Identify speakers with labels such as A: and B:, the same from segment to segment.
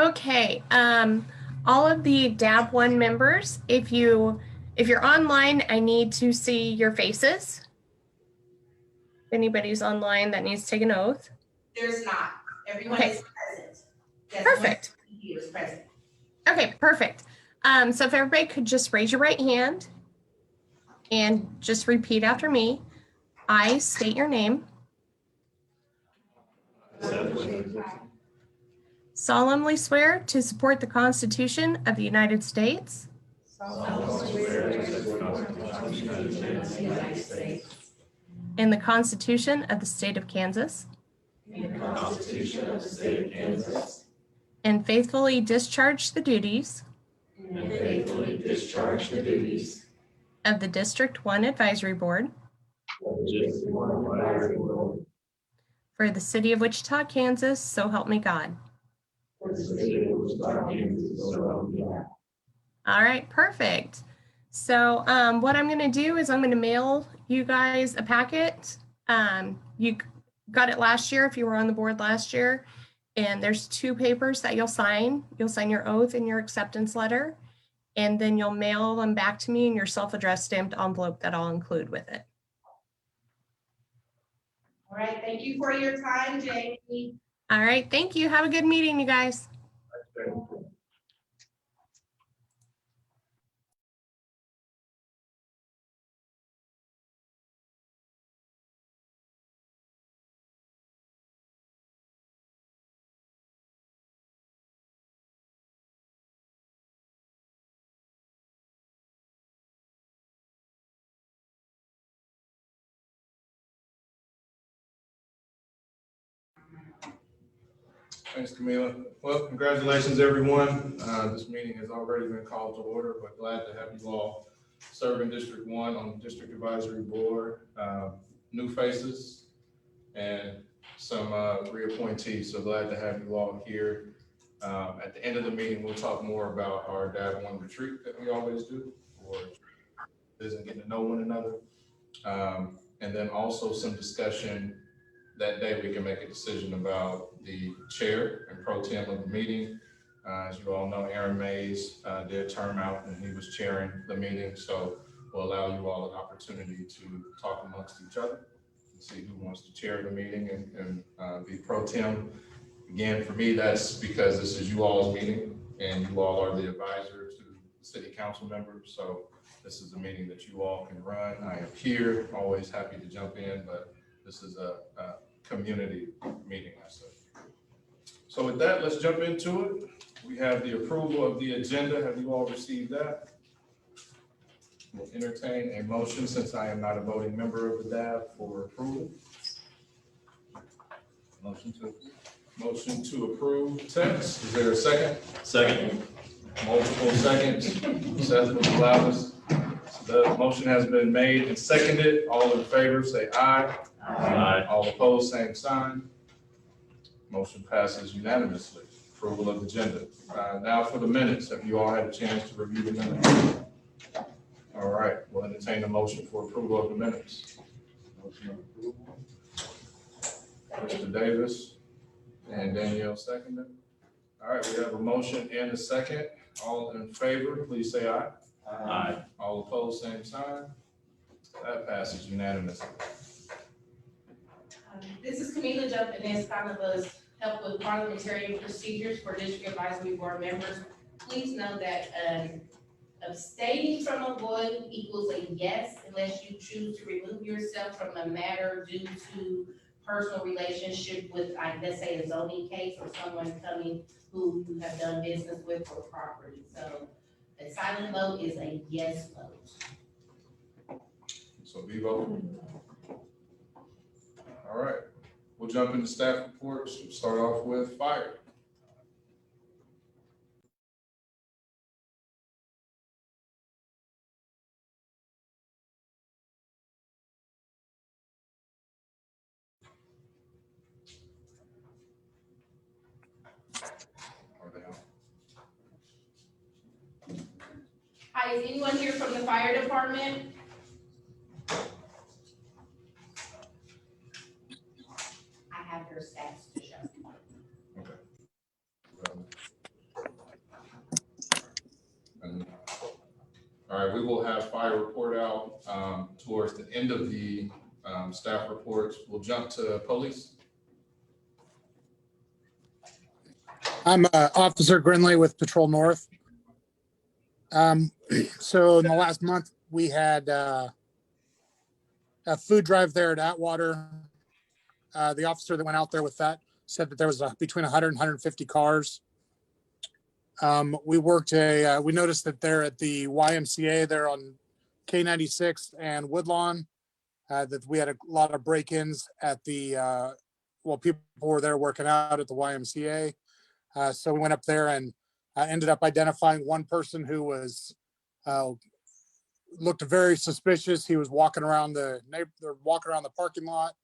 A: Okay, all of the DAB 1 members, if you're online, I need to see your faces. If anybody's online that needs to take an oath.
B: There's not. Everyone
A: Okay.
B: is present. Yes,
A: Perfect.
B: is present.
A: Okay, perfect. So if everybody could just raise your right hand and just repeat after me. I state your name. Solemnly swear to support the Constitution of the United States. And the Constitution of the State of Kansas. And faithfully discharge the duties. Of the District 1 Advisory Board. For the City of Wichita, Kansas, so help me God. All right, perfect. So what I'm going to do is I'm going to mail you guys a packet. You got it last year if you were on the board last year. And there's 2 papers that you'll sign. You'll sign your oath and your acceptance letter. And then you'll mail them back to me in your self-addressed stamped envelope that I'll include with it.
B: All right, thank you for your time, Jamie.
A: All right, thank you. Have a good meeting, you guys.
C: Thanks, Camila. Well, congratulations, everyone. This meeting has already been called to order, but glad to have you all serve in District 1 on the District Advisory Board. New faces and some reappointees, so glad to have you all here. At the end of the meeting, we'll talk more about our DAB 1 retreat that we always do, or isn't getting to know one another. And then also some discussion that day. We can make a decision about the chair and pro tem of the meeting. As you all know, Aaron Mays did term out and he was chairing the meeting. So we'll allow you all an opportunity to talk amongst each other and see who wants to chair the meeting and be pro tem. Again, for me, that's because this is you all's meeting and you all are the advisor to the city council members. So this is a meeting that you all can run. I am here, always happy to jump in, but this is a community meeting, I said. So with that, let's jump into it. We have the approval of the agenda. Have you all received that? We'll entertain a motion, since I am not a voting member of the DAB, for approval. Motion to approve text. Is there a second?
D: Second.
C: Multiple seconds. Seth was the loudest. So the motion has been made and seconded. All in favor, say aye.
D: Aye.
C: All opposed, same sign. Motion passes unanimously. Approval of the agenda. Now for the minutes. Have you all had a chance to review the minutes? All right, we'll entertain a motion for approval of the minutes. Mr. Davis and Danielle seconded. All right, we have a motion and a second. All in favor, please say aye.
D: Aye.
C: All opposed, same sign. That passes unanimously.
B: This is Camila jumping in, kind of a help with parliamentary procedures for District Advisory Board members. Please know that abstaining from a vote equals a yes unless you choose to remove yourself from a matter due to personal relationship with, let's say, a zoning case or someone coming who you have done business with for property. So a silent vote is a yes vote.
C: So we vote. All right, we'll jump into staff reports. We'll start off with fire.
B: Hi, is anyone here from the fire department? I have their stats to show.
C: Okay. All right, we will have fire report out towards the end of the staff reports. We'll jump to police.
E: I'm Officer Grinley with Patrol North. So in the last month, we had a food drive there at Atwater. The officer that went out there with that said that there was between 100 and 150 cars. We noticed that they're at the YMCA there on K96 and Woodlawn, that we had a lot of break-ins at the, people were there working out at the YMCA. So we went up there and ended up identifying one person who was looked very suspicious. He was walking around the parking lot,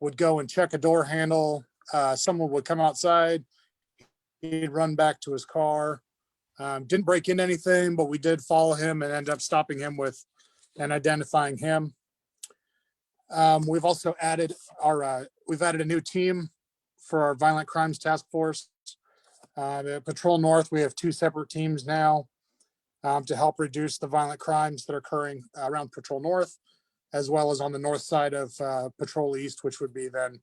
E: would go and check a door handle. Someone would come outside. He'd run back to his car. Didn't break into anything, but we did follow him and ended up stopping him and identifying him. We've also added a new team for our violent crimes task force. At Patrol North, we have 2 separate teams now to help reduce the violent crimes that are occurring around Patrol North, as well as on the north side of Patrol East, which would be then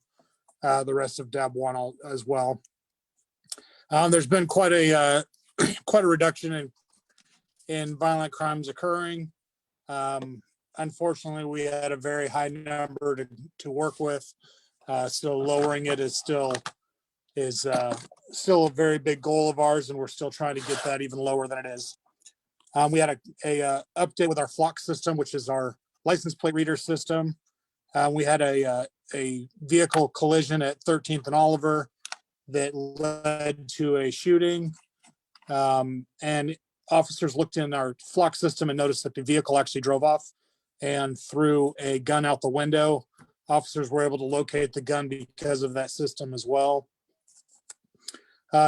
E: the rest of DAB 1 as well. There's been quite a reduction in violent crimes occurring. Unfortunately, we had a very high number to work with. Still lowering it is still a very big goal of ours, and we're still trying to get that even lower than it is. We had a update with our Flock system, which is our license plate reader system. We had a vehicle collision at 13th and Oliver that led to a shooting. And officers looked in our Flock system and noticed that the vehicle actually drove off and threw a gun out the window. Officers were able to locate the gun because of that system as well.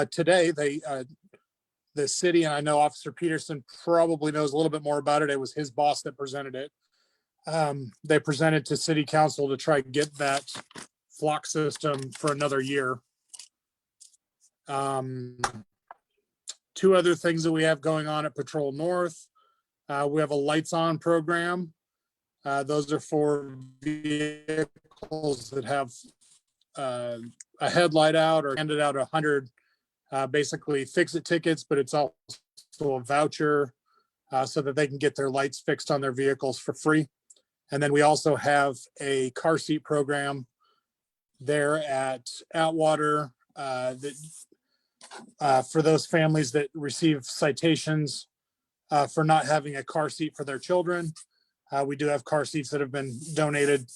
E: Today, the city, and I know Officer Peterson probably knows a little bit more about it. It was his boss that presented it. They presented to City Council to try to get that Flock system for another year. 2 other things that we have going on at Patrol North. We have a lights on program. Those are for vehicles that have a headlight out or handed out 100 basically fix-it tickets, but it's also a voucher so that they can get their lights fixed on their vehicles for free. And then we also have a car seat program there at Atwater that for those families that receive citations for not having a car seat for their children. We do have car seats that have been donated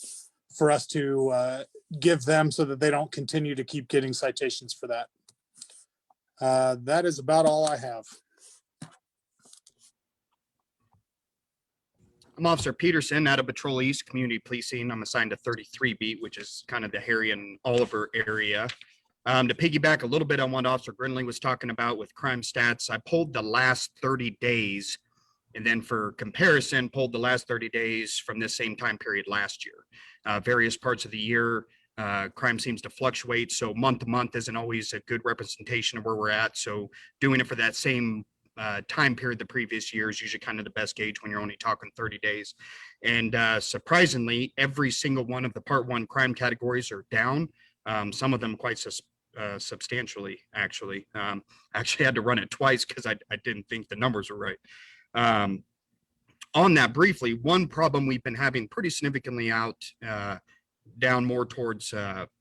E: for us to give them so that they don't continue to keep getting citations for that. That is about all I have.
F: I'm Officer Peterson out of Patrol East Community Policing. I'm assigned to 33 beat, which is kind of the Harry and Oliver area. To piggyback a little bit on what Officer Grinley was talking about with crime stats, I pulled the last 30 days, and then for comparison, pulled the last 30 days from this same time period last year. Various parts of the year, crime seems to fluctuate, so month to month isn't always a good representation of where we're at. So doing it for that same time period the previous year is usually kind of the best gauge when you're only talking 30 days. And surprisingly, every single one of the Part 1 crime categories are down. Some of them quite substantially, actually. Actually had to run it twice because I didn't think the numbers were right. On that briefly, one problem we've been having pretty significantly out down more towards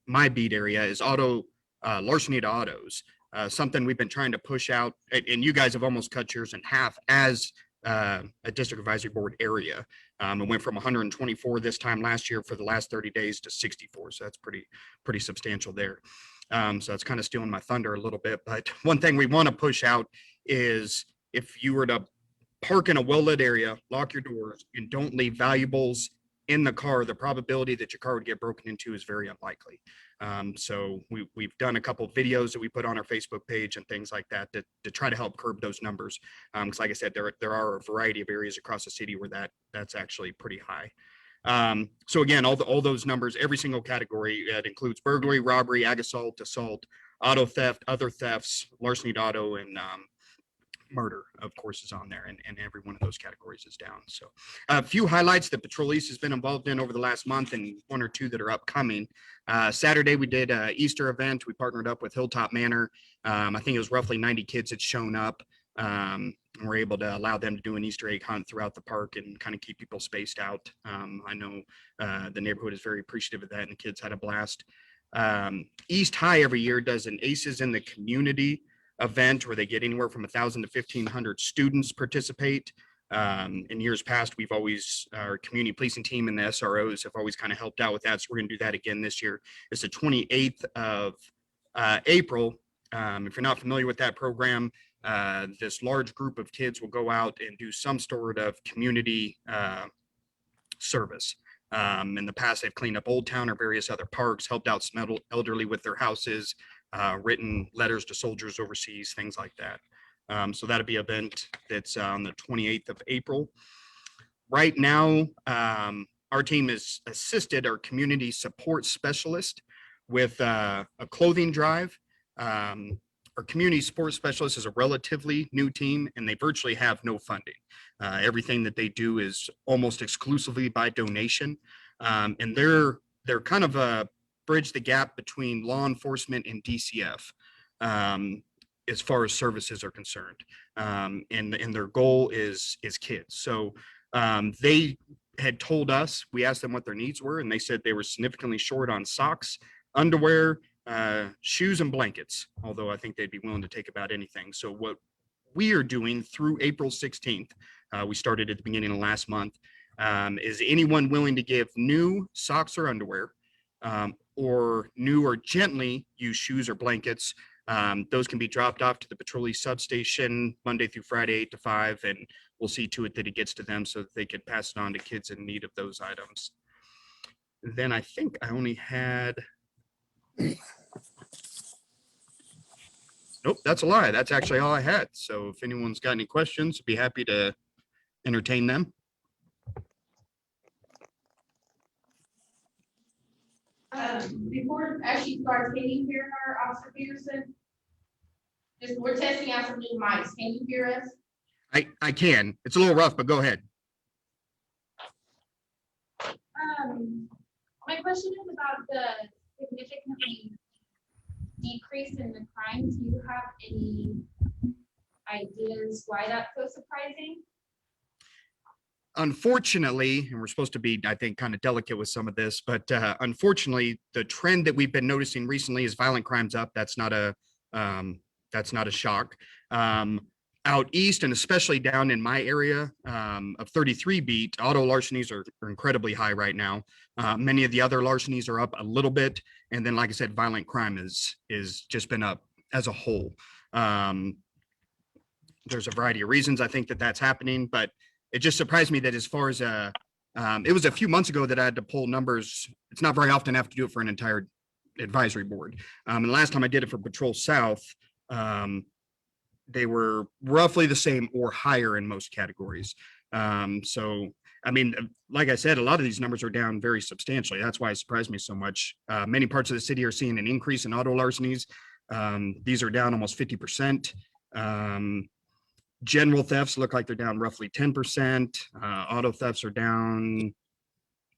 F: my beat area is larceny to autos. Something we've been trying to push out, and you guys have almost cut yours in half as a district advisory board area. It went from 124 this time last year for the last 30 days to 64. So that's pretty substantial there. So it's kind of stealing my thunder a little bit. But one thing we want to push out is if you were to park in a well-lit area, lock your doors, and don't leave valuables in the car, the probability that your car would get broken into is very unlikely. So we've done a couple of videos that we put on our Facebook page and things like that to try to help curb those numbers. Because like I said, there are a variety of areas across the city where that's actually pretty high. So again, all those numbers, every single category, it includes burglary, robbery, ag assault, auto theft, other thefts, larceny to auto, and murder, of course, is on there, and every one of those categories is down. So a few highlights that Patrol East has been involved in over the last month, and one or two that are upcoming. Saturday, we did an Easter event. We partnered up with Hilltop Manor. I think it was roughly 90 kids had shown up. And we're able to allow them to do an Easter egg hunt throughout the park and kind of keep people spaced out. I know the neighborhood is very appreciative of that, and the kids had a blast. East High every year does an Aces in the Community event where they get anywhere from 1,000 to 1,500 students participate. In years past, we've always, our community policing team and the SROs have always kind of helped out with that. So we're going to do that again this year. It's the 28th of April. If you're not familiar with that program, this large group of kids will go out and do some sort of community service. In the past, they've cleaned up Old Town or various other parks, helped out some elderly with their houses, written letters to soldiers overseas, things like that. So that'll be an event that's on the 28th of April. Right now, our team has assisted our community support specialist with a clothing drive. Our community support specialist is a relatively new team, and they virtually have no funding. Everything that they do is almost exclusively by donation. And they're kind of a bridge the gap between law enforcement and DCF as far as services are concerned. And their goal is kids. So they had told us, we asked them what their needs were, and they said they were significantly short on socks, underwear, shoes, and blankets, although I think they'd be willing to take about anything. So what we are doing through April 16th, we started at the beginning of last month, is anyone willing to give new socks or underwear, or new or gently used shoes or blankets. Those can be dropped off to the Patrol East substation Monday through Friday, 8 to 5, and we'll see to it that it gets to them so that they can pass it on to kids in need of those items. Then I think I only had, nope, that's a lie. That's actually all I had. So if anyone's got any questions, I'd be happy to entertain them.
B: Before actually start, can you hear her, Officer Peterson? Just, we're testing out some new mics. Can you hear us?
F: I can. It's a little rough, but go ahead.
G: My question is about the significantly decrease in the crimes. Do you have any ideas why that's so surprising?
F: Unfortunately, and we're supposed to be, I think, kind of delicate with some of this, but unfortunately, the trend that we've been noticing recently is violent crimes up. That's not a shock. Out east, and especially down in my area of 33 beat, auto larcenies are incredibly high right now. Many of the other larcenies are up a little bit, and then, like I said, violent crime is just been up as a whole. There's a variety of reasons I think that that's happening, but it just surprised me that as far as it was a few months ago that I had to pull numbers. It's not very often I have to do it for an entire advisory board. And the last time I did it for Patrol South, they were roughly the same or higher in most categories. So, I mean, like I said, a lot of these numbers are down very substantially. That's why it surprised me so much. Many parts of the city are seeing an increase in auto larcenies. These are down almost 50%. General thefts look like they're down roughly 10%. Auto thefts are down,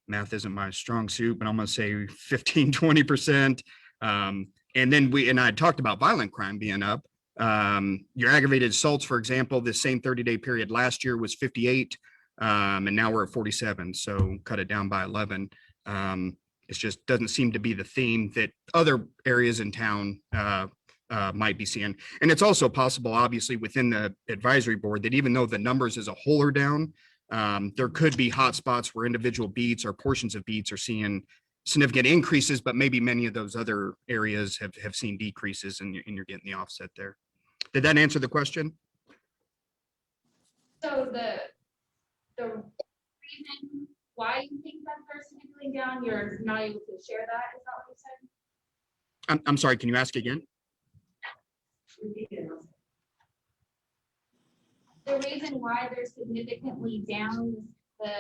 F: math isn't my strong suit, but I'm going to say 15, 20%. And then I talked about violent crime being up. Your aggravated assaults, for example, the same 30-day period last year was 58, and now we're at 47. So cut it down by 11. It just doesn't seem to be the theme that other areas in town might be seeing. And it's also possible, obviously, within the advisory board that even though the numbers as a whole are down, there could be hot spots where individual beats or portions of beats are seeing significant increases, but maybe many of those other areas have seen decreases, and you're getting the offset there. Did that answer the question?
G: So the reason why you think that they're significantly down, you're not able to share that, is that what you said?
F: I'm sorry, can you ask again?
G: The reason why they're significantly down is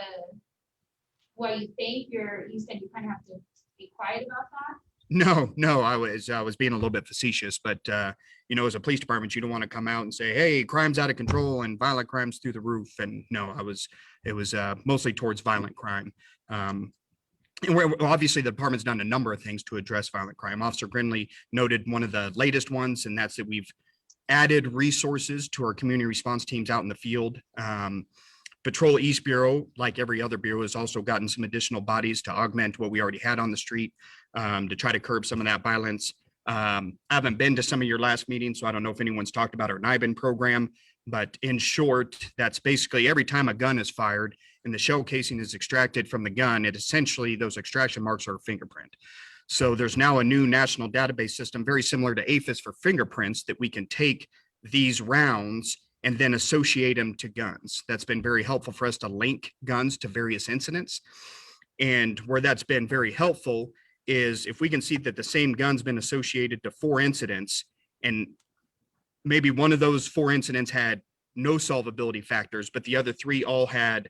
G: why you think you said you kind of have to be quiet about that?
F: No, I was being a little bit facetious, but you know, as a police department, you don't want to come out and say, "Hey, crime's out of control and violent crime's through the roof." And no, it was mostly towards violent crime. And obviously the department's done a number of things to address violent crime. Officer Grinley noted one of the latest ones, and that's that we've added resources to our community response teams out in the field. Patrol East Bureau, like every other bureau, has also gotten some additional bodies to augment what we already had on the street, to try to curb some of that violence. I haven't been to some of your last meetings, so I don't know if anyone's talked about our NIBIN program, but in short, that's basically every time a gun is fired and the shell casing is extracted from the gun, it essentially, those extraction marks are a fingerprint. So there's now a new national database system, very similar to APHIS for fingerprints, that we can take these rounds and then associate them to guns. That's been very helpful for us to link guns to various incidents. And where that's been very helpful is if we can see that the same gun's been associated to 4 incidents, and maybe one of those 4 incidents had no solvability factors, but the other 3 all had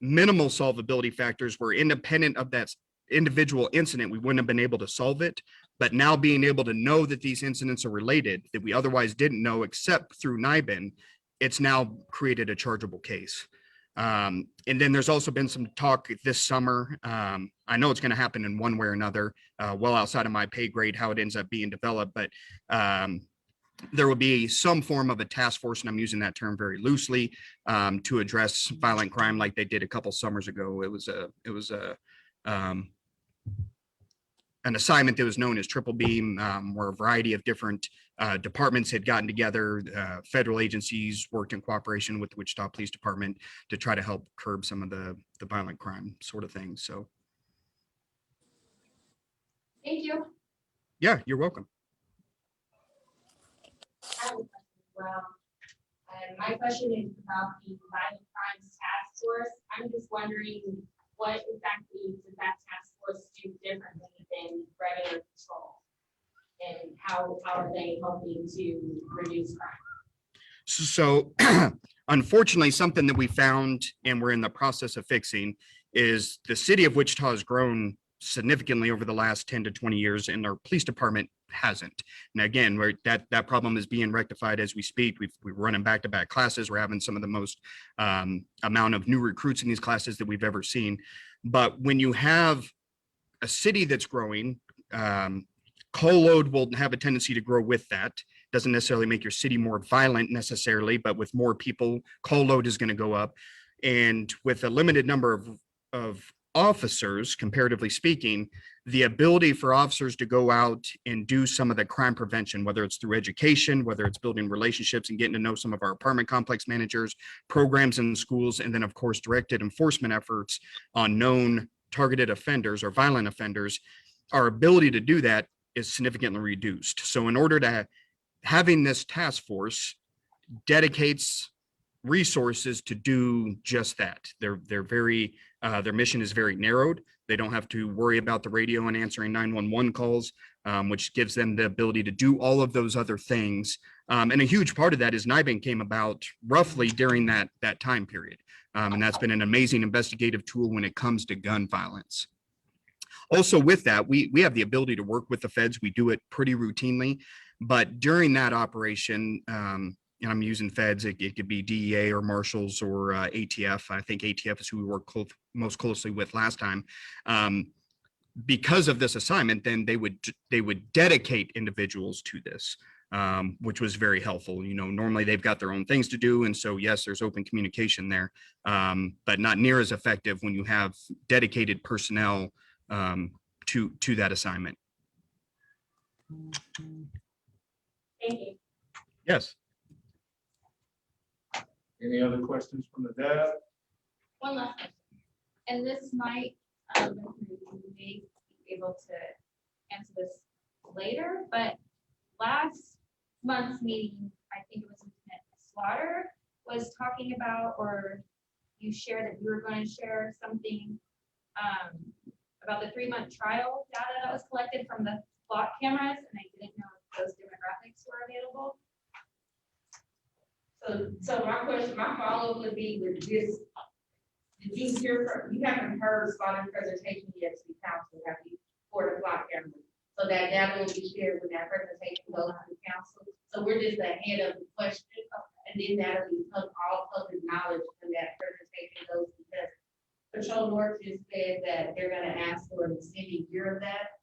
F: minimal solvability factors, were independent of that individual incident, we wouldn't have been able to solve it. But now being able to know that these incidents are related that we otherwise didn't know except through NIBIN, it's now created a chargeable case. And then there's also been some talk this summer. I know it's going to happen in one way or another, well outside of my pay grade, how it ends up being developed, but there will be some form of a task force, and I'm using that term very loosely, to address violent crime like they did a couple summers ago. It was an assignment that was known as Triple Beam, where a variety of different departments had gotten together. Federal agencies worked in cooperation with the Wichita Police Department to try to help curb some of the violent crime sort of things. So,
G: Thank you.
F: yeah, you're welcome.
H: I have a question as well. My question is about the violent crimes task force. I'm just wondering what exactly does that task force do differently than regular patrol? And how are they helping to reduce crime?
F: So unfortunately, something that we found and we're in the process of fixing is the city of Wichita has grown significantly over the last 10 to 20 years, and our police department hasn't. And again, that problem is being rectified as we speak. We're running back-to-back classes. We're having some of the most amount of new recruits in these classes that we've ever seen. But when you have a city that's growing, call load will have a tendency to grow with that. Doesn't necessarily make your city more violent necessarily, but with more people, call load is going to go up. And with a limited number of officers, comparatively speaking, the ability for officers to go out and do some of the crime prevention, whether it's through education, whether it's building relationships and getting to know some of our apartment complex managers, programs in schools, and then of course directed enforcement efforts on known targeted offenders or violent offenders, our ability to do that is significantly reduced. So in order to having this task force dedicates resources to do just that. They're very their mission is very narrowed. They don't have to worry about the radio and answering 911 calls, which gives them the ability to do all of those other things. And a huge part of that is NIBIN came about roughly during that time period. And that's been an amazing investigative tool when it comes to gun violence. Also with that, we have the ability to work with the feds. We do it pretty routinely, but during that operation, and I'm using feds, it could be DEA or marshals or ATF. I think ATF is who we worked most closely with last time. Because of this assignment, then they would dedicate individuals to this, which was very helpful. You know, normally they've got their own things to do. And so, yes, there's open communication there, but not near as effective when you have dedicated personnel to that assignment.
H: Thank you.
F: Yes.
C: Any other questions from the dad?
G: One last question. And this might, you may be able to answer this later, but last month's meeting, I think it was Lieutenant Slaughter was talking about, or you shared that you were going to share something about the 3-month trial data that was collected from the block cameras, and I didn't know if those demographics were available.
B: So my follow-up would be with this. Did you hear, you haven't heard Slaughter's presentation yet to the council, have you? for the block camera. So that will be shared when that presentation goes to the council. So we're just ahead of the question, and then that'll become all public knowledge when that presentation goes, because Patrol North just said that they're gonna ask for an extended year of that.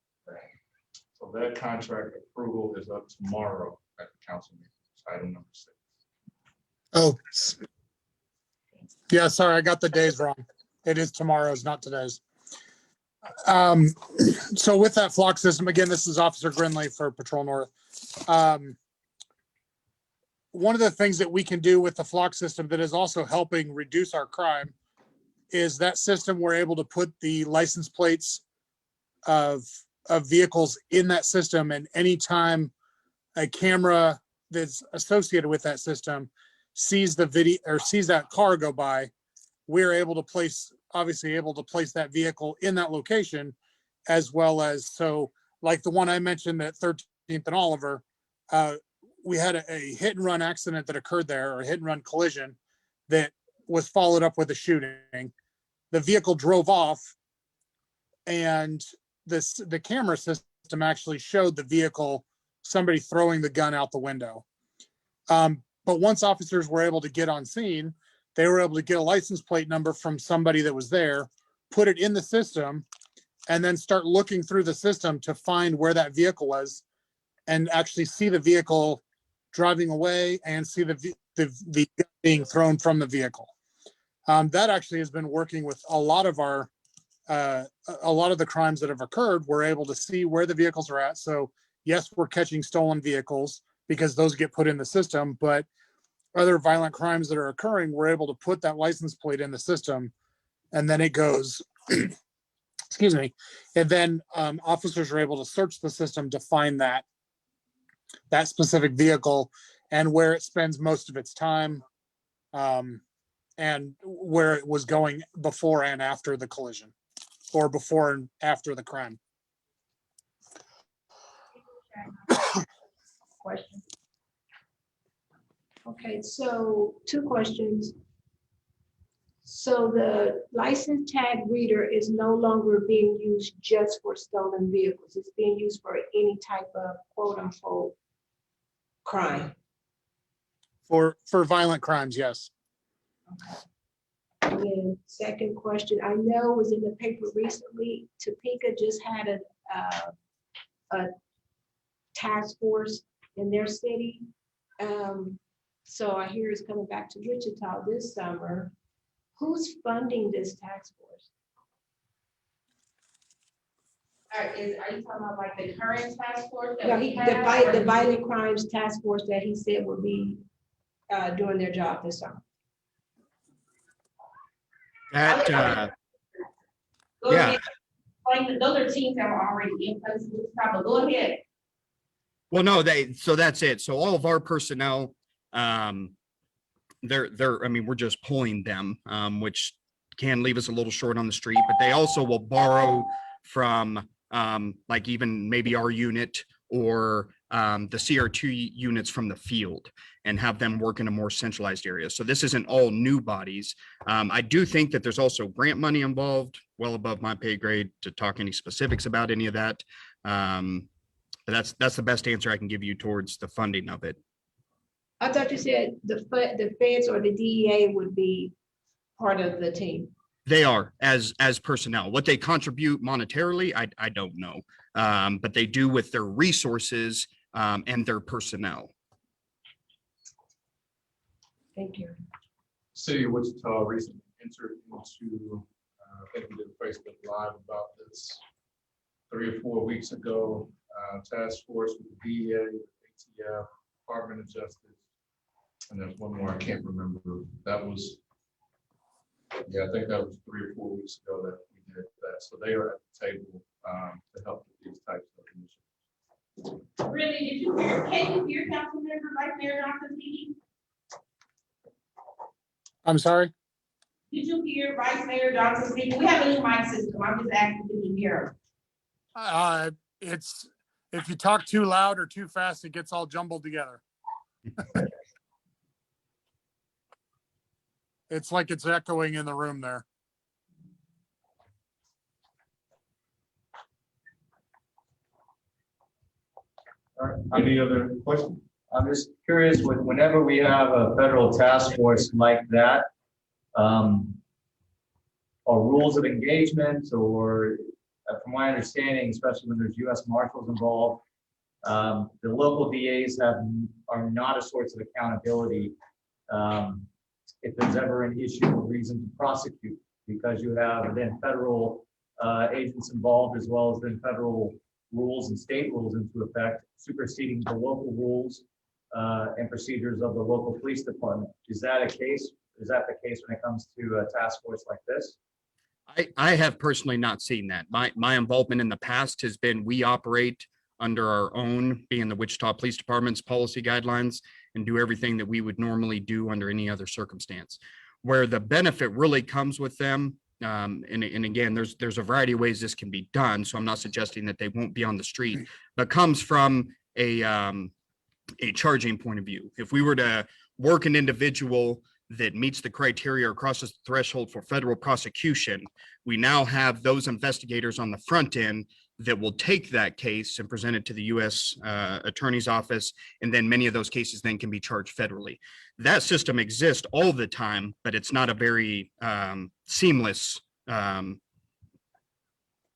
C: So that contract approval is up tomorrow at the council meeting, It's item number 6.
E: Oh, yeah, sorry, I got the days wrong. It is tomorrow's, not today's. So with that flock system, again, this is Officer Grinley for Patrol North. One of the things that we can do with the flock system that is also helping reduce our crime is that system, we're able to put the license plates of vehicles in that system, and anytime a camera that's associated with that system sees the video or sees that car go by, we're obviously able to place that vehicle in that location, as well as, so like the one I mentioned at 13th and Oliver, we had a hit and run accident that occurred there, or a hit and run collision that was followed up with a shooting. The vehicle drove off, and the camera system actually showed the vehicle, somebody throwing the gun out the window. But once officers were able to get on scene, they were able to get a license plate number from somebody that was there, put it in the system, and then start looking through the system to find where that vehicle was, and actually see the vehicle driving away and see the gun being thrown from the vehicle. That actually has been working with a lot of the crimes that have occurred. We're able to see where the vehicles are at. So yes, we're catching stolen vehicles because those get put in the system, but other violent crimes that are occurring, we're able to put that license plate in the system, and then it goes, excuse me, and then officers are able to search the system to find that specific vehicle and where it spends most of its time, and where it was going before and after the collision, or before and after the crime.
I: Question. Okay, so 2 questions. So the license tag reader is no longer being used just for stolen vehicles. It's being used for any type of quote unquote crime.
E: For violent crimes, yes.
I: Okay. And then second question, I know it was in the paper recently, Topeka just had a task force in their city. So I hear it's coming back to Wichita this summer. Who's funding this task force?
B: Are you talking about like the current task force
I: No,
B: that we
I: the
B: have?
I: the violent crimes task force that he said would be doing their job this summer.
F: That,
B: Go
F: yeah.
B: ahead. Like, those are teams that were already in place, but go ahead.
F: Well, no, so that's it. So all of our personnel, I mean, we're just pulling them, which can leave us a little short on the street, but they also will borrow from, like even maybe our unit or the CR2 units from the field, and have them work in a more centralized area. So this isn't all new bodies. I do think that there's also grant money involved, well above my pay grade to talk any specifics about any of that. But that's the best answer I can give you towards the funding of it.
I: I thought you said the feds or the DEA would be part of the team.
F: They are as personnel. What they contribute monetarily, I don't know, but they do with their resources and their personnel.
I: Thank you.
C: City of Wichita recently entered into, I think we did a Facebook Live about this 3 or 4 weeks ago, task force with the DEA, ATF, Department of Justice, and there's one more I can't remember. That was, yeah, I think that was 3 or 4 weeks ago that we did that. So they are at the table to help with these types of initiatives.
B: Really, did you hear, can you hear council member Vice Mayor Johnson speaking?
E: I'm sorry?
B: Did you hear Vice Mayor Johnson speaking? We have a new mic system. I'm just asking, did you hear him?
E: It's, if you talk too loud or too fast, it gets all jumbled together. It's like it's echoing in the room there.
J: All right.
C: Any other questions?
J: I'm just curious, whenever we have a federal task force like that, or rules of engagement, or from my understanding, especially when there's U.S. Marshals involved, the local DAs are not a source of accountability if there's ever an issue or reason to prosecute, because you have then federal agents involved, as well as then federal rules and state rules into effect, superseding the local rules and procedures of the local police department. Is that a case? Is that the case when it comes to a task force like this?
F: I have personally not seen that. My involvement in the past has been, we operate under our own, being the Wichita Police Department's policy guidelines, and do everything that we would normally do under any other circumstance. Where the benefit really comes with them, and again, there's a variety of ways this can be done, so I'm not suggesting that they won't be on the street, but comes from a charging point of view. If we were to work an individual that meets the criteria or crosses the threshold for federal prosecution, we now have those investigators on the front end that will take that case and present it to the U.S. Attorney's Office, and then many of those cases then can be charged federally. That system exists all the time, but it's not a very seamless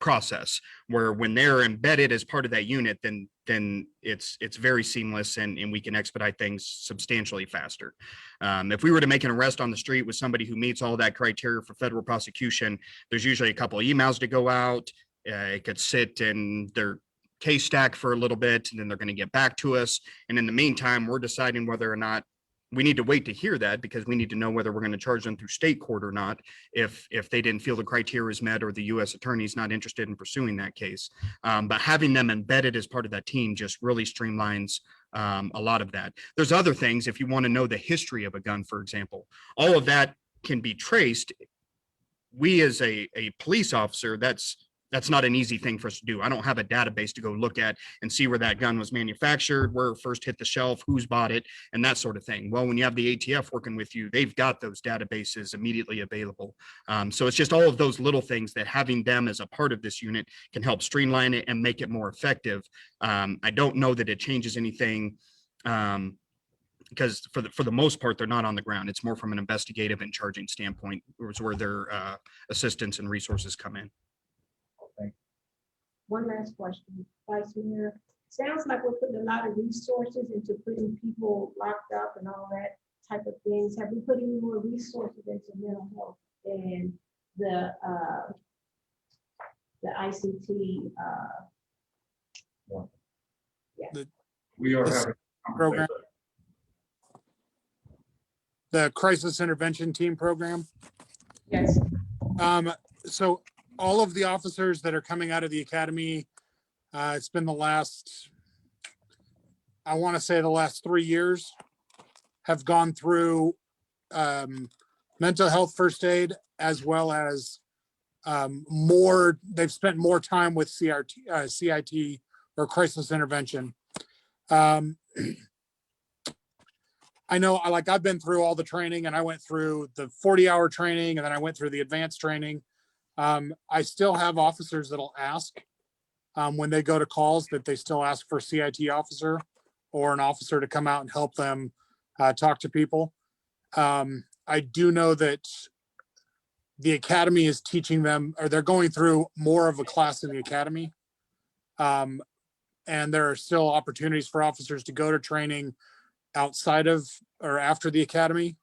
F: process, where when they're embedded as part of that unit, then it's very seamless, and we can expedite things substantially faster. If we were to make an arrest on the street with somebody who meets all that criteria for federal prosecution, there's usually a couple of emails to go out. It could sit in their case stack for a little bit, and then they're going to get back to us. And in the meantime, we're deciding whether or not we need to wait to hear that, because we need to know whether we're going to charge them through state court or not, if they didn't feel the criteria is met, or the U.S. attorney is not interested in pursuing that case. But having them embedded as part of that team just really streamlines a lot of that. There's other things, if you want to know the history of a gun, for example, all of that can be traced. We as a police officer, that's not an easy thing for us to do. I don't have a database to go look at and see where that gun was manufactured, where it first hit the shelf, who's bought it, and that sort of thing. Well, when you have the ATF working with you, they've got those databases immediately available. So it's just all of those little things that having them as a part of this unit can help streamline it and make it more effective. I don't know that it changes anything, because for the most part, they're not on the ground. It's more from an investigative and charging standpoint, where their assistance and resources come in.
I: One last question, Vice Mayor. Sounds like we're putting a lot of resources into putting people locked up and all that type of things. Have we put any more resources into mental health and the ICT?
C: We are having
E: Program. The crisis intervention team program.
I: Yes.
E: So all of the officers that are coming out of the academy, it's been the last, I want to say the last 3 years, have gone through mental health first aid, as well as they've spent more time with CIT or crisis intervention. I know, I've been through all the training, and I went through the 40-hour training, and then I went through the advanced training. I still have officers that'll ask when they go to calls, that they still ask for a CIT officer or an officer to come out and help them talk to people. I do know that the academy is teaching them, or they're going through more of a class in the academy. And there are still opportunities for officers to go to training outside of or after the academy.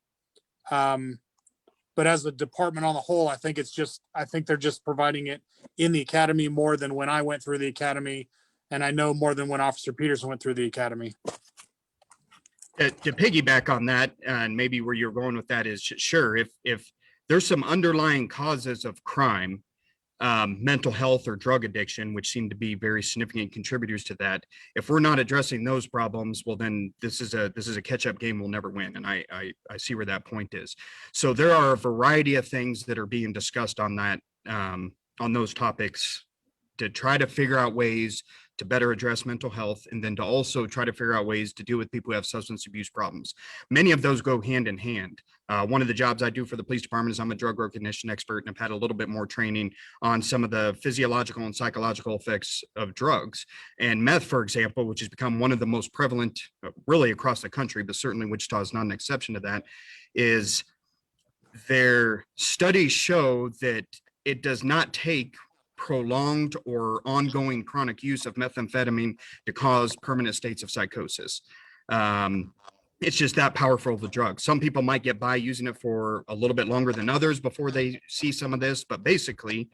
E: But as a department on the whole, I think they're just providing it in the academy more than when I went through the academy. And I know more than when Officer Peterson went through the academy.
F: To piggyback on that, and maybe where you're going with that is, sure, if there's some underlying causes of crime, mental health or drug addiction, which seem to be very significant contributors to that, if we're not addressing those problems, well, then this is a catch-up game we'll never win. And I see where that point is. So there are a variety of things that are being discussed on that, on those topics, to try to figure out ways to better address mental health, and then to also try to figure out ways to deal with people who have substance abuse problems. Many of those go hand in hand. One of the jobs I do for the police department is I'm a drug recognition expert, and I've had a little bit more training on some of the physiological and psychological effects of drugs. And meth, for example, which has become one of the most prevalent really across the country, but certainly Wichita is not an exception to that, is their studies show that it does not take prolonged or ongoing chronic use of methamphetamine to cause permanent states of psychosis. It's just that powerful of a drug. Some people might get by using it for a little bit longer than others before they see some of this, but basically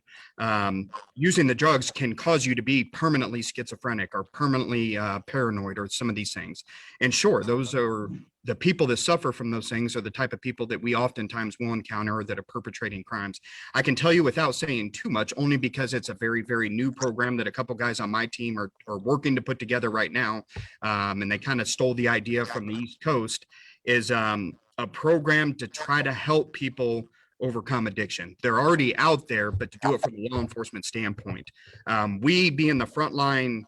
F: using the drugs can cause you to be permanently schizophrenic or permanently paranoid or some of these things. And sure, those are the people that suffer from those things are the type of people that we oftentimes will encounter that are perpetrating crimes. I can tell you without saying too much, only because it's a very, very new program that a couple guys on my team are working to put together right now. And they kind of stole the idea from the East Coast, is a program to try to help people overcome addiction. They're already out there, but to do it from a law enforcement standpoint. We being the frontline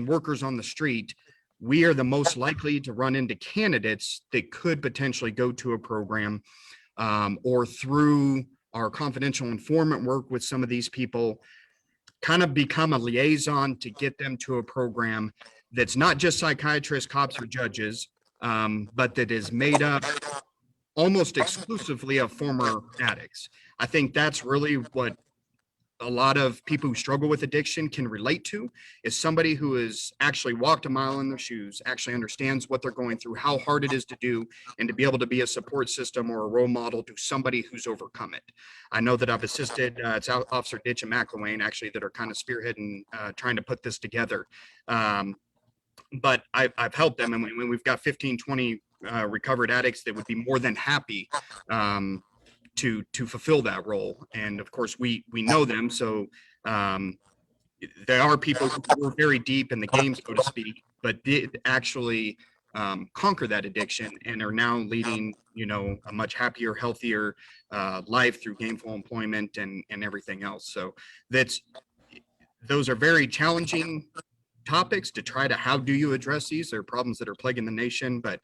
F: workers on the street, we are the most likely to run into candidates that could potentially go to a program or through our confidential informant work with some of these people, kind of become a liaison to get them to a program that's not just psychiatrists, cops, or judges, but that is made up almost exclusively of former addicts. I think that's really what a lot of people who struggle with addiction can relate to, is somebody who has actually walked a mile in their shoes, actually understands what they're going through, how hard it is to do, and to be able to be a support system or a role model to somebody who's overcome it. I know that I've assisted, it's Officer Ditch and McElwain actually that are kind of spearheading, trying to put this together. But I've helped them, and when we've got 15, 20 recovered addicts that would be more than happy to fulfill that role. And of course, we know them. So there are people who were very deep in the game, so to speak, but did actually conquer that addiction and are now leading, a much happier, healthier life through gainful employment and everything else. So those are very challenging topics to try to, how do you address these? There are problems that are plaguing the nation, but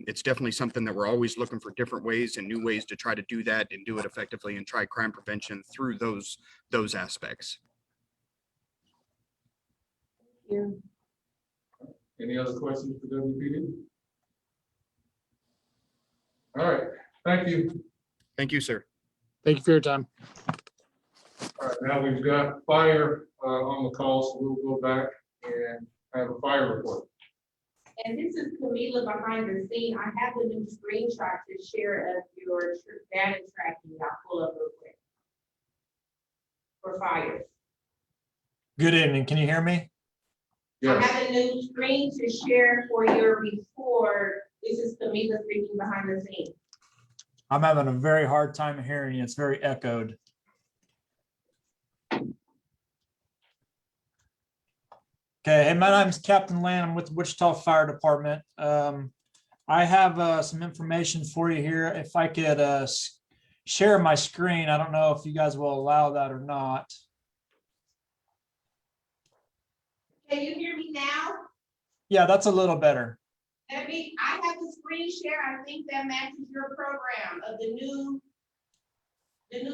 F: it's definitely something that we're always looking for different ways and new ways to try to do that and do it effectively and try crime prevention through those aspects.
C: Any other questions for WPD? All right, thank you.
F: Thank you, sir.
E: Thank you for your time.
C: All right, now we've got fire on the call, so we'll go back and have a fire report.
B: And this is Camila behind the scene. I have a new screenshot to share of your data tracking. I'll pull up real quick. For fires.
K: Good evening. Can you hear me?
B: I
C: Yes,
B: have a new screen to share for your report. This is Camila speaking behind the scene.
K: I'm having a very hard time hearing you. It's very echoed. Okay, hey, my name's Captain Land. I'm with the Wichita Fire Department. I have some information for you here. If I could share my screen, I don't know if you guys will allow that or not.
B: Can you hear me now?
K: Yeah, that's a little better.
B: I have a screen share. I think that matches your program of the new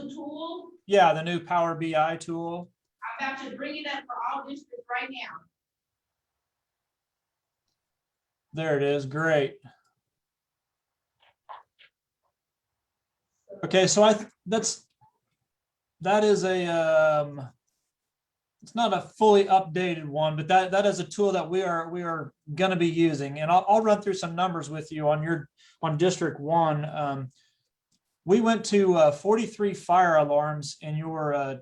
B: tool.
K: Yeah, the new Power BI tool.
B: I'm about to bring it up for all districts right now.
K: There it is. Great. Okay, so that is a it's not a fully updated one, but that is a tool that we are going to be using, and I'll run through some numbers with you on District 1. We went to 43 fire alarms in your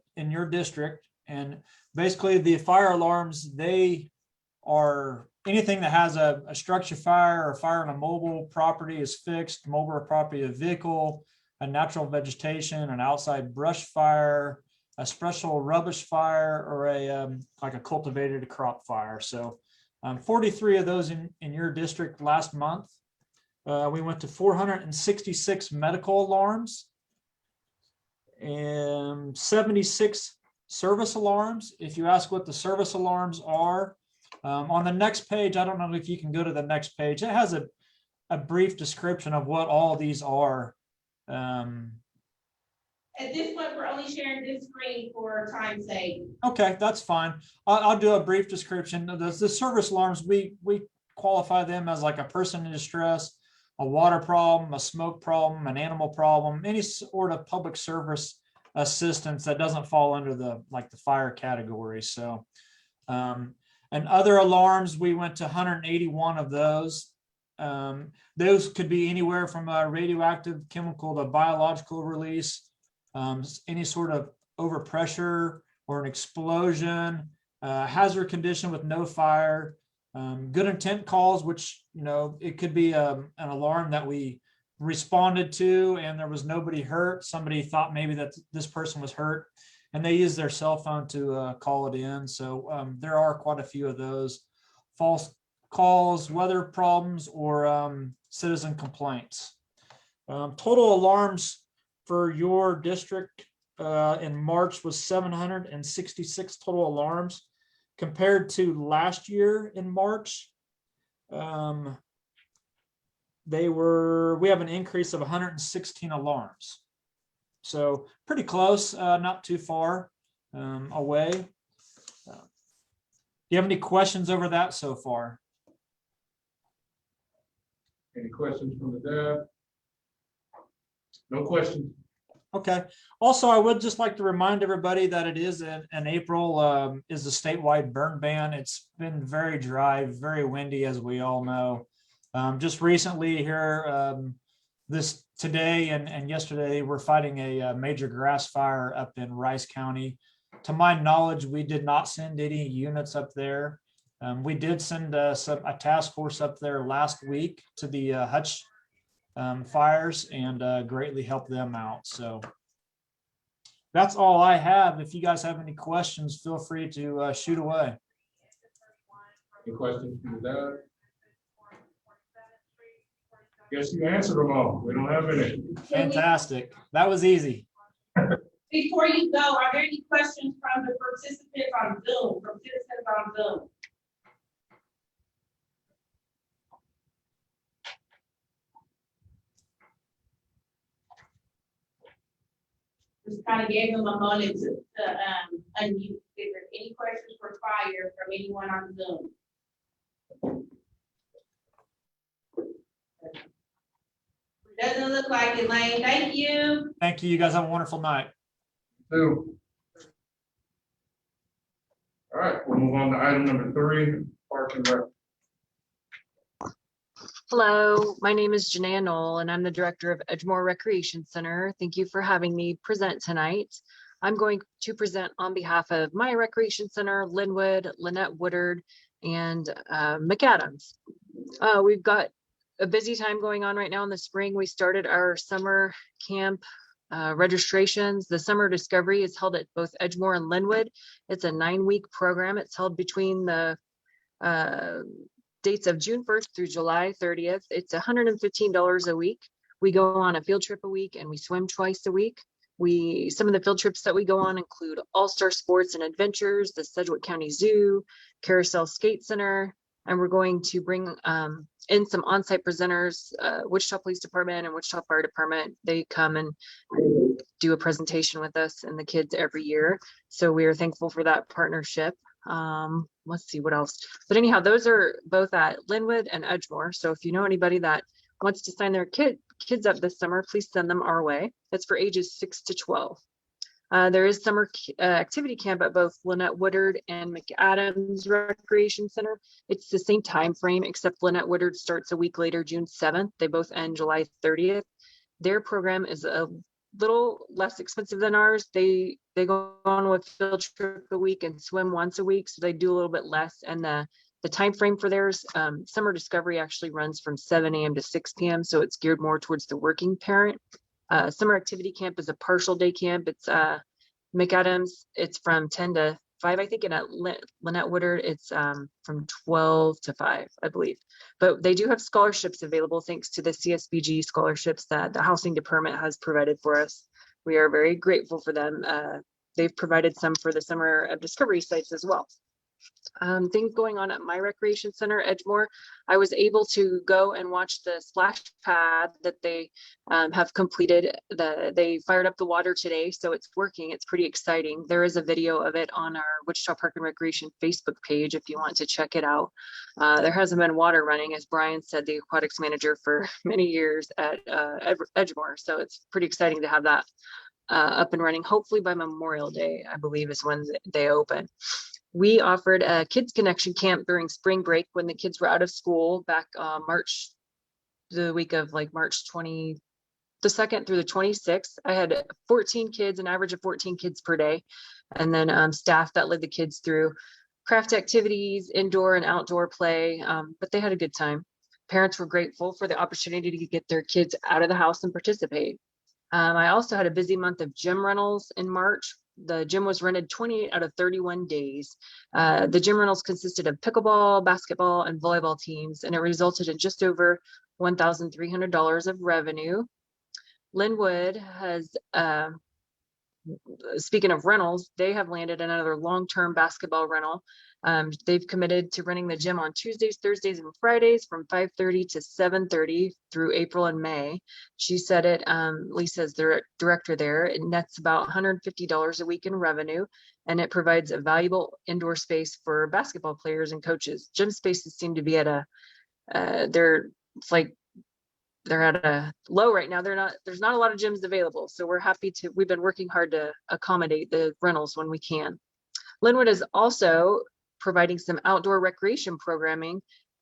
K: district, and basically the fire alarms, they are anything that has a structure fire or fire on a mobile property is fixed, mobile property, a vehicle, a natural vegetation, an outside brush fire, a special rubbish fire, or like a cultivated crop fire. So 43 of those in your district last month. We went to 466 medical alarms and 76 service alarms. If you ask what the service alarms are, on the next page, I don't know if you can go to the next page. It has a brief description of what all these are.
B: At this point, we're only sharing this screen for time's sake.
K: Okay, that's fine. I'll do a brief description. The service alarms, we qualify them as like a person in distress, a water problem, a smoke problem, an animal problem, any sort of public service assistance that doesn't fall under the fire category. So, and other alarms, we went to 181 of those. Those could be anywhere from a radioactive, chemical to biological release, any sort of overpressure or an explosion, hazard condition with no fire, good intent calls, which, it could be an alarm that we responded to and there was nobody hurt. Somebody thought maybe that this person was hurt and they used their cell phone to call it in. So there are quite a few of those. False calls, weather problems, or citizen complaints. Total alarms for your district in March was 766 total alarms compared to last year in March. We have an increase of 116 alarms. So pretty close, not too far away. Do you have any questions over that so far?
C: Any questions from the deb? No questions.
K: Okay. Also, I would just like to remind everybody that it is in April is a statewide burn ban. It's been very dry, very windy, as we all know. Just recently here, today and yesterday, we're fighting a major grass fire up in Rice County. To my knowledge, we did not send any units up there. We did send a task force up there last week to the Hutch fires and greatly helped them out. So that's all I have. If you guys have any questions, feel free to shoot away.
C: Any questions from the deb? Guess you answered them all. We don't have any.
K: Fantastic. That was easy.
B: Before you go, are there any questions from the participants on Zoom, from citizens on Zoom? Just kind of gave them a moment to unmute. If there any questions for fire from anyone on Zoom? Doesn't look like it, Lane. Thank you.
K: Thank you. You guys have a wonderful night.
C: Two. All right, we'll move on to item number 3, Park and Rec.
L: Hello, my name is Janaea Knoll, and I'm the director of Edgemore Recreation Center. Thank you for having me present tonight. I'm going to present on behalf of my recreation center, Linwood, Lynette Woodard, and McAdams. We've got a busy time going on right now in the spring. We started our summer camp registrations. The Summer Discovery is held at both Edgemore and Linwood. It's a 9-week program. It's held between the dates of June 1st through July 30th. It's $115 a week. We go on a field trip a week and we swim twice a week. Some of the field trips that we go on include All-Star Sports and Adventures, the Sedgwick County Zoo, Carousel Skate Center, and we're going to bring in some on-site presenters, Wichita Police Department and Wichita Fire Department. They come and do a presentation with us and the kids every year. So we are thankful for that partnership. Let's see what else. But anyhow, those are both at Linwood and Edgemore. So if you know anybody that wants to sign their kids up this summer, please send them our way. That's for ages 6 to 12. There is summer activity camp at both Lynette Woodard and McAdams Recreation Center. It's the same time frame, except Lynette Woodard starts a week later, June 7th. They both end July 30th. Their program is a little less expensive than ours. They go on with field trip a week and swim once a week, so they do a little bit less. And the time frame for theirs, Summer Discovery actually runs from 7 a.m. to 6 p.m., so it's geared more towards the working parent. Summer activity camp is a partial day camp. It's McAdams, it's from 10 to 5, I think, and at Lynette Woodard, it's from 12 to 5, I believe. But they do have scholarships available thanks to the CSBG scholarships that the housing department has provided for us. We are very grateful for them. they've provided some for the Summer of Discovery sites as well. Things going on at my recreation center, Edgemore. I was able to go and watch the splash pad that they have completed. They fired up the water today, so it's working. It's pretty exciting. There is a video of it on our Wichita Park and Recreation Facebook page if you want to check it out. There hasn't been water running, as Brian said, the aquatics manager, for many years at Edgemore. So it's pretty exciting to have that up and running. Hopefully by Memorial Day, I believe, is when they open. We offered a Kids Connection camp during spring break when the kids were out of school back the week of like March 22nd through the 26th. I had 14 kids, an average of 14 kids per day, and then staff that led the kids through craft activities, indoor and outdoor play, but they had a good time. Parents were grateful for the opportunity to get their kids out of the house and participate. I also had a busy month of gym rentals in March. The gym was rented 28 out of 31 days. The gym rentals consisted of pickleball, basketball, and volleyball teams, and it resulted in just over $1,300 of revenue. Linwood has, speaking of rentals, they have landed another long-term basketball rental. They've committed to renting the gym on Tuesdays, Thursdays, and Fridays from 5:30 to 7:30 through April and May. She said it, Lisa's the director there, it nets about $150 a week in revenue, and it provides a valuable indoor space for basketball players and coaches. Gym spaces seem to be at they're at a low right now. There's not a lot of gyms available. So we've been working hard to accommodate the rentals when we can. Linwood is also providing some outdoor recreation programming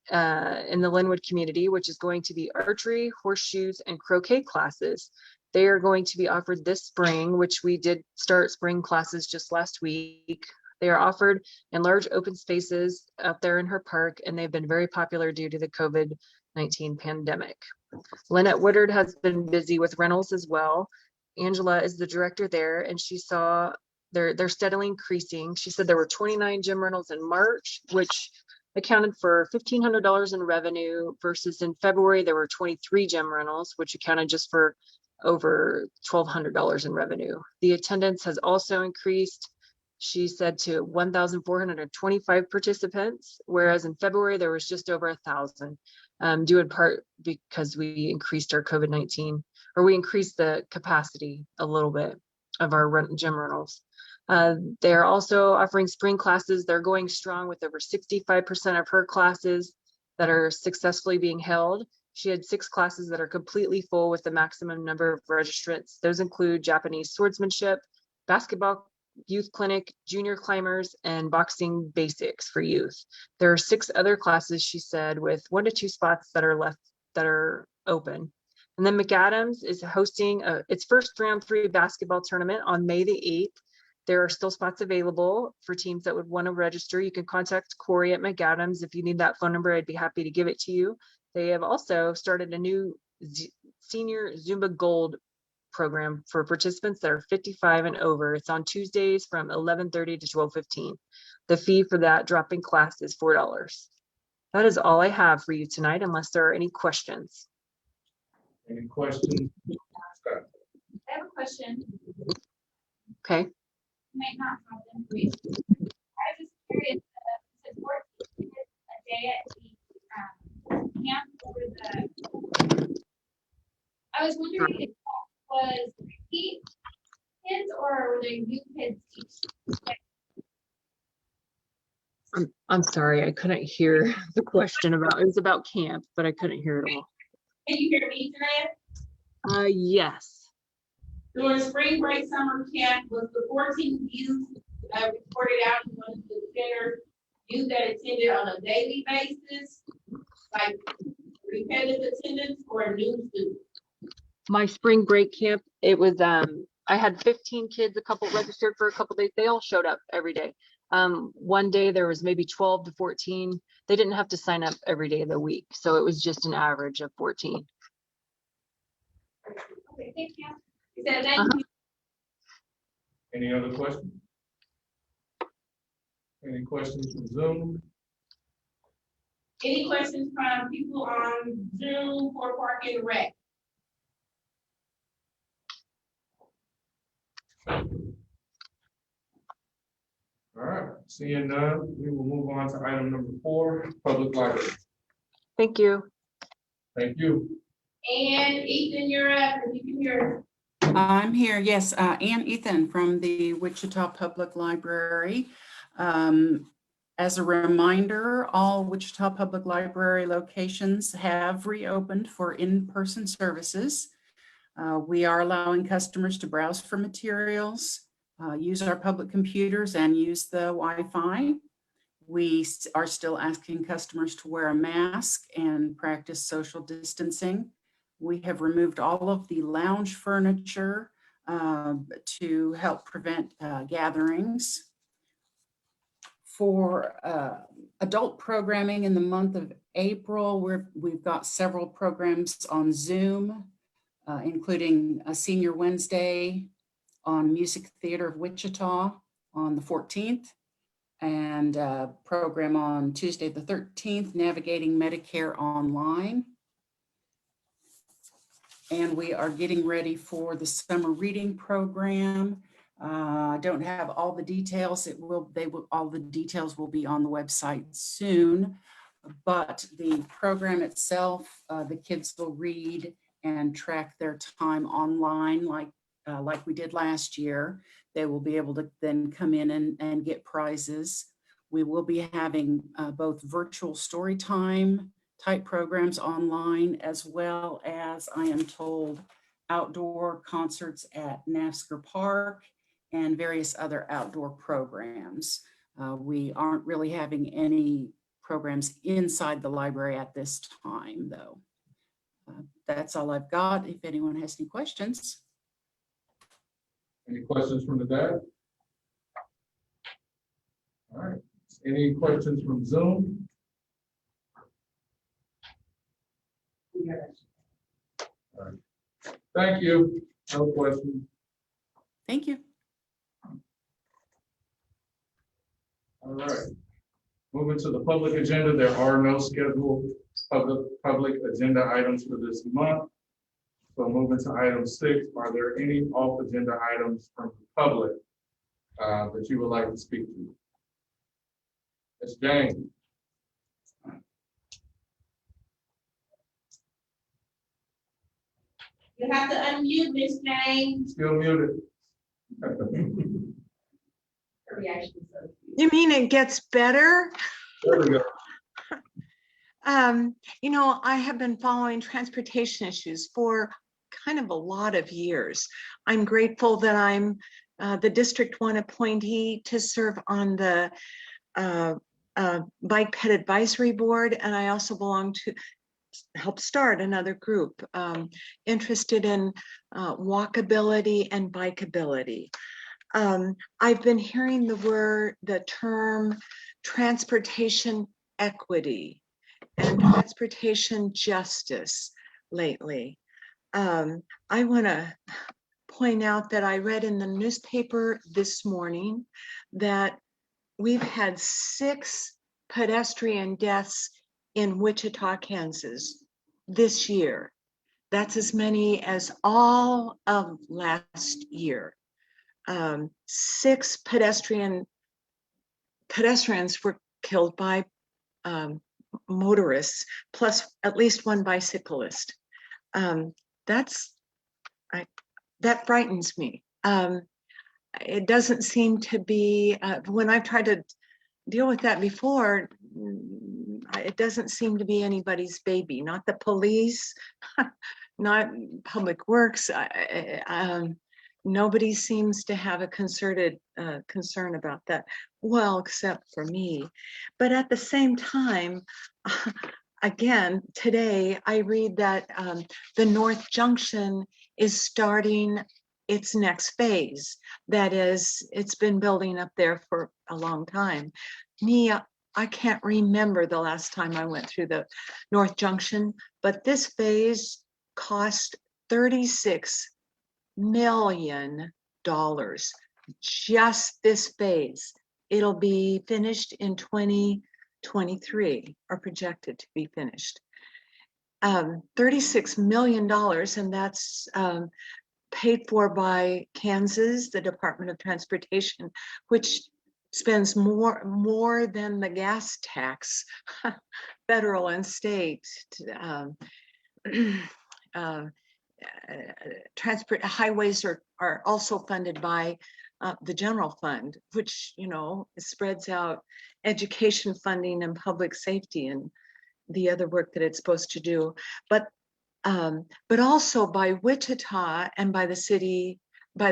L: in the Linwood community, which is going to be archery, horseshoes, and croquet classes. They are going to be offered this spring, which we did start spring classes just last week. They are offered in large open spaces out there in her park, and they've been very popular due to the COVID-19 pandemic. Lynette Woodard has been busy with rentals as well. Angela is the director there, and she saw they're steadily increasing. She said there were 29 gym rentals in March, which accounted for $1,500 in revenue, versus in February there were 23 gym rentals, which accounted just for over $1,200 in revenue. The attendance has also increased, she said, to 1,425 participants, whereas in February there was just over 1,000, due in part because we increased our COVID-19, or we increased the capacity a little bit of our gym rentals. They're also offering spring classes. They're going strong with over 65% of her classes that are successfully being held. She had 6 classes that are completely full with the maximum number of registrants. Those include Japanese swordsmanship, basketball youth clinic, junior climbers, and boxing basics for youth. There are 6 other classes, she said, with 1 to 2 spots that are left that are open. And then McAdams is hosting its first 3-on-3 basketball tournament on May the 8th. There are still spots available for teams that would want to register. You can contact Corey at McAdams. If you need that phone number, I'd be happy to give it to you. They have also started a new senior Zumba Gold program for participants that are 55 and over. It's on Tuesdays from 11:30 to 12:15. The fee for that drop-in class is $4. That is all I have for you tonight, unless there are any questions.
C: Any questions?
G: I have a question.
L: Okay.
G: You might not have them for you. I was just curious, since 14 kids a day at the camp over the, I was wondering if that was repeat kids or were they new kids each day?
L: I'm sorry, I couldn't hear the question about, it was about camp, but I couldn't hear it all.
B: Can you hear me, Joanne?
L: Yes.
B: During spring break summer camp, was the 14 youth reported out in one of the center youth that attended on a daily basis, like repetitive attendance, or new students?
L: My spring break camp, it was, I had 15 kids, a couple registered for a couple days. They all showed up every day. One day there was maybe 12 to 14. They didn't have to sign up every day of the week. So it was just an average of 14.
G: Okay, thank you. Is that thank you?
C: Any other questions? Any questions from Zoom?
B: Any questions from people on Zoom for Park and Rec?
C: All right, seeing none, we will move on to item number 4, public library.
L: Thank you.
C: Thank you.
B: And Ethan, you're up, if you can hear.
M: I'm here, yes, Ann Ethan from the Wichita Public Library. As a reminder, all Wichita Public Library locations have reopened for in-person services. We are allowing customers to browse for materials, use our public computers, and use the Wi-Fi. We are still asking customers to wear a mask and practice social distancing. We have removed all of the lounge furniture to help prevent gatherings. For adult programming in the month of April, we've got several programs on Zoom, including a Senior Wednesday on Music Theater of Wichita on the 14th, and a program on Tuesday the 13th, Navigating Medicare Online. And we are getting ready for the summer reading program. I don't have all the details. All the details will be on the website soon, but the program itself, the kids will read and track their time online like we did last year. They will be able to then come in and get prizes. We will be having both virtual story time type programs online, as well as, I am told, outdoor concerts at NASCAR Park and various other outdoor programs. We aren't really having any programs inside the library at this time, though. That's all I've got. If anyone has any questions.
C: Any questions from the dad? All right, any questions from Zoom? All right. Thank you. No questions.
M: Thank you.
C: All right. Moving to the public agenda, there are no scheduled public agenda items for this month. So moving to item 6, are there any off agenda items from the public that you would like to speak to? Ms. James.
B: You have to unmute, Ms. Jane.
C: Still muted.
B: Her reaction is so cute.
N: You mean it gets better?
C: There we go.
N: You know, I have been following transportation issues for kind of a lot of years. I'm grateful that I'm the District 1 appointee to serve on the Bike Ped Advisory Board, and I also belong to help start another group interested in walkability and bikeability. I've been hearing the term transportation equity and transportation justice lately. I want to point out that I read in the newspaper this morning that we've had 6 pedestrian deaths in Wichita, Kansas this year. That's as many as all of last year. 6 pedestrians were killed by motorists, plus at least 1 bicyclist. That frightens me. It doesn't seem to be, when I've tried to deal with that before, it doesn't seem to be anybody's baby, not the police, not Public Works. Nobody seems to have a concerted concern about that. Well, except for me. But at the same time, again, today I read that the North Junction is starting its next phase. That is, it's been building up there for a long time. I can't remember the last time I went through the North Junction, but this phase cost $36 million. Just this phase. It'll be finished in 2023, or projected to be finished. $36 million, and that's paid for by Kansas, the Department of Transportation, which spends more than the gas tax, federal and state. Transport highways are also funded by the general fund, which, you know, spreads out education funding and public safety and the other work that it's supposed to do. But also by Wichita and by the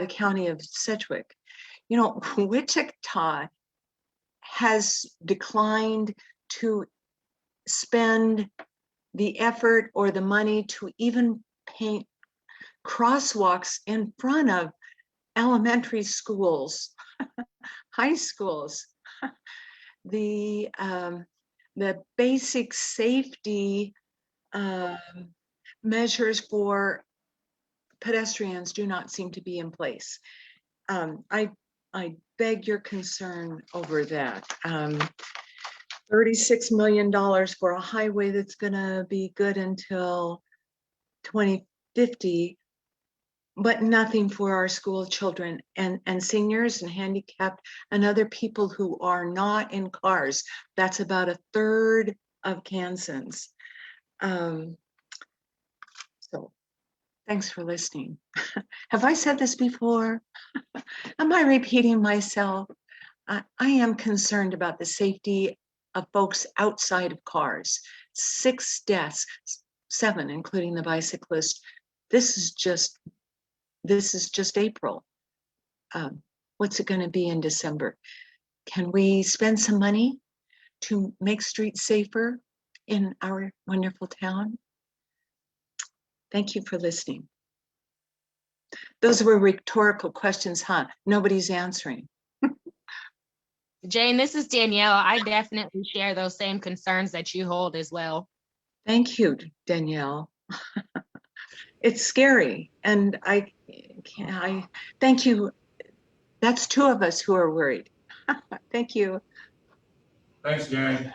N: county of Sedgwick. You know, Wichita has declined to spend the effort or the money to even paint crosswalks in front of elementary schools, high schools. The basic safety measures for pedestrians do not seem to be in place. I beg your concern over that. $36 million for a highway that's gonna be good until 2050, but nothing for our school children and seniors and handicapped and other people who are not in cars. That's about a third of Kansans. So thanks for listening. Have I said this before? Am I repeating myself? I am concerned about the safety of folks outside of cars. 6 deaths, 7, including the bicyclist. This is just April. What's it going to be in December? Can we spend some money to make streets safer in our wonderful town? Thank you for listening. Those were rhetorical questions, huh? Nobody's answering.
H: Jane, this is Danielle. I definitely share those same concerns that you hold as well.
N: Thank you, Danielle. It's scary, and I thank you. That's 2 of us who are worried. Thank you.
C: Thanks, Jane.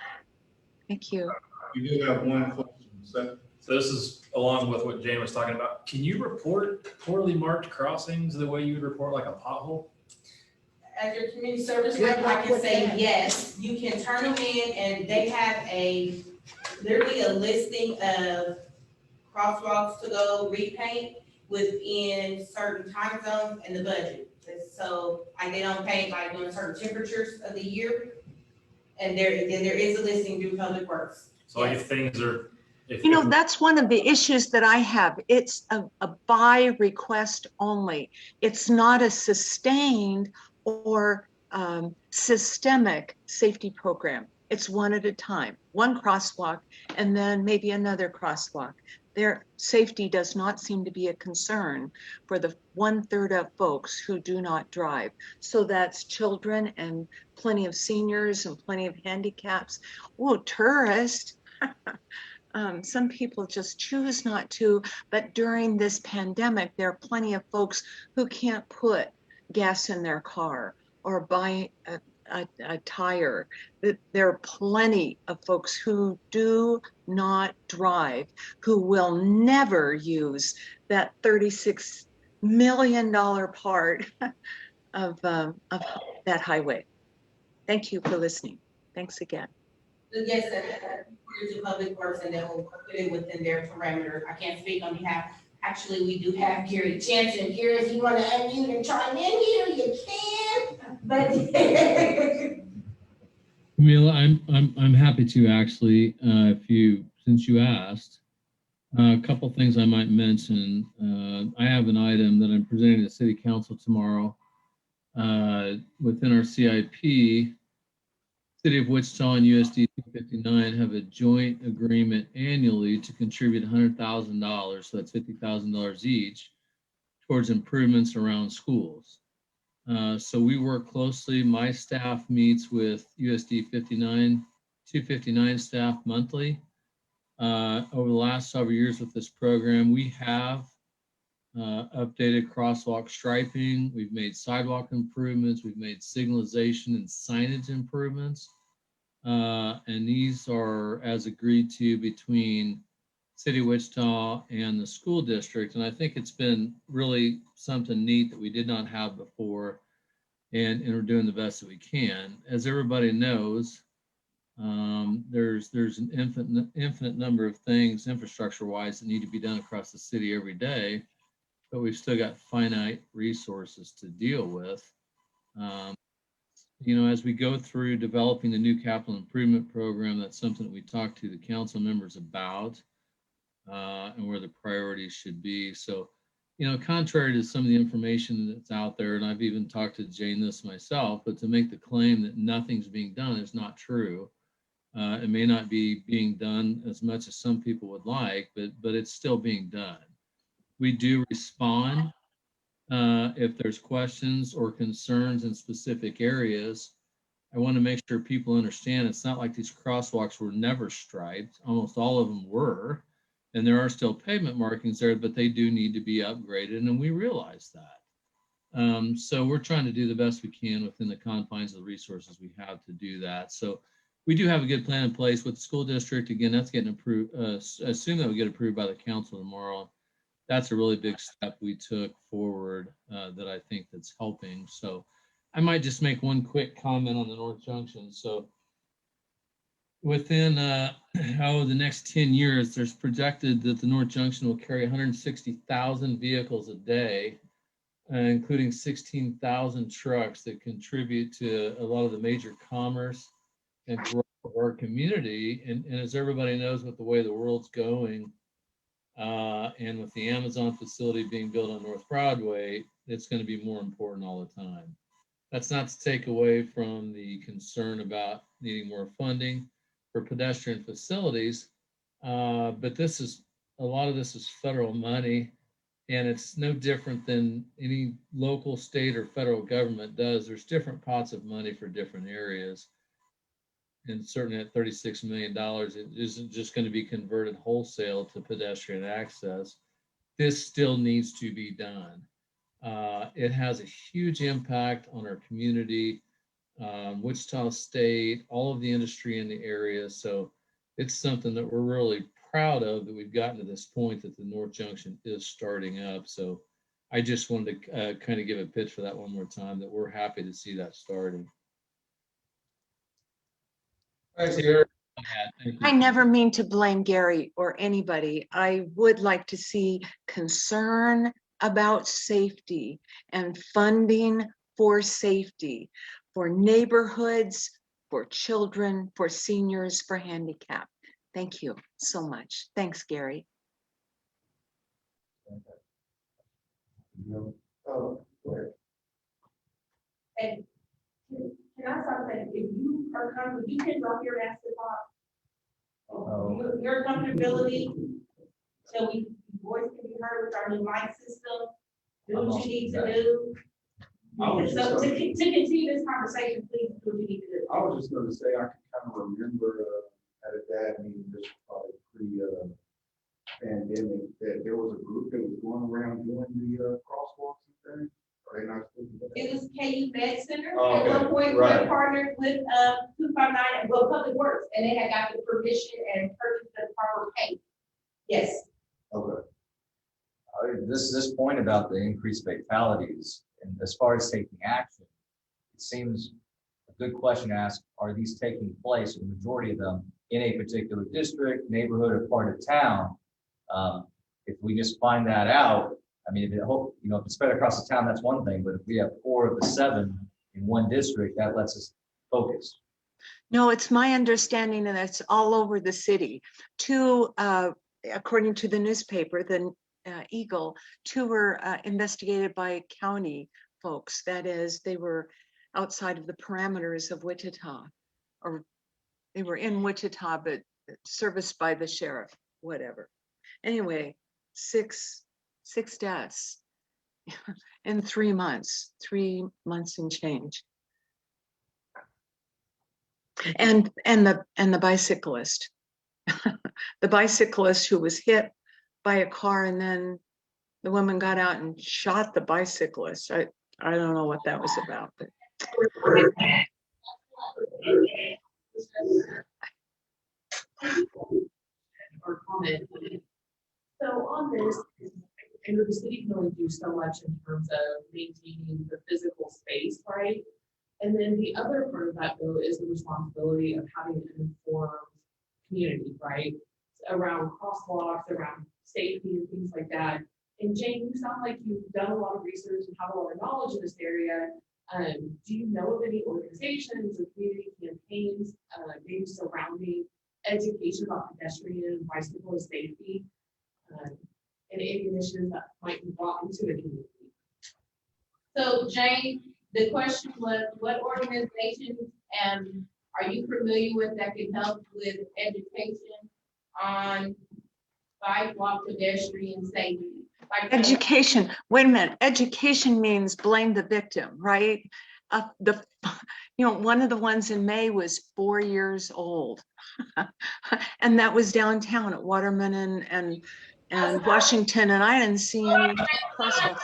N: Thank you.
C: You do have one question, Seth.
D: So this is along with what Jane was talking about. Can you report poorly marked crossings the way you would report like a pothole?
B: As your community service rep, I can say yes, you can turn them in and they have literally a listing of crosswalks to go repaint within certain time zones and the budget. So like they don't paint like during certain temperatures of the year. And there is a listing through Public Works.
D: So like if things are,
N: You know, that's one of the issues that I have. It's a by request only. It's not a sustained or systemic safety program. It's one at a time, one crosswalk, and then maybe another crosswalk. Their safety does not seem to be a concern for the 1/3 of folks who do not drive. So that's children and plenty of seniors and plenty of handicaps. Oh, tourists. Some people just choose not to, but during this pandemic, there are plenty of folks who can't put gas in their car or buy a tire. There are plenty of folks who do not drive, who will never use that $36 million part of that highway. Thank you for listening. Thanks again.
B: Yes, here's the Public Works and then we'll put it within their parameters. I can't speak on behalf. Actually, we do have Gary Jansen. Gary, if you want to unmute and chime in here, you can. But
O: Camila, I'm happy to actually, since you asked, a couple things I might mention. I have an item that I'm presenting to City Council tomorrow within our CIP. City of Wichita and USD 259 have a joint agreement annually to contribute $100,000, so that's $50,000 each, towards improvements around schools. So we work closely. My staff meets with USD 259 staff monthly. Over the last several years with this program, we have updated crosswalk striping. We've made sidewalk improvements. We've made signalization and signage improvements. And these are as agreed to between City of Wichita and the school district. And I think it's been really something neat that we did not have before, and we're doing the best that we can. As everybody knows, there's an infinite number of things infrastructure-wise that need to be done across the city every day, but we've still got finite resources to deal with. As we go through developing the new capital improvement program, that's something that we talk to the council members about, and where the priorities should be. So, contrary to some of the information that's out there, and I've even talked to Jane this myself, but to make the claim that nothing's being done is not true. It may not be being done as much as some people would like, but it's still being done. We do respond if there's questions or concerns in specific areas. I want to make sure people understand it's not like these crosswalks were never striped. Almost all of them were, and there are still pavement markings there, but they do need to be upgraded, and we realize that. So we're trying to do the best we can within the confines of the resources we have to do that. So we do have a good plan in place with the school district. Again, that's getting approved. Assume that we get approved by the council tomorrow. That's a really big step we took forward that I think that's helping. So I might just make one quick comment on the North Junction. So within the next 10 years, there's projected that the North Junction will carry 160,000 vehicles a day, including 16,000 trucks that contribute to a lot of the major commerce and growth of our community. And as everybody knows, with the way the world's going, and with the Amazon facility being built on North Broadway, it's going to be more important all the time. That's not to take away from the concern about needing more funding for pedestrian facilities, but a lot of this is federal money, and it's no different than any local, state, or federal government does. There's different pots of money for different areas. And certainly at $36 million, it isn't just going to be converted wholesale to pedestrian access. This still needs to be done. It has a huge impact on our community, Wichita State, all of the industry in the area. So it's something that we're really proud of, that we've gotten to this point that the North Junction is starting up. So I just wanted to kind of give a pitch for that one more time, that we're happy to see that starting.
C: Thanks, Gary.
N: I never mean to blame Gary or anybody. I would like to see concern about safety and funding for safety, for neighborhoods, for children, for seniors, for handicapped. Thank you so much. Thanks, Gary.
B: And can I start saying, if you are comfortable, you can drop your mask to pop. Your comfortability, so voice can be heard with our new mic system, do what you need to do. So to continue this conversation, please do what you need to do.
P: I was just gonna say, I can kind of remember at a dad meeting, this was probably pre-pandemic, that there was a group that was going around doing the crosswalks and things. Are they not supposed to do that?
B: It was KU Med Center.
P: Oh,
B: At
P: okay.
B: one point,
P: Right.
B: we partnered with 259 and Public Works, and they had got the permission and purchased the proper paint. Yes.
P: Okay.
J: This point about the increased fatalities, and as far as taking action, it seems a good question to ask, are these taking place, or the majority of them, in a particular district, neighborhood, or part of town? If we just find that out, I mean, if it's spread across the town, that's one thing, but if we have 4 of the 7 in one district, that lets us focus.
N: No, it's my understanding that it's all over the city. 2, according to the newspaper, the Eagle, 2 were investigated by county folks. That is, they were outside of the parameters of Wichita, or they were in Wichita, but serviced by the sheriff, whatever. Anyway, 6 deaths in 3 months, 3 months and change. And the bicyclist, the bicyclist who was hit by a car, and then the woman got out and shot the bicyclist. I don't know what that was about, but.
B: Or comment. So on this,
Q: I know the city can only do so much in terms of maintaining the physical space, right? And then the other part of that though is the responsibility of having an informed community, right? Around crosswalks, around safety and things like that. And Jane, you sound like you've done a lot of research and have a lot of knowledge in this area. Do you know of any organizations or community campaigns, maybe surrounding education about pedestrian and bicycle safety? And any initiatives that might be brought into the community?
B: So Jane, the question was, what organizations are you familiar with that can help with education on bike, walk, pedestrian safety?
N: Education, wait a minute, education means blame the victim, right? One of the ones in May was 4 years old. And that was downtown at Waterman and Washington, and I didn't see any crosswalks.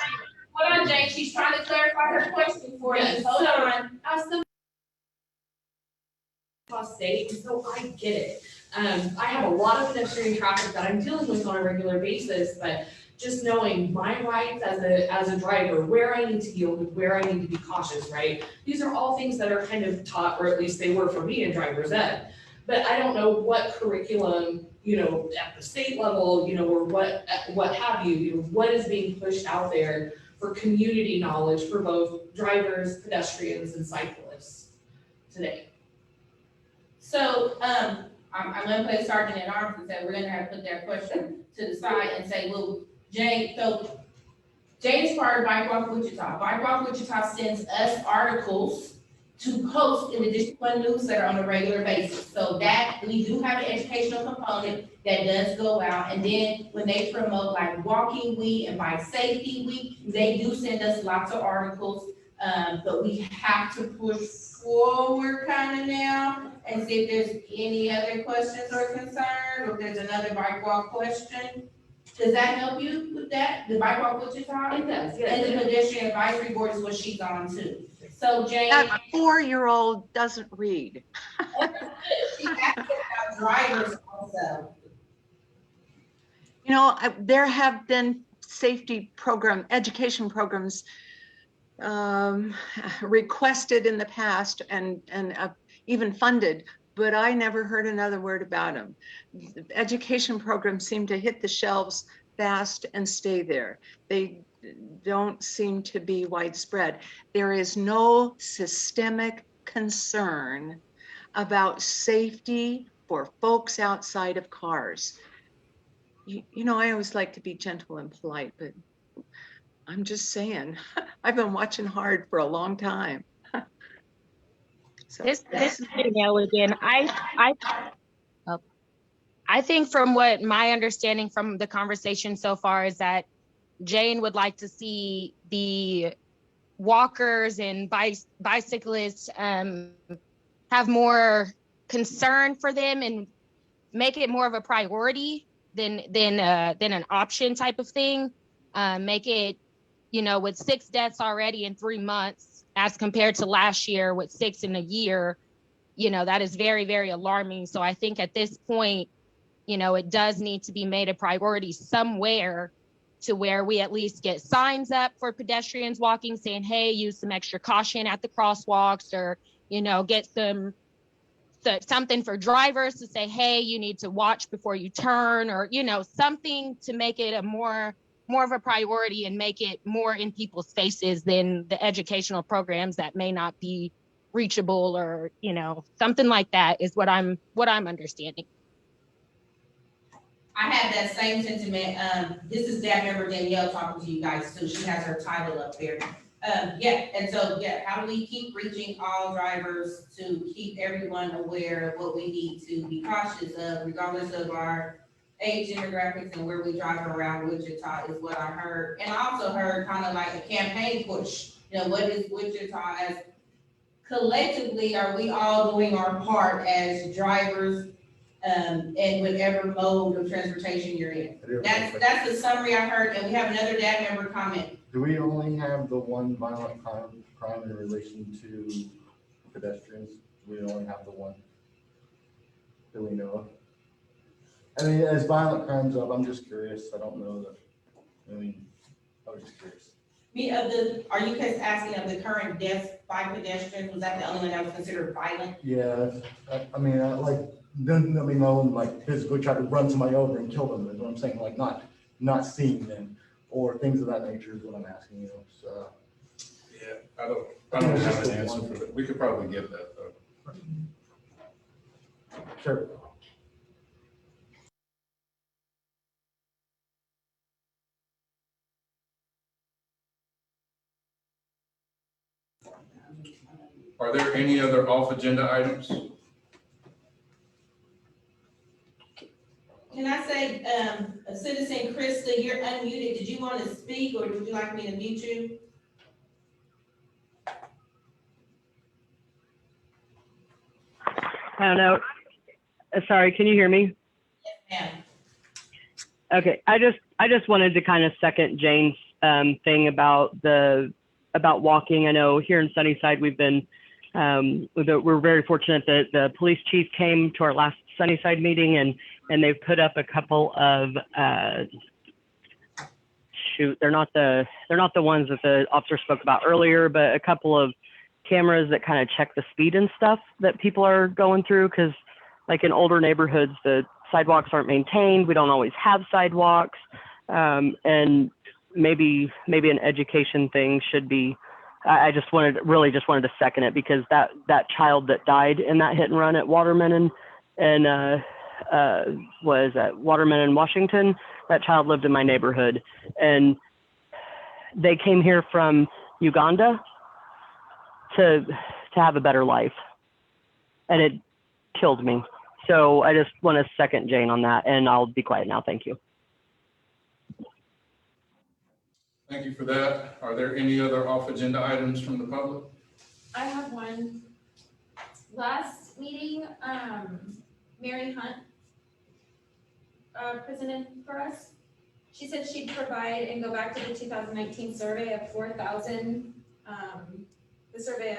B: Hold on, Jane, she's trying to clarify her question for you. Hold on.
Q: State, and so I get it. I have a lot of pedestrian traffic that I'm dealing with on a regular basis, but just knowing my rights as a driver, where I need to yield, where I need to be cautious, right? These are all things that are kind of taught, or at least they were for me in driver's ed. But I don't know what curriculum, at the state level, or what have you, what is being pushed out there for community knowledge for both drivers, pedestrians, and cyclists today.
B: So, I'm gonna put Sergeant at Arms and say, we're gonna have to put that question to the side and say, well, Jane, so Jane's part of Bike Walk Wichita. Bike Walk Wichita sends us articles to post in the District 1 newsletter on a regular basis. So that, we do have an educational component that does go out. And then when they promote like Walking Week and Bike Safety Week, they do send us lots of articles. But we have to push forward kind of now and see if there's any other questions or concerns, or if there's another bike walk question. Does that help you with that? The bike walk Wichita?
Q: It does, yes.
B: And the pedestrian advisory board is what she's on too. So Jane.
N: That 4-year-old doesn't read.
B: She asked about drivers also.
N: There have been education programs requested in the past and even funded, but I never heard another word about them. Education programs seem to hit the shelves fast and stay there. They don't seem to be widespread. There is no systemic concern about safety for folks outside of cars. I always like to be gentle and polite, but I'm just saying, I've been watching hard for a long time.
R: This is Danielle again. I think from what my understanding from the conversation so far is that Jane would like to see the walkers and bicyclists have more concern for them and make it more of a priority than an option type of thing. Make it, with 6 deaths already in 3 months as compared to last year with 6 in a year, that is very, very alarming. So I think at this point, it does need to be made a priority somewhere to where we at least get signs up for pedestrians walking saying, hey, use some extra caution at the crosswalks, or, get something for drivers to say, hey, you need to watch before you turn, or, something to make it a more of a priority and make it more in people's faces than the educational programs that may not be reachable, or, something like that is what I'm understanding.
B: I have that same sentiment. This is that member Danielle talking to you guys too. She has her title up there. How do we keep reaching all drivers to keep everyone aware of what we need to be cautious of, regardless of our age demographics and where we drive around Wichita, is what I heard. And I also heard kind of like a campaign push. What is Wichita as collectively, are we all doing our part as drivers and whatever mode of transportation you're in? That's the summary I heard, and we have another DAD member comment.
P: Do we only have the one violent crime in relation to pedestrians? Do we only have the one that we know of? I mean, as violent crimes up, I'm just curious. I don't know that, I mean, I was just curious.
B: Are you guys asking of the current deaths by pedestrians? Was that the only one that was considered violent?
P: Yeah, I mean, no one like physically tried to run somebody over and kill them, is what I'm saying, like not seeing them or things of that nature is what I'm asking, you know, so.
C: Yeah, I don't have an answer for that. We could probably get that though.
P: Sure.
C: Are there any other off-agenda items?
B: Can I say, Citizen Krista, you're unmuted. Did you want to speak or would you like me to mute you?
S: I don't know. Sorry, can you hear me?
B: Yes, ma'am.
S: Okay, I just wanted to kind of second Jane's thing about walking. I know here in Sunnyside we're very fortunate that the police chief came to our last Sunnyside meeting and they've put up a couple of they're not the ones that the officer spoke about earlier, but a couple of cameras that kind of check the speed and stuff that people are going through, because like in older neighborhoods the sidewalks aren't maintained, we don't always have sidewalks, and maybe an education thing should be. I just wanted to second it, because that child that died in that hit and run at Waterman was at Waterman in Washington, that child lived in my neighborhood, and they came here from Uganda to have a better life, and it killed me. So I just want to second Jane on that, and I'll be quiet now. Thank you.
C: Thank you for that. Are there any other off-agenda items from the public?
H: I have one. Last meeting, Mary Hunt presented for us. She said she'd provide and go back to the 2019 survey of 4,000, the survey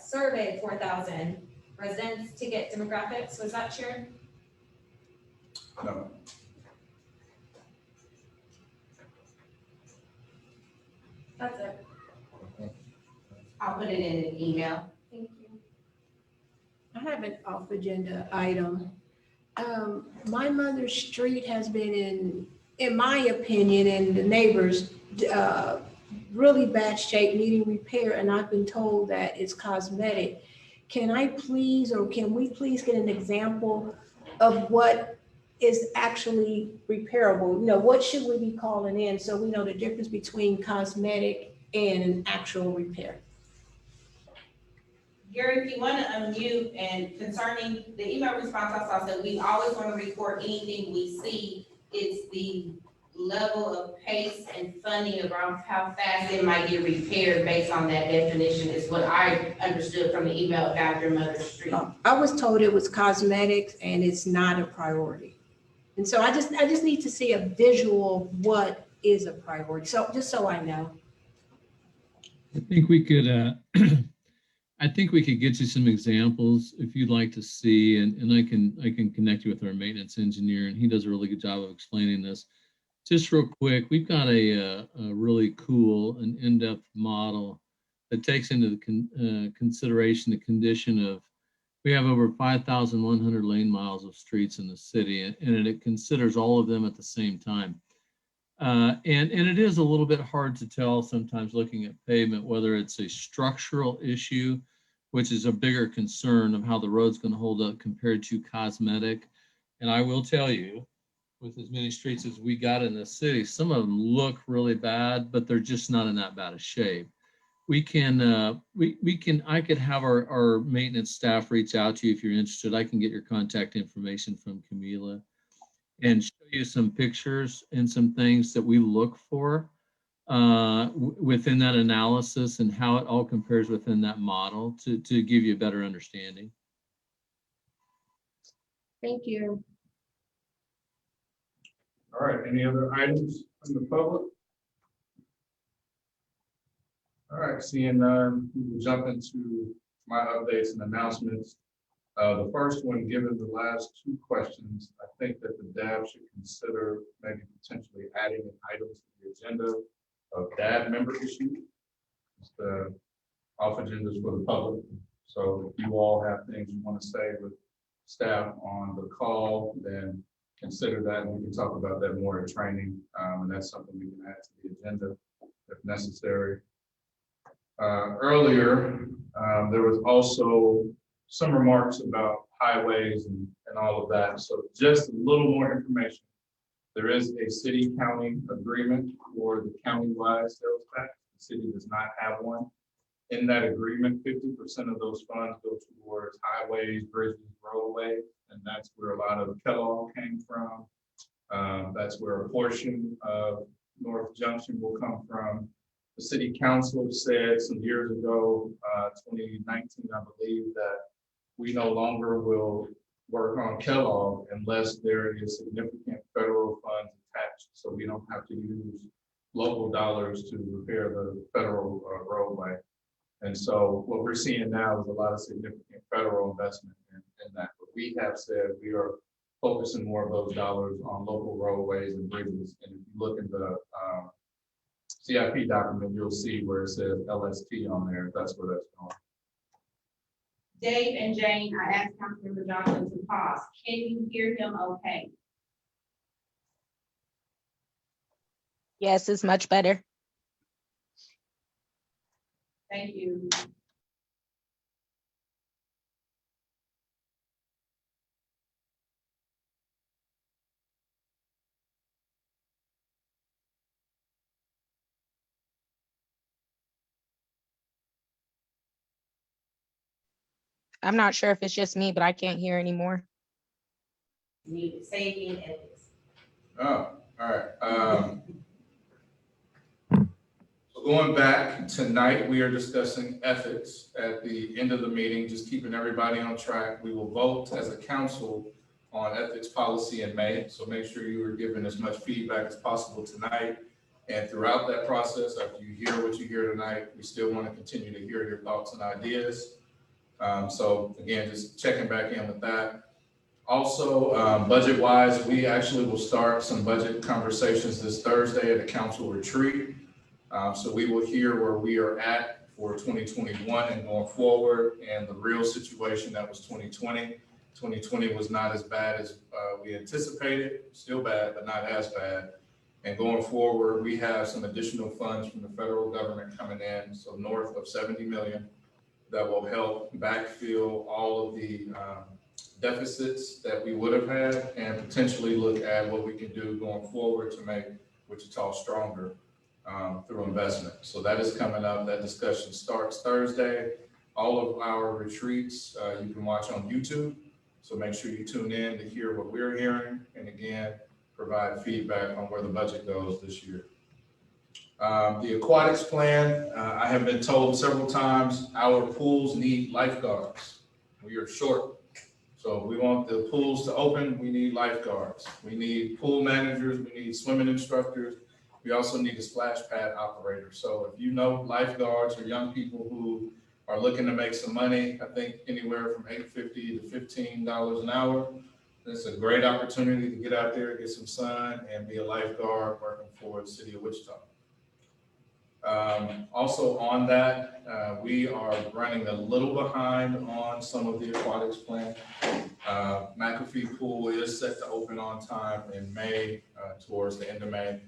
H: surveyed 4,000 residents to get demographics. Was that shared?
C: No.
H: That's it.
B: I'll put it in an email.
H: Thank you.
I: I have an off-agenda item. My mother's street has been in my opinion, and the neighbors, really bad shape, needing repair, and I've been told that it's cosmetic. Can we please get an example of what is actually repairable? You know, what should we be calling in so we know the difference between cosmetic and an actual repair?
B: Gary, if you want to unmute, and concerning the email response I saw said we always want to report anything we see. It's the level of pace and funding around how fast it might get repaired based on that definition is what I understood from the email about your mother's street.
I: I was told it was cosmetics and it's not a priority. And so I just need to see a visual of what is a priority. So just so I know.
O: I think we could, I think we could get you some examples if you'd like to see, and I can connect you with our maintenance engineer, and he does a really good job of explaining this. Just real quick, we've got a really cool and in-depth model that takes into consideration the condition of, we have over 5,100 lane miles of streets in the city, and it considers all of them at the same time. And it is a little bit hard to tell sometimes looking at pavement, whether it's a structural issue, which is a bigger concern of how the road's going to hold up compared to cosmetic. And I will tell you, with as many streets as we got in the city, some of them look really bad, but they're just not in that bad a shape. We can, I could have our maintenance staff reach out to you if you're interested. I can get your contact information from Camila and show you some pictures and some things that we look for within that analysis and how it all compares within that model to give you a better understanding.
I: Thank you.
C: All right, any other items from the public? All right, seeing none, we will jump into my updates and announcements. The first one, given the last two questions, I think that the DAB should consider maybe potentially adding an item to the agenda of DAB member issue. It's the off agendas for the public. So if you all have things you want to say with staff on the call, then consider that, and we can talk about that more in training. And that's something we can add to the agenda if necessary. Earlier, there was also some remarks about highways and all of that. So just a little more information. There is a city-county agreement for the county-wide sales tax. The city does not have one. In that agreement, 50% of those funds go towards highways, bridges, roadways, and that's where a lot of Kellogg came from. That's where a portion of North Junction will come from. The city council said some years ago, 2019, I believe, that we no longer will work on Kellogg unless there is significant federal funds attached. So we don't have to use local dollars to repair the federal roadway. And so what we're seeing now is a lot of significant federal investment in that. But we have said we are focusing more of those dollars on local roadways and bridges. And if you look at the CIP document, you'll see where it says LST on there. That's where that's going.
B: Dave and Jane, I asked Councilmember Johnson to pause. Can you hear him okay?
R: Yes, it's much better.
B: Thank you.
R: I'm not sure if it's just me, but I can't hear anymore.
B: Need to say again, ethics.
C: Oh, all right. So going back, tonight we are discussing ethics at the end of the meeting, just keeping everybody on track. We will vote as a council on ethics policy in May. So make sure you are giving as much feedback as possible tonight. And throughout that process, after you hear what you hear tonight, we still want to continue to hear your thoughts and ideas. So again, just checking back in with that. Also, budget-wise, we actually will start some budget conversations this Thursday at a council retreat. So we will hear where we are at for 2021 and going forward, and the real situation that was 2020. 2020 was not as bad as we anticipated, still bad, but not as bad. And going forward, we have some additional funds from the federal government coming in, so north of 70 million. That will help backfill all of the deficits that we would have had and potentially look at what we can do going forward to make Wichita stronger through investment. So that is coming up. That discussion starts Thursday. All of our retreats you can watch on YouTube. So make sure you tune in to hear what we're hearing. And again, provide feedback on where the budget goes this year. The aquatics plan, I have been told several times, our pools need lifeguards. We are short. So if we want the pools to open, we need lifeguards. We need pool managers, we need swimming instructors. We also need a splash pad operator. So if you know lifeguards or young people who are looking to make some money, I think anywhere from $8.50 to $15 an hour, it's a great opportunity to get out there, get some sun, and be a lifeguard working for the city of Wichita. Also on that, we are running a little behind on some of the aquatics plan. McAfee Pool is set to open on time in May, towards the end of May.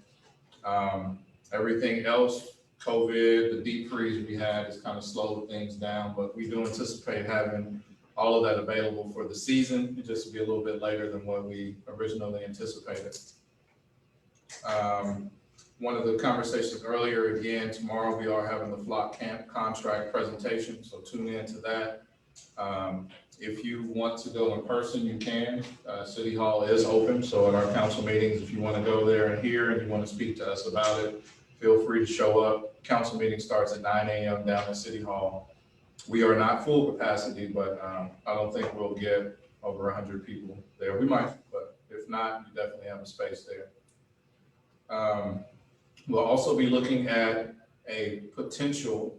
C: Everything else, COVID, the deep freeze we had has kind of slowed things down, but we do anticipate having all of that available for the season. It just will be a little bit later than what we originally anticipated. One of the conversations earlier, again, tomorrow we are having the Flock Camp contract presentation, so tune in to that. If you want to go in person, you can. City Hall is open, so at our council meetings, if you want to go there and hear and you want to speak to us about it, feel free to show up. Council meeting starts at 9 a.m. down at City Hall. We are not full capacity, but I don't think we'll get over 100 people there. We might, but if not, you definitely have a space there. We'll also be looking at a potential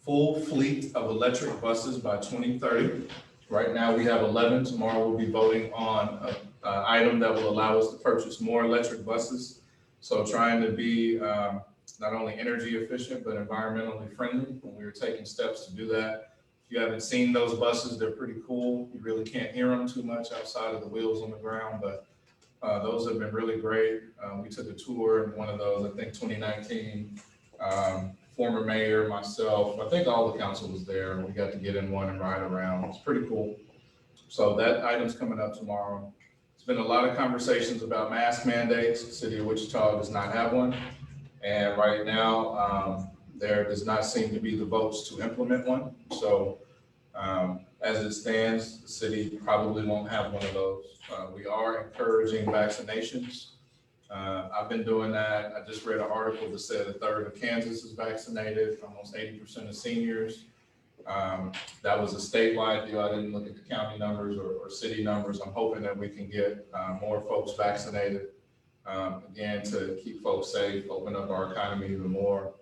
C: full fleet of electric buses by 2030. Right now we have 11. Tomorrow we'll be voting on an item that will allow us to purchase more electric buses. So trying to be not only energy efficient, but environmentally friendly. When we were taking steps to do that. If you haven't seen those buses, they're pretty cool. You really can't hear them too much outside of the wheels on the ground, but those have been really great. We took a tour in one of those, I think 2019. Former mayor, myself, I think all the council was there, and we got to get in one and ride around. It's pretty cool. So that item's coming up tomorrow. There's been a lot of conversations about mask mandates. The city of Wichita does not have one. And right now, there does not seem to be the votes to implement one. So as it stands, the city probably won't have one of those. We are encouraging vaccinations. I've been doing that. I just read an article that said 1/3 of Kansas is vaccinated, almost 80% of seniors. That was a statewide deal. I didn't look at the county numbers or city numbers. I'm hoping that we can get more folks vaccinated, again, to keep folks safe, open up our economy even more.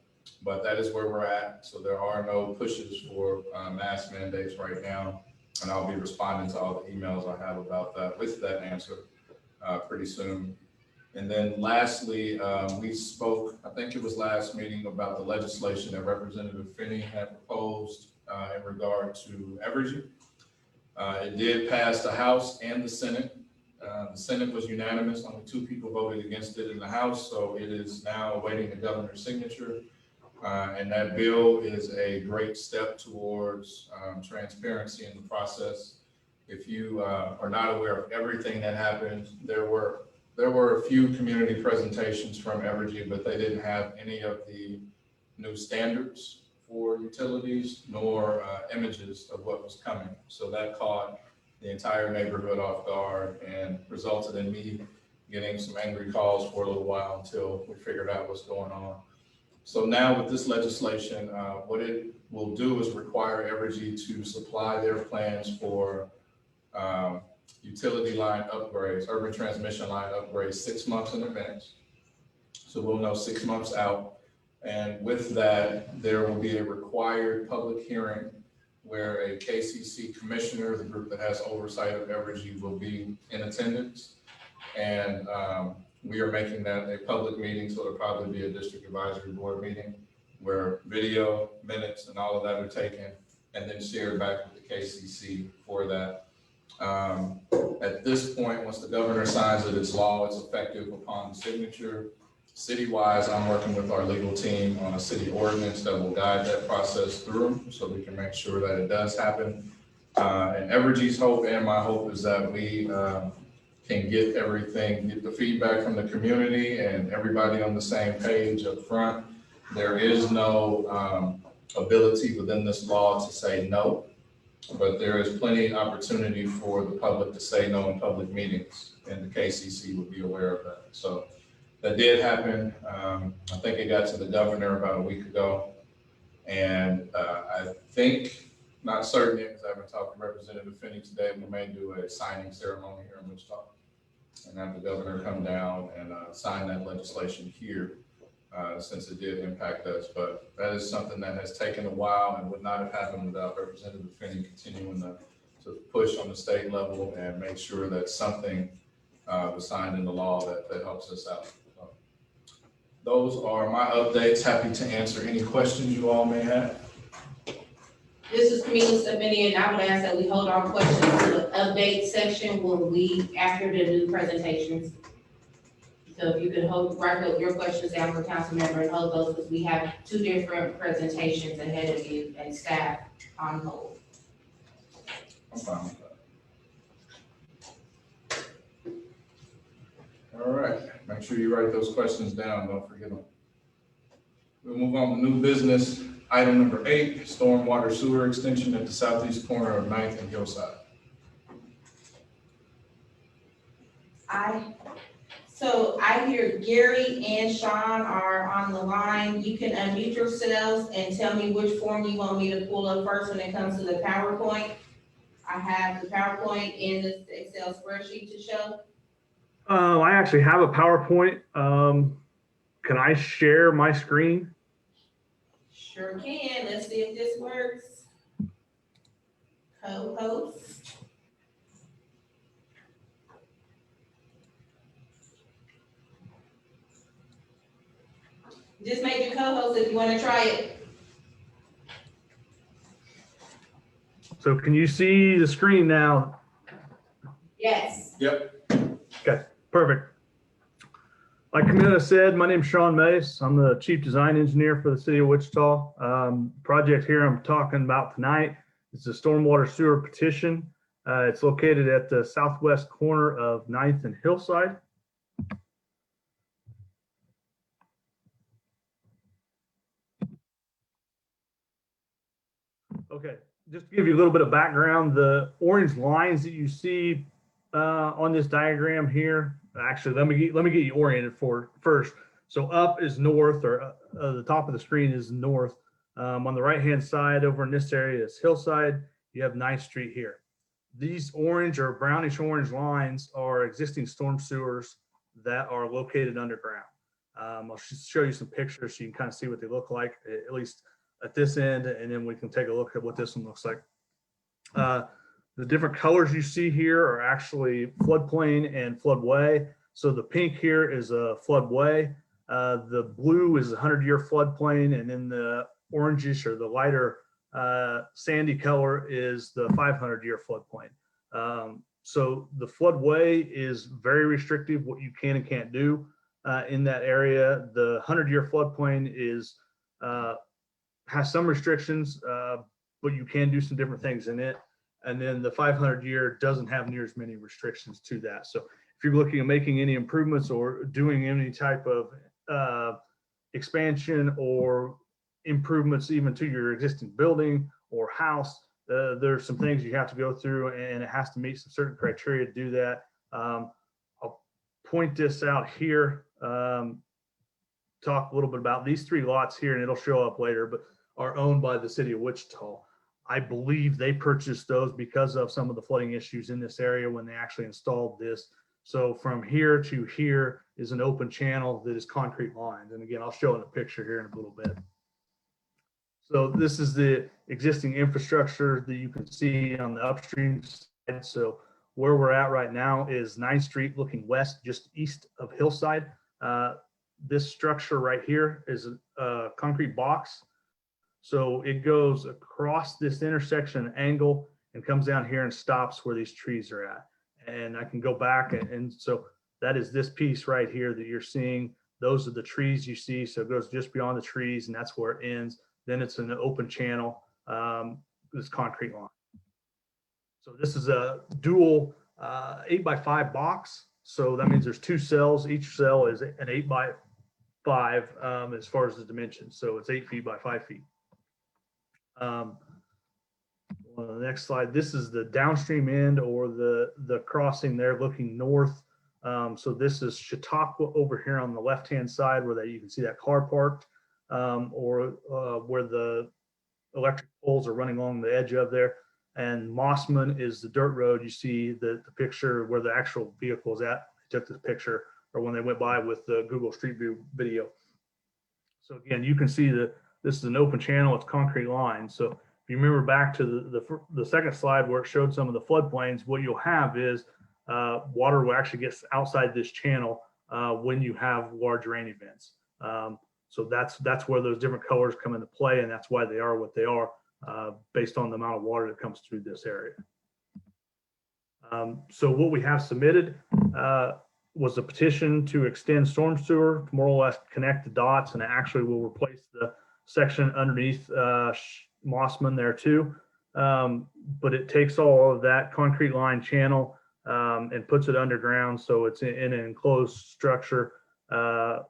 C: But that is where we're at. So there are no pushes for mask mandates right now. And I'll be responding to all the emails I have about that with that answer pretty soon. And then lastly, we spoke, I think it was last meeting, about the legislation that Representative Finney had proposed in regard to Evergy. It did pass the House and the Senate. The Senate was unanimous. Only 2 people voted against it in the House, so it is now awaiting the governor's signature. And that bill is a great step towards transparency in the process. If you are not aware of everything that happened, there were a few community presentations from Evergy, but they didn't have any of the new standards for utilities nor images of what was coming. So that caught the entire neighborhood off guard and resulted in me getting some angry calls for a little while until we figured out what's going on. So now with this legislation, what it will do is require Evergy to supply their plans for utility line upgrades, urban transmission line upgrades 6 months in advance. So we'll know 6 months out. And with that, there will be a required public hearing where a KCC commissioner, the group that has oversight of Evergy, will be in attendance. And we are making that a public meeting, so it'll probably be a district advisory board meeting where video, minutes, and all of that are taken and then shared back with the KCC for that. At this point, once the governor signs it, it's law, it's effective upon the signature. City-wise, I'm working with our legal team on a city ordinance that will guide that process through so we can make sure that it does happen. And Evergy's hope and my hope is that we can get everything, get the feedback from the community and everybody on the same page up front. There is no ability within this law to say no, but there is plenty of opportunity for the public to say no in public meetings, and the KCC would be aware of that. So that did happen. I think it got to the governor about a week ago. And I think, not certain yet, because I haven't talked to Representative Finney today, we may do a signing ceremony here in Wichita and have the governor come down and sign that legislation here, since it did impact us. But that is something that has taken a while and would not have happened without Representative Finney continuing to push on the state level and make sure that something was signed into law that helps us out. So those are my updates. Happy to answer any questions you all may have.
B: This is Camila submitting, and I would ask that we hold our questions to the update section when we, after the new presentations. So if you could write up your questions down for council member and hold those, because we have 2 different presentations ahead of you and staff on hold.
C: I'm fine with that. All right, make sure you write those questions down, don't forget them. We'll move on to new business. Item number 8, stormwater sewer extension at the southeast corner of 9th and Hillside.
B: So I hear Gary and Sean are on the line. You can unmute yourselves and tell me which form you want me to pull up first when it comes to the PowerPoint. I have the PowerPoint in the Excel spreadsheet to show.
T: I actually have a PowerPoint. Can I share my screen?
B: Sure can. Let's see if this works. Co-host. Just made you co-host if you want to try it.
T: So can you see the screen now?
B: Yes.
C: Yep.
T: Okay, perfect. Like Camilla said, my name's Sean Mace. I'm the Chief Design Engineer for the City of Wichita. Project here I'm talking about tonight is the stormwater sewer petition. It's located at the southwest corner of 9th and Hillside. Okay, just to give you a little bit of background, the orange lines that you see on this diagram here, actually, let me get you oriented for first. So up is north, or the top of the screen is north. On the right-hand side over in this area is Hillside. You have 9th Street here. These orange or brownish orange lines are existing storm sewers that are located underground. I'll show you some pictures so you can kind of see what they look like, at least at this end, and then we can take a look at what this one looks like. The different colors you see here are actually floodplain and floodway. So the pink here is a floodway. The blue is a 100-year floodplain, and then the orangish or the lighter sandy color is the 500-year floodplain. So the floodway is very restrictive what you can and can't do in that area. The 100-year floodplain is has some restrictions, but you can do some different things in it. And then the 500-year doesn't have near as many restrictions to that. So if you're looking at making any improvements or doing any type of expansion or improvements even to your existing building or house, there's some things you have to go through, and it has to meet some certain criteria to do that. I'll point this out here, talk a little bit about these 3 lots here, and it'll show up later, but are owned by the City of Wichita. I believe they purchased those because of some of the flooding issues in this area when they actually installed this. So from here to here is an open channel that is concrete lined. And again, I'll show in a picture here in a little bit. So this is the existing infrastructure that you can see on the upstream side. So where we're at right now is 9th Street looking west, just east of Hillside. This structure right here is a concrete box. So it goes across this intersection angle and comes down here and stops where these trees are at. And I can go back, and so that is this piece right here that you're seeing. Those are the trees you see. So it goes just beyond the trees, and that's where it ends. Then it's an open channel, this concrete line. So this is a dual 8x5 box. So that means there's 2 cells. Each cell is an 8x5 as far as the dimensions. So it's 8 feet by 5 feet. On the next slide, this is the downstream end, or the crossing there looking north. So this is Chautauqua over here on the left-hand side where you can see that car parked, or where the electric poles are running along the edge of there. And Mossman is the dirt road. You see the picture where the actual vehicle is at. They took this picture, or when they went by with the Google Street View video. So again, you can see that this is an open channel. It's concrete line. So if you remember back to the second slide where it showed some of the floodplains, what you'll have is water will actually get outside this channel when you have large rain events. So that's where those different colors come into play, and that's why they are what they are based on the amount of water that comes through this area. So what we have submitted was a petition to extend storm sewer, to more or less connect the dots, and it actually will replace the section underneath Mossman there too. But it takes all of that concrete line channel and puts it underground. So it's in an enclosed structure,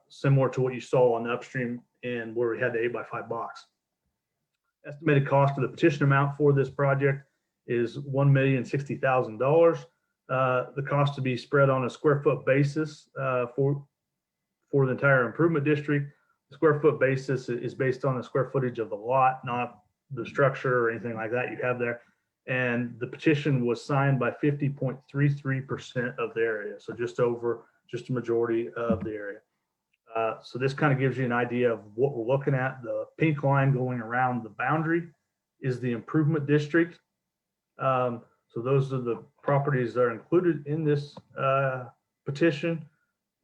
T: similar to what you saw on the upstream end where we had the 8x5 box. Estimated cost of the petition amount for this project is $1,060,000. The cost to be spread on a square foot basis for the entire improvement district. The square foot basis is based on the square footage of the lot, not the structure or anything like that you have there. And the petition was signed by 50.33% of the area. So just a majority of the area. So this kind of gives you an idea of what we're looking at. The pink line going around the boundary is the improvement district. So those are the properties that are included in this petition.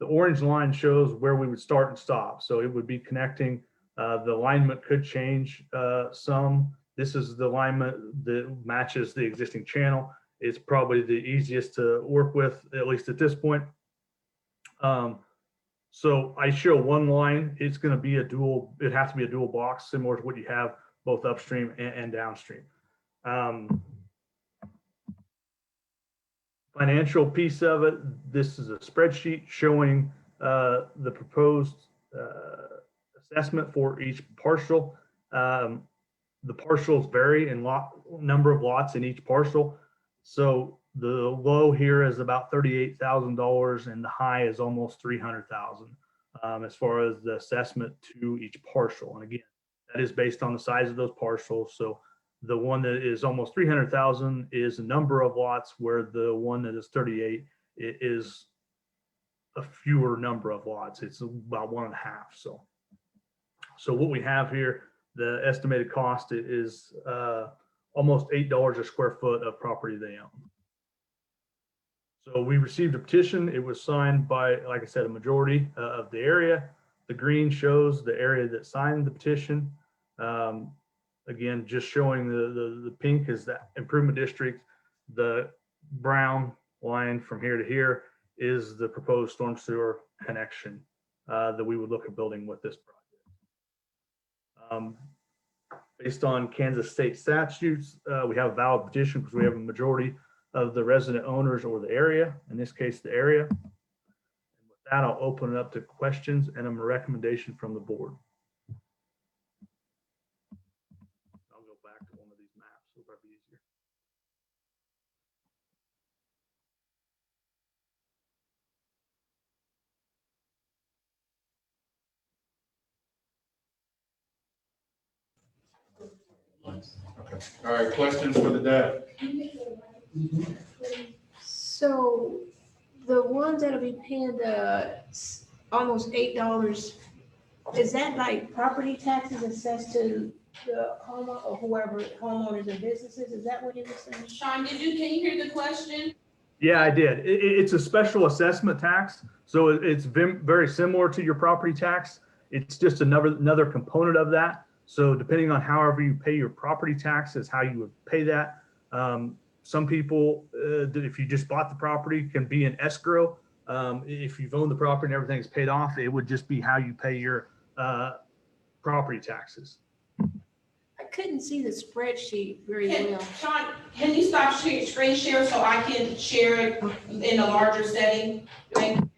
T: The orange line shows where we would start and stop. So it would be connecting, the alignment could change some. This is the alignment that matches the existing channel. It's probably the easiest to work with, at least at this point. So I show one line, it's going to be a dual, it has to be a dual box, similar to what you have both upstream and downstream. Financial piece of it, this is a spreadsheet showing the proposed assessment for each parcel. The parcels vary in number of lots in each parcel. So the low here is about $38,000 and the high is almost 300,000 as far as the assessment to each parcel. And again, that is based on the size of those parcels. So the one that is almost 300,000 is a number of lots, where the one that is 38 is a fewer number of lots. It's about 1.5. So what we have here, the estimated cost is almost $8 a square foot of property they own. So we received a petition. It was signed by, like I said, a majority of the area. The green shows the area that signed the petition. Again, just showing the pink is the improvement district. The brown line from here to here is the proposed storm sewer connection that we would look at building with this project. Based on Kansas state statutes, we have a valid petition because we have a majority of the resident owners or the area, in this case, the area. And with that, I'll open it up to questions and a recommendation from the board. I'll go back to one of these maps, it'll probably be easier.
C: Okay. All right, questions for the data?
I: So the ones that'll be paying the almost $8, is that like property taxes assessed to the homeowner or whoever, homeowners and businesses? Is that what it was saying?
B: Sean, can you hear the question?
T: Yeah, I did. It's a special assessment tax. So it's very similar to your property tax. It's just another component of that. So depending on however you pay your property tax is how you would pay that. Some people, if you just bought the property, can be in escrow. If you've owned the property and everything's paid off, it would just be how you pay your property taxes.
I: I couldn't see the spreadsheet very well.
B: Sean, can you stop screen share so I can share it in a larger setting? Thank you.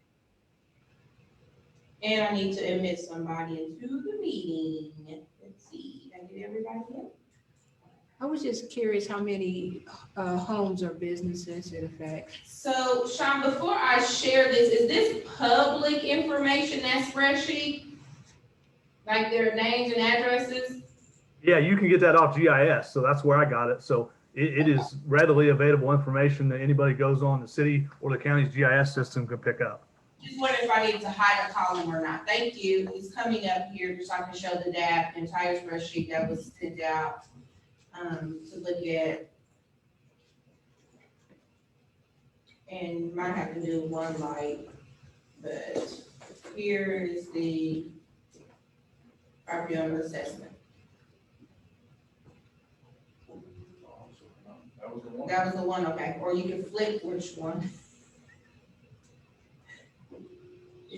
B: And I need to admit somebody into the meeting. Let's see, did I get everybody in?
I: I was just curious how many homes or businesses it affects.
B: So Sean, before I share this, is this public information, that spreadsheet? Like their names and addresses?
T: Yeah, you can get that off GIS. So that's where I got it. So it is readily available information that anybody goes on the city or the county's GIS system can pick up.
B: Just wondering if I need to hide a column or not. Thank you. It's coming up here just so I can show the entire spreadsheet that was sent out to look at. And might have to do one light, but here is the property owner assessment. That was the one, okay, or you can flip which one.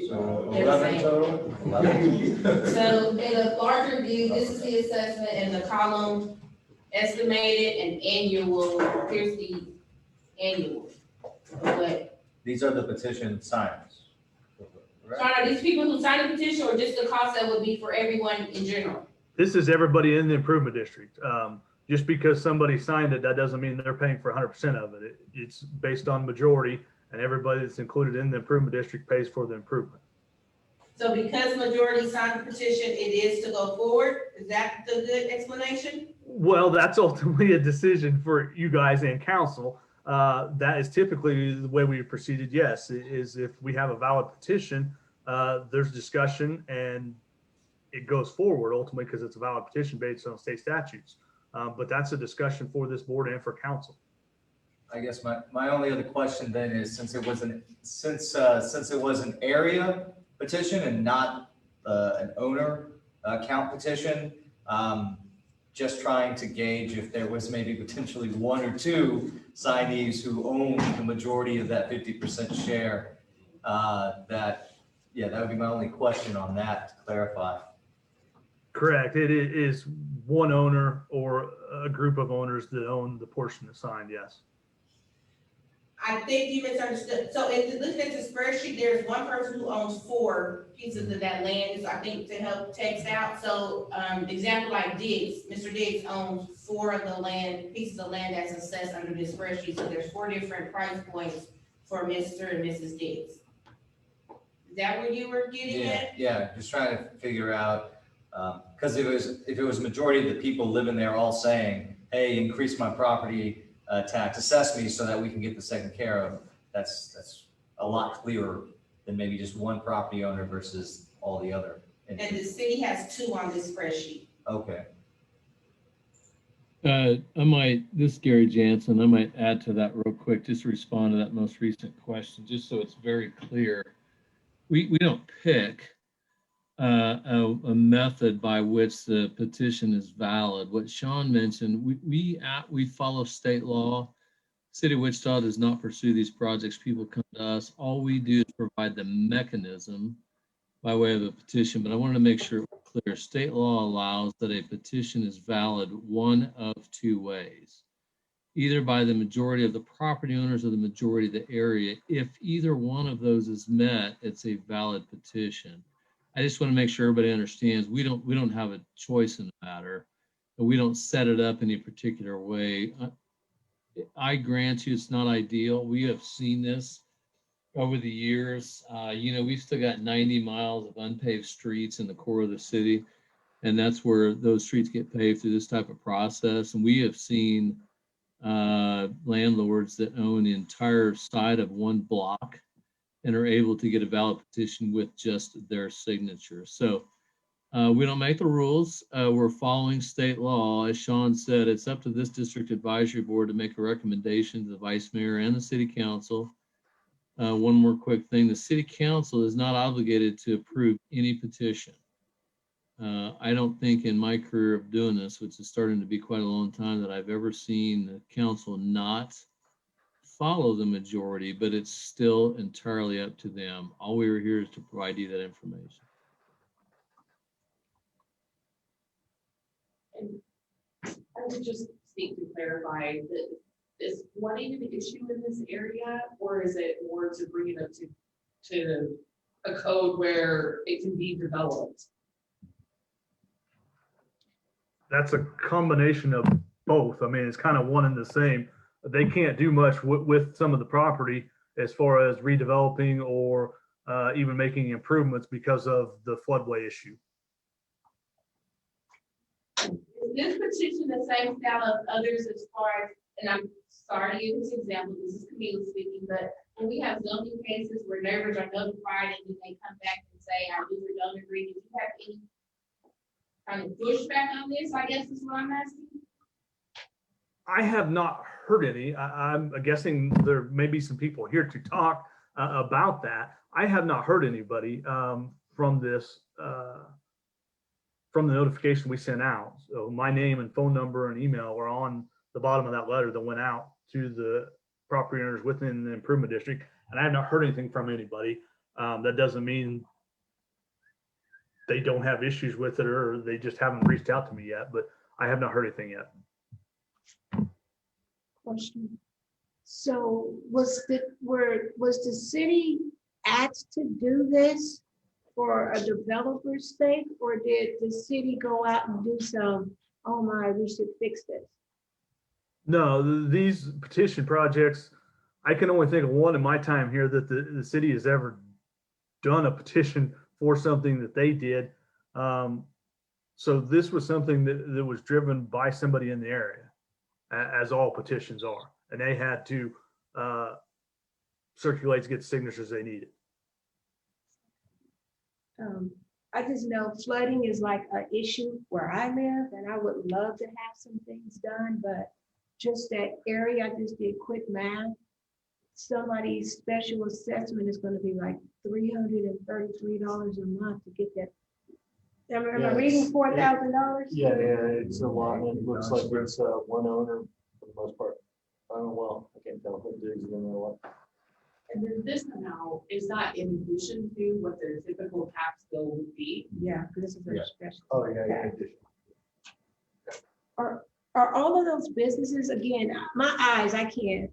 C: So
B: They're the same. So in a larger view, this is the assessment and the column estimated and annual. Here's the annual. But
U: These are the petition signers.
B: Sean, are these people who signed the petition or just the cost that would be for everyone in general?
T: This is everybody in the improvement district. Just because somebody signed it, that doesn't mean they're paying for 100% of it. It's based on majority, and everybody that's included in the improvement district pays for the improvement.
B: So because majority signed the petition, it is to go forward? Is that the good explanation?
T: Well, that's ultimately a decision for you guys and council. That is typically the way we proceeded. Yes, is if we have a valid petition, there's discussion and it goes forward ultimately because it's a valid petition based on state statutes. But that's a discussion for this board and for council.
U: I guess my only other question then is, since it was an area petition and not an owner count petition, just trying to gauge if there was maybe potentially one or two signees who own the majority of that 50% share. That would be my only question on that, to clarify.
T: Correct. It is one owner or a group of owners that own the portion assigned, yes.
B: I think you misunderstood. So if you look at the spreadsheet, there's one person who owns 4 pieces of that land, is I think to help text out. So, example like Diggs, Mr. Diggs owns 4 of the pieces of land that's assessed under this spreadsheet. So there's 4 different price points for Mr. and Mrs. Diggs. Is that what you were getting at?
U: Yeah, just trying to figure out, because if it was majority of the people living there all saying, hey, increase my property tax, assess me so that we can get this taken care of, that's a lot clearer than maybe just one property owner versus all the other.
B: And the city has 2 on this spreadsheet.
U: Okay.
O: This is Gary Jansen, I might add to that real quick, just to respond to that most recent question, just so it's very clear. We don't pick a method by which the petition is valid. What Sean mentioned, we follow state law. City of Wichita does not pursue these projects. People come to us. All we do is provide the mechanism by way of a petition. But I wanted to make sure it was clear. State law allows that a petition is valid one of 2 ways. Either by the majority of the property owners or the majority of the area. If either one of those is met, it's a valid petition. I just want to make sure everybody understands we don't have a choice in the matter, but we don't set it up any particular way. I grant you it's not ideal. We have seen this over the years. We've still got 90 miles of unpaved streets in the core of the city, and that's where those streets get paved through this type of process. And we have seen landlords that own the entire side of one block and are able to get a valid petition with just their signature. So we don't make the rules. We're following state law. As Sean said, it's up to this district advisory board to make a recommendation to the vice mayor and the city council. One more quick thing, the city council is not obligated to approve any petition. I don't think in my career of doing this, which is starting to be quite a long time, that I've ever seen the council not follow the majority, but it's still entirely up to them. All we were here is to provide you that information.
Q: And I would just seek to clarify that, is flooding an issue in this area, or is it more to bring it up to a code where it can be developed?
T: That's a combination of both. I mean, it's kind of one and the same. They can't do much with some of the property as far as redeveloping or even making improvements because of the floodway issue.
B: Is this petition the same style of others as far as, and I'm sorry to use this example, this is Camille speaking, but when we have zoning cases where neighbors are notified and then they come back and say, I do or don't agree, do you have any kind of pushback on this, I guess is what I'm asking?
T: I have not heard any. I'm guessing there may be some people here to talk about that. I have not heard anybody from this, from the notification we sent out. So my name and phone number and email were on the bottom of that letter that went out to the property owners within the improvement district. And I have not heard anything from anybody. That doesn't mean they don't have issues with it or they just haven't reached out to me yet, but I have not heard anything yet.
I: Question. So was the city asked to do this for a developer's sake, or did the city go out and do some, oh my, we should fix this?
T: No, these petition projects, I can only think of one in my time here that the city has ever done a petition for something that they did. So this was something that was driven by somebody in the area, as all petitions are. And they had to circulate to get the signatures they needed.
I: I just know flooding is like an issue where I live, and I would love to have some things done, but just that area, I just did quick math. Somebody's special assessment is gonna be like $333 a month to get that. Am I reading $4,000?
P: Yeah, it's a lot, and it looks like it's one owner for the most part. Oh, well, I can't tell if Diggs is in there or what.
Q: And then this amount is not in addition to what their typical tax bill would be.
I: Yeah, this is a
P: Yeah.
I: special.
P: Oh, yeah.
I: Are all of those businesses, again, my eyes, I can't.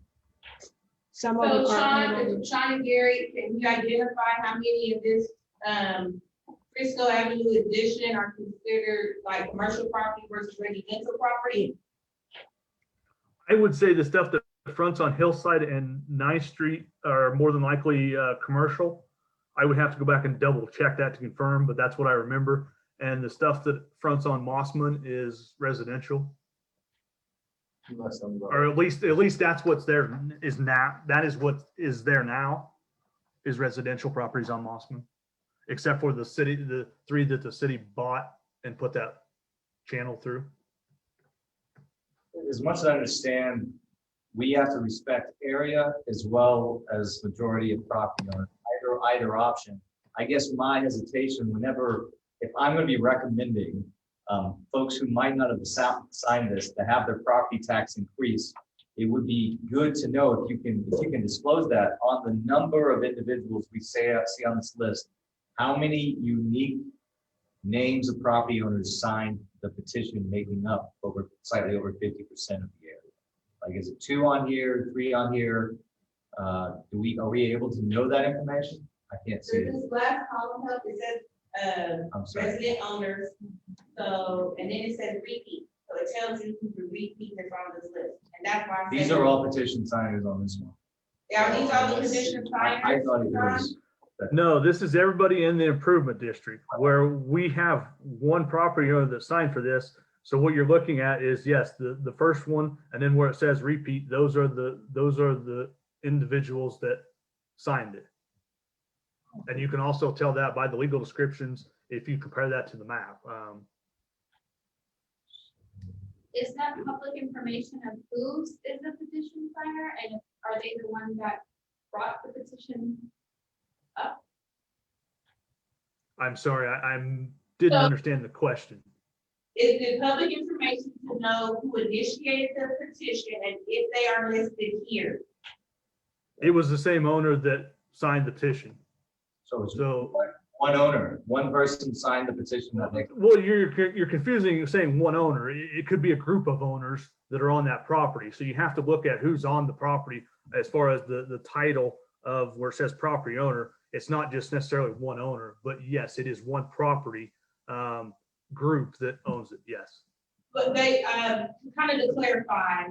I: Some of them
B: So
I: are.
B: Sean and Gary, can you identify how many of this, Frisco Avenue addition are considered like commercial property versus residential property?
T: I would say the stuff that fronts on Hillside and 9th Street are more than likely commercial. I would have to go back and double check that to confirm, but that's what I remember. And the stuff that fronts on Mossman is residential. Or at least that's what's there is now. That is what is there now, is residential properties on Mossman, except for the city, the 3 that the city bought and put that channel through.
U: As much as I understand, we have to respect area as well as majority of property owners, either option. I guess my hesitation whenever, if I'm going to be recommending folks who might not have signed this to have their property tax increase, it would be good to know if you can disclose that on the number of individuals we see on this list, how many unique names of property owners signed the petition, making up slightly over 50% of the area. Like, is it 2 on here, 3 on here? Are we able to know that information? I can't see it.
B: This last column up, it says,
U: I'm sorry.
B: resident owners, so, and then it says repeat, so it tells you who the repeat is on this list, and that's why.
U: These are all petition signers on this one.
B: Yeah, are these all the petition signers?
U: I thought it was.
T: No, this is everybody in the improvement district where we have one property owner that signed for this. So what you're looking at is, yes, the first one, and then where it says repeat, those are the individuals that signed it. And you can also tell that by the legal descriptions if you compare that to the map.
G: Is that public information of who is the petition signer, and are they the ones that brought the petition up?
T: I'm sorry, I didn't understand the question.
B: Is the public information to know who initiated the petition and if they are listed here?
T: It was the same owner that signed the petition.
U: So one owner, one person signed the petition that they.
T: Well, you're confusing saying one owner. It could be a group of owners that are on that property. So you have to look at who's on the property as far as the title of where it says property owner. It's not just necessarily one owner, but yes, it is one property group that owns it. Yes.
B: But they, kind of to clarify,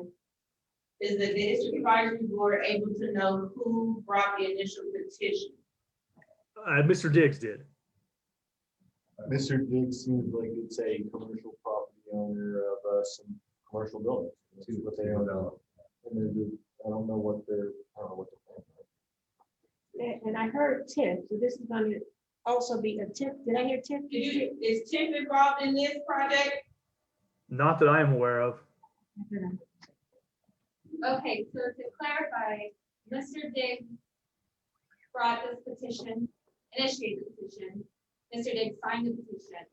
B: is the district advisory board able to know who brought the initial petition?
T: Mr. Diggs did.
P: Mr. Diggs seems like it's a commercial property owner of some commercial buildings. See what they own. And I don't know what they're.
I: And I heard TIF, so this is gonna also be a TIF. Did I hear TIF?
B: Is TIF involved in this project?
T: Not that I am aware of.
G: Okay, so to clarify, Mr. Diggs brought this petition, initiated the petition, Mr. Diggs signed the petition,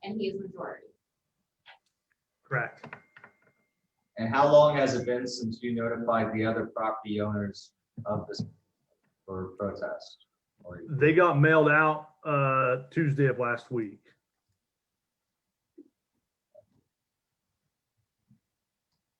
G: and he is majority.
T: Correct.
U: And how long has it been since you notified the other property owners of this for protest?
T: They got mailed out Tuesday of last week.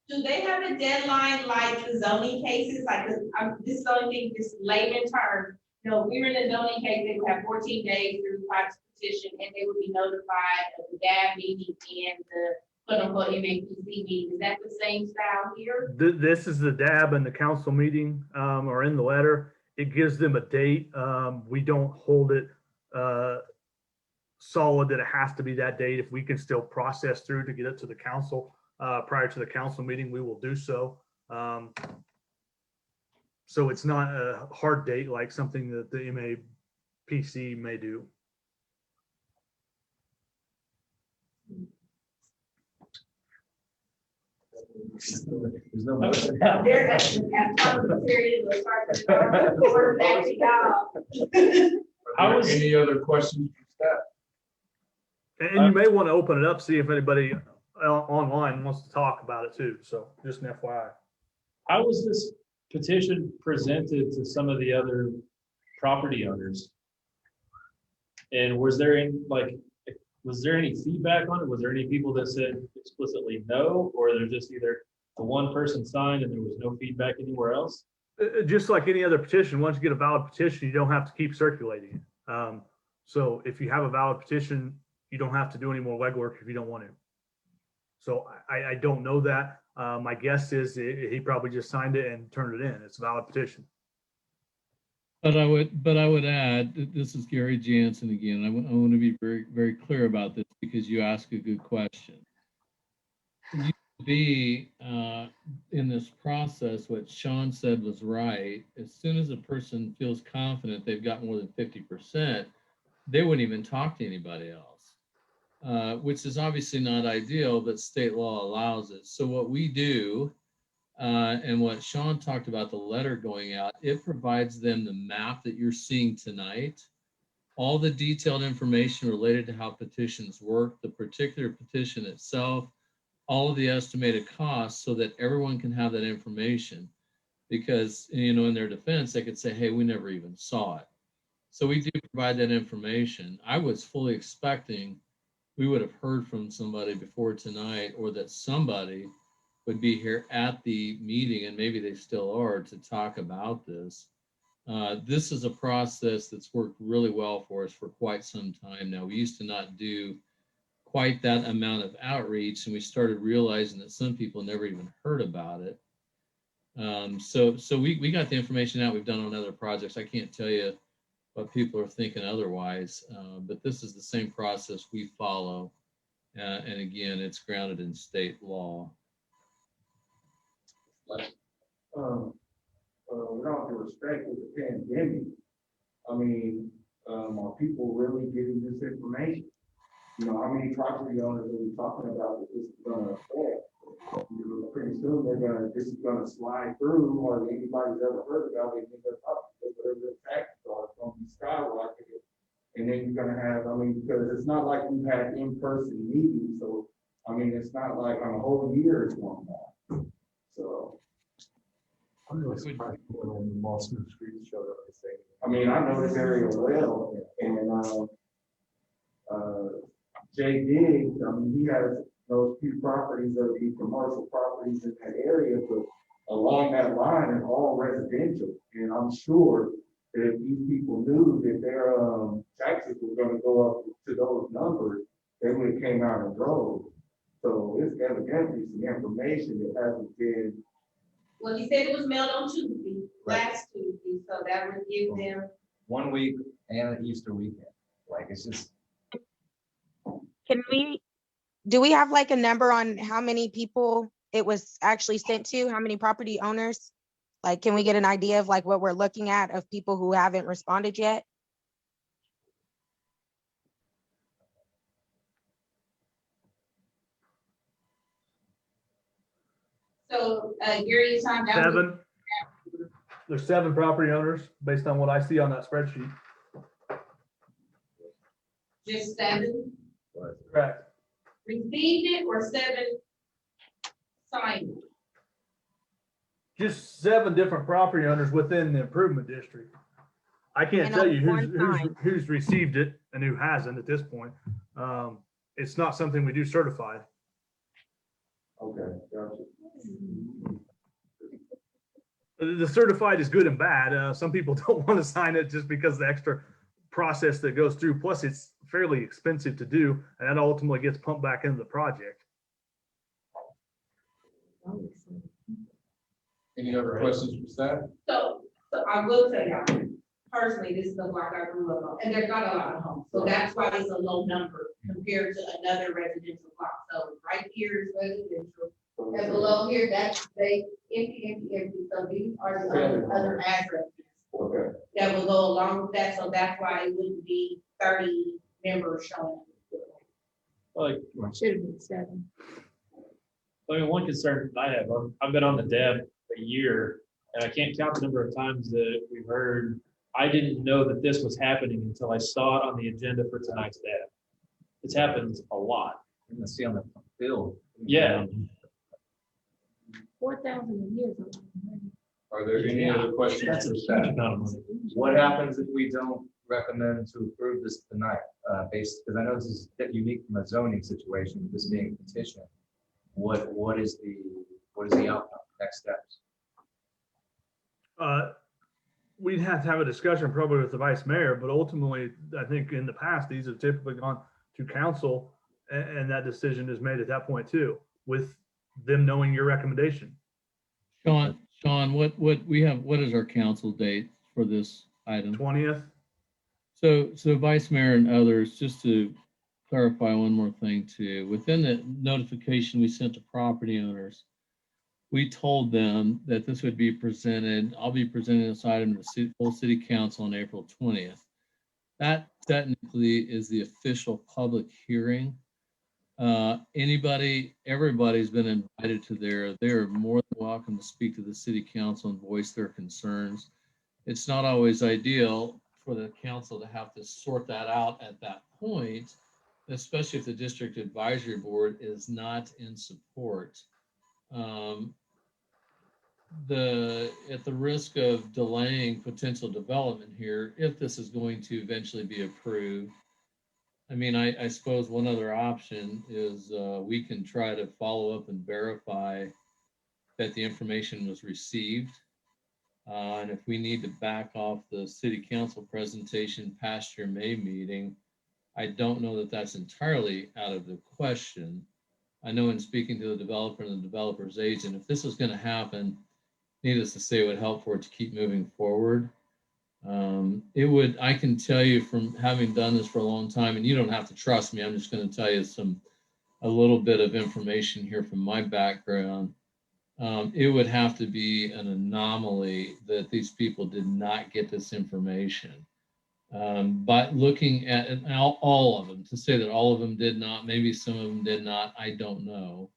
B: Do they have a deadline like the zoning cases? Like, this is the only thing, just layman terms. You know, if we were in a zoning case, they would have 14 days to file a petition, and they would be notified of the DAB meeting and the quote-unquote MAPC meeting. Is that the same style here?
T: This is the DAB and the council meeting or in the letter. It gives them a date. We don't hold it solid that it has to be that date. If we can still process through to get it to the council prior to the council meeting, we will do so. So it's not a hard date like something that the MAPC may do.
J: There's no motion.
B: They're at parliamentarian, we'll start the order back to y'all.
C: Are there any other questions from staff?
T: And you may want to open it up, see if anybody online wants to talk about it too. So just an FYI.
D: How was this petition presented to some of the other property owners? And was there any feedback on it? Was there any people that said explicitly no, or there's just either the one person signed and there was no feedback anywhere else?
T: Just like any other petition, once you get a valid petition, you don't have to keep circulating it. So if you have a valid petition, you don't have to do any more legwork if you don't want to. So I don't know that. My guess is he probably just signed it and turned it in. It's a valid petition.
O: But I would add, this is Gary Jansen again. I want to be very, very clear about this because you ask a good question. You be in this process, what Sean said was right. As soon as a person feels confident they've got more than 50%, they wouldn't even talk to anybody else, which is obviously not ideal, but state law allows it. So what we do, and what Sean talked about, the letter going out, it provides them the map that you're seeing tonight, all the detailed information related to how petitions work, the particular petition itself, all of the estimated costs, so that everyone can have that information. Because, you know, in their defense, they could say, hey, we never even saw it. So we do provide that information. I was fully expecting we would have heard from somebody before tonight, or that somebody would be here at the meeting, and maybe they still are, to talk about this. This is a process that's worked really well for us for quite some time now. We used to not do quite that amount of outreach, and we started realizing that some people never even heard about it. So we got the information out. We've done on other projects. I can't tell you what people are thinking otherwise, but this is the same process we follow. And again, it's grounded in state law.
A: With all due respect, with the pandemic, I mean, are people really getting this information? You know, how many property owners are we talking about that this is gonna affect? You know, pretty soon this is gonna slide through, or anybody's ever heard about it, whatever the taxes are, it's gonna be skyrocketed. And then you're gonna have, I mean, because it's not like we've had in-person meetings, so, I mean, it's not like on a whole year it's going on. So.
V: I'm really surprised people on the Mossman Street showed up to say.
A: I mean, I know this area well, and Jay Diggs, I mean, he has those few properties that would be commercial properties in that area, but along that line are all residential. And I'm sure that if these people knew that their taxes were gonna go up to those numbers, they would have came out and drove. So it's evidently some information that hasn't been.
B: Well, he said it was mailed on Tuesday, last Tuesday, so that would give them.
U: 1 week and an Easter weekend. Like, it's just.
R: Do we have like a number on how many people it was actually sent to? How many property owners? Like, can we get an idea of like what we're looking at of people who haven't responded yet?
B: So, Gary, you signed out.
T: 7. There's 7 property owners based on what I see on that spreadsheet.
B: Just 7
T: Correct.
B: received it, or 7 signed it?
T: Just 7 different property owners within the improvement district. I can't
R: And
T: tell
R: on
T: you
R: one time.
T: who's received it and who hasn't at this point. It's not something we do certified.
A: Okay, gotcha.
T: The certified is good and bad. Some people don't want to sign it just because of the extra process that goes through. Plus, it's fairly expensive to do, and that ultimately gets pumped back into the project.
C: Any other questions from staff?
B: So I will tell y'all, personally, this is the block I grew up on, and there's not a lot of homes, so that's why it's a low number compared to another residential block. So right here is residential, and below here, that's they empty. So these are the other addresses that will go along with that, so that's why it wouldn't be 30 members showing up.
D: Like,
I: Should have been 7.
D: I mean, one concern that I have, I've been on the DEB a year, and I can't count the number of times that we've heard, I didn't know that this was happening until I saw it on the agenda for tonight's DEB. It's happened a lot.
J: You can see on the bill.
D: Yeah.
I: 4,000 a year.
C: Are there any other questions?
D: That's a
C: for
D: huge
C: staff?
D: amount of money.
U: What happens if we don't recommend to approve this tonight, because I know this is unique from a zoning situation, this being a petition. What is the outcome, next steps?
T: We'd have to have a discussion probably with the vice mayor, but ultimately, I think in the past, these have typically gone to council and that decision is made at that point too, with them knowing your recommendation.
O: Sean, what is our council date for this item?
T: 20th.
O: So Vice Mayor and others, just to clarify one more thing too, within the notification we sent to property owners, we told them that this would be presented, I'll be presenting this item to the full city council on April 20th. That technically is the official public hearing. Everybody's been invited to there. They're more than welcome to speak to the city council and voice their concerns. It's not always ideal for the council to have to sort that out at that point, especially if the district advisory board is not in support. At the risk of delaying potential development here, if this is going to eventually be approved, I mean, I suppose one other option is we can try to follow up and verify that the information was received. And if we need to back off the city council presentation past your May meeting, I don't know that that's entirely out of the question. I know in speaking to the developer and the developer's agent, if this is going to happen, needless to say, it would help for it to keep moving forward. I can tell you from having done this for a long time, and you don't have to trust me, I'm just going to tell you a little bit of information here from my background. It would have to be an anomaly that these people did not get this information. But looking at all of them, to say that all of them did not, maybe some of them did not, I don't know.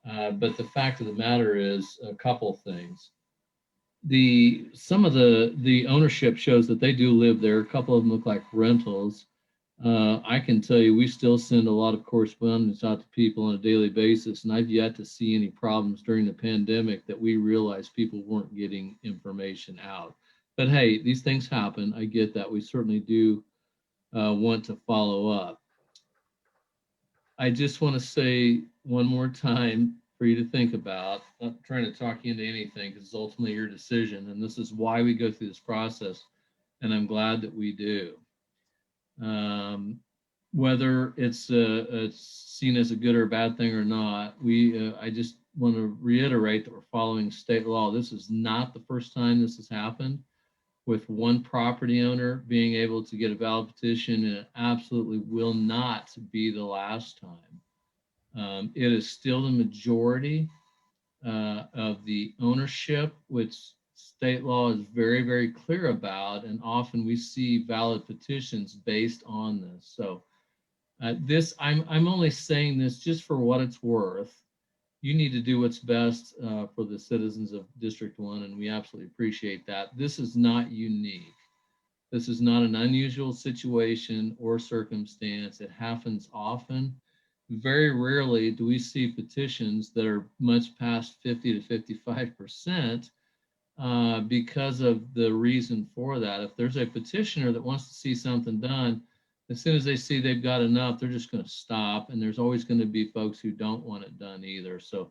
O: But the fact of the matter is a couple things. Some of the ownership shows that they do live there. A couple of them look like rentals. I can tell you, we still send a lot of correspondence out to people on a daily basis, and I've yet to see any problems during the pandemic that we realized people weren't getting information out. But hey, these things happen. I get that. We certainly do want to follow up. I just want to say one more time for you to think about, not trying to talk you into anything, because it's ultimately your decision. And this is why we go through this process. And I'm glad that we do. Whether it's seen as a good or a bad thing or not, I just want to reiterate that we're following state law. This is not the first time this has happened with one property owner being able to get a valid petition, and it absolutely will not be the last time. It is still the majority of the ownership, which state law is very, very clear about, and often we see valid petitions based on this. So I'm only saying this just for what it's worth. You need to do what's best for the citizens of District 1, and we absolutely appreciate that. This is not unique. This is not an unusual situation or circumstance. It happens often. Very rarely do we see petitions that are much past 50 to 55% because of the reason for that. If there's a petitioner that wants to see something done, as soon as they see they've got enough, they're just going to stop. And there's always going to be folks who don't want it done either. So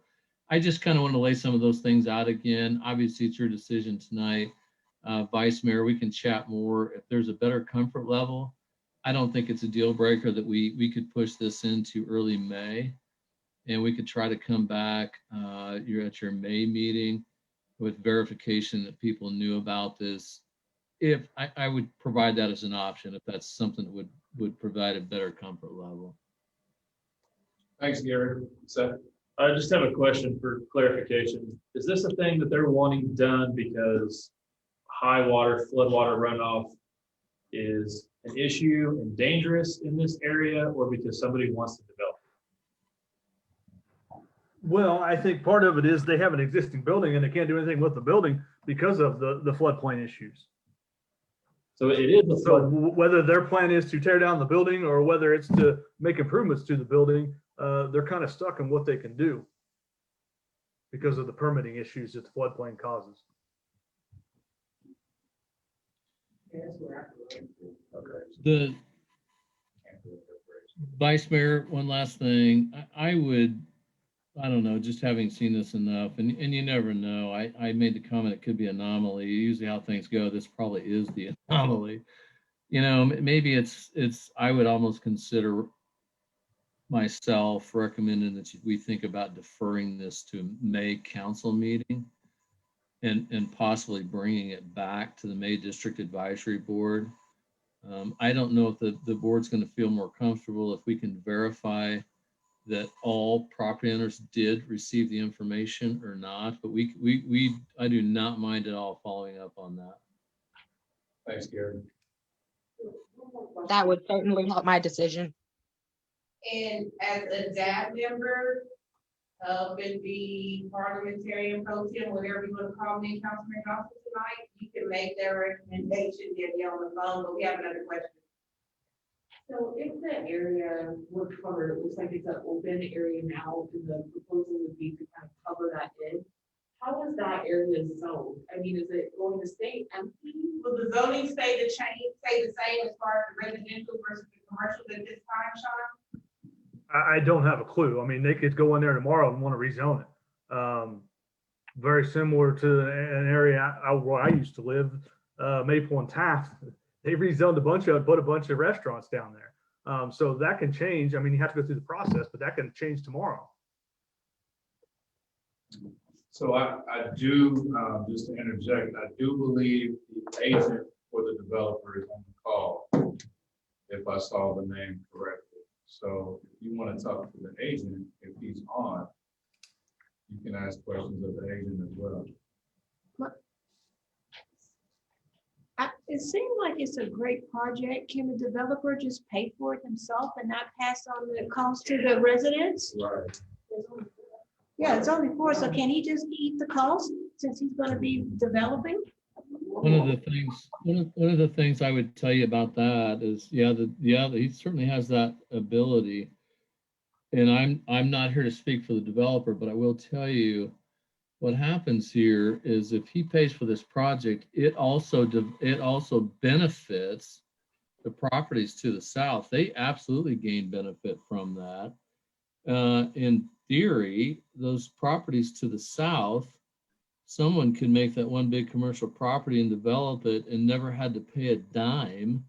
O: I just kind of want to lay some of those things out again. Obviously, it's your decision tonight. Vice Mayor, we can chat more. If there's a better comfort level, I don't think it's a deal breaker that we could push this into early May, and we could try to come back you're at your May meeting with verification that people knew about this. If I would provide that as an option, if that's something that would provide a better comfort level.
C: Thanks, Gary. Seth?
D: I just have a question for clarification. Is this a thing that they're wanting done because high water, floodwater runoff is an issue and dangerous in this area, or because somebody wants to develop?
T: Well, I think part of it is they have an existing building and they can't do anything with the building because of the floodplain issues.
D: So it is a
T: So whether their plan is to tear down the building or whether it's to make improvements to the building, they're kind of stuck in what they can do because of the permitting issues that the floodplain causes.
O: The Vice Mayor, one last thing, I would, I don't know, just having seen this enough, and you never know. I made the comment it could be anomaly. Usually how things go, this probably is the anomaly. You know, maybe it's, I would almost consider myself recommending that we think about deferring this to May council meeting and possibly bringing it back to the May District Advisory Board. I don't know if the board's going to feel more comfortable if we can verify that all property owners did receive the information or not, but I do not mind at all following up on that.
C: Thanks, Gary.
R: That would certainly help my decision.
B: And as a DAB member, and the parliamentarian pro tem, whatever you want to call me, Councilman Johnson tonight, you can make that recommendation, get me on the phone, but we have another question.
Q: So if the area were covered, it looks like it's an open area now, and the proposal would be to kind of cover that in. How is that area zoned? I mean, is it going to stay empty?
B: Will the zoning stay the same as far as the residential versus the commercial at this time, Sean?
T: I don't have a clue. I mean, they could go in there tomorrow and want to rezone it. Very similar to an area where I used to live, Maple and Taft. They rezoned put a bunch of restaurants down there. So that can change. I mean, you have to go through the process, but that can change tomorrow.
C: So I do, just to interject, I do believe the agent for the developer is on the call, if I saw the name correctly. So if you want to talk to the agent, if he's on, you can ask questions of the agent as well.
I: It seems like it's a great project. Can the developer just pay for it himself and not pass on the cost to the residents?
C: Right.
I: Yeah, it's only four, so can he just eat the cost since he's gonna be developing?
O: One of the things I would tell you about that is, he certainly has that ability. And I'm not here to speak for the developer, but I will tell you what happens here is if he pays for this project, it also benefits the properties to the south. They absolutely gain benefit from that. In theory, those properties to the south, someone could make that one big commercial property and develop it and never had to pay a dime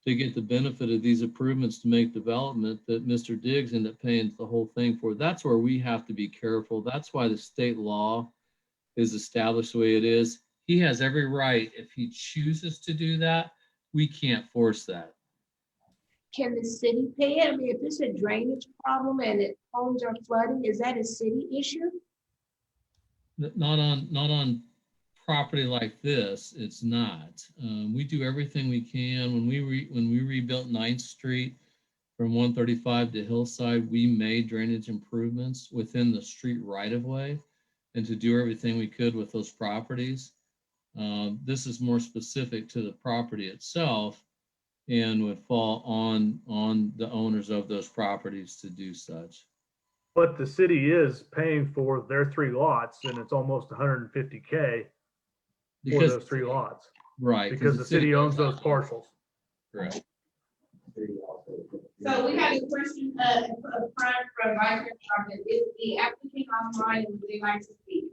O: to get the benefit of these improvements to make development that Mr. Diggs ended up paying the whole thing for. That's where we have to be careful. That's why the state law is established the way it is. He has every right. If he chooses to do that, we can't force that.
I: Can the city pay it? I mean, if it's a drainage problem and homes are flooding, is that a city issue?
O: Not on property like this, it's not. We do everything we can. When we rebuilt 9th Street from 135 to Hillside, we made drainage improvements within the street right of way and to do everything we could with those properties. This is more specific to the property itself and would fall on the owners of those properties to do such.
T: But the city is paying for their 3 lots and it's almost $150K for those 3 lots.
O: Right.
T: Because the city owns those parcels.
O: Correct.
B: So we have a question up front from Vice Chair Johnson. Is the applicant online and would they like to speak?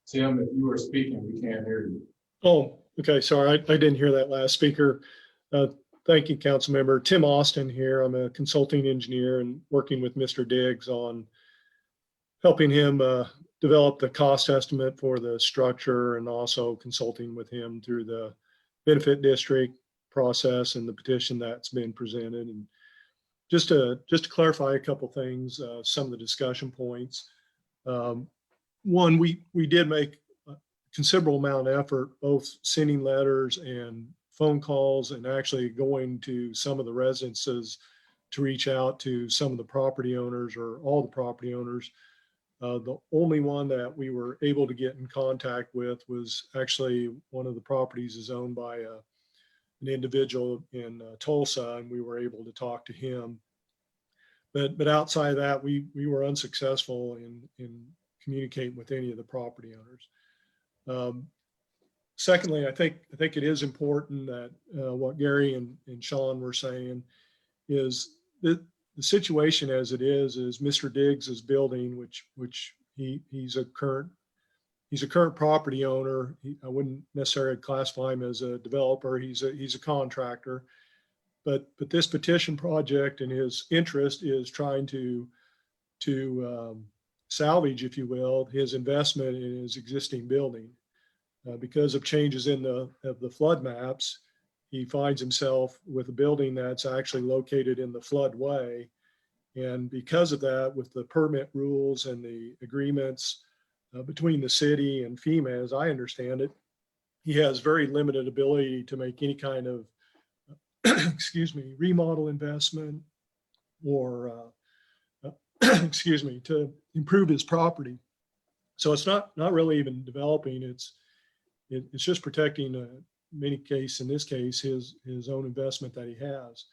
C: Tim, if you were speaking, we can't hear you.
V: Oh, okay, sorry, I didn't hear that last speaker. Thank you, council member. Tim Austin here. I'm a consulting engineer and working with Mr. Diggs on helping him develop the cost estimate for the structure and also consulting with him through the benefit district process and the petition that's been presented. And just to clarify a couple things, some of the discussion points. One, we did make a considerable amount of effort, both sending letters and phone calls and actually going to some of the residences to reach out to some of the property owners or all the property owners. The only one that we were able to get in contact with was actually one of the properties is owned by an individual in Tulsa, and we were able to talk to him. But outside of that, we were unsuccessful in communicating with any of the property owners. Secondly, I think it is important that what Gary and Sean were saying is that the situation as it is Mr. Diggs is building, which he's a current property owner. I wouldn't necessarily classify him as a developer. He's a contractor. But this petition project and his interest is trying to salvage, if you will, his investment in his existing building. Because of changes in the flood maps, he finds himself with a building that's actually located in the floodway. And because of that, with the permit rules and the agreements between the city and FEMA, as I understand it, he has very limited ability to make any kind of remodel investment or to improve his property. So it's not really even developing. It's just protecting, in this case, his own investment that he has.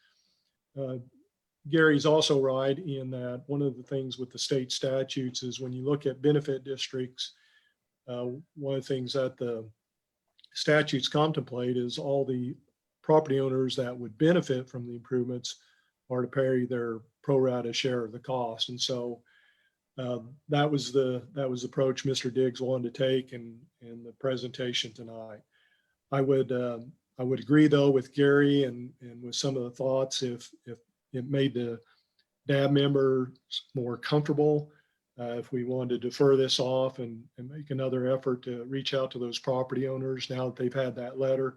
V: Gary's also right in that one of the things with the state statutes is when you look at benefit districts, one of the things that the statutes contemplate is all the property owners that would benefit from the improvements are to pay their pro rata share of the cost. And so that was the approach Mr. Diggs wanted to take in the presentation tonight. I would agree though with Gary and with some of the thoughts if it made the DAB members more comfortable, if we wanted to defer this off and make another effort to reach out to those property owners now that they've had that letter,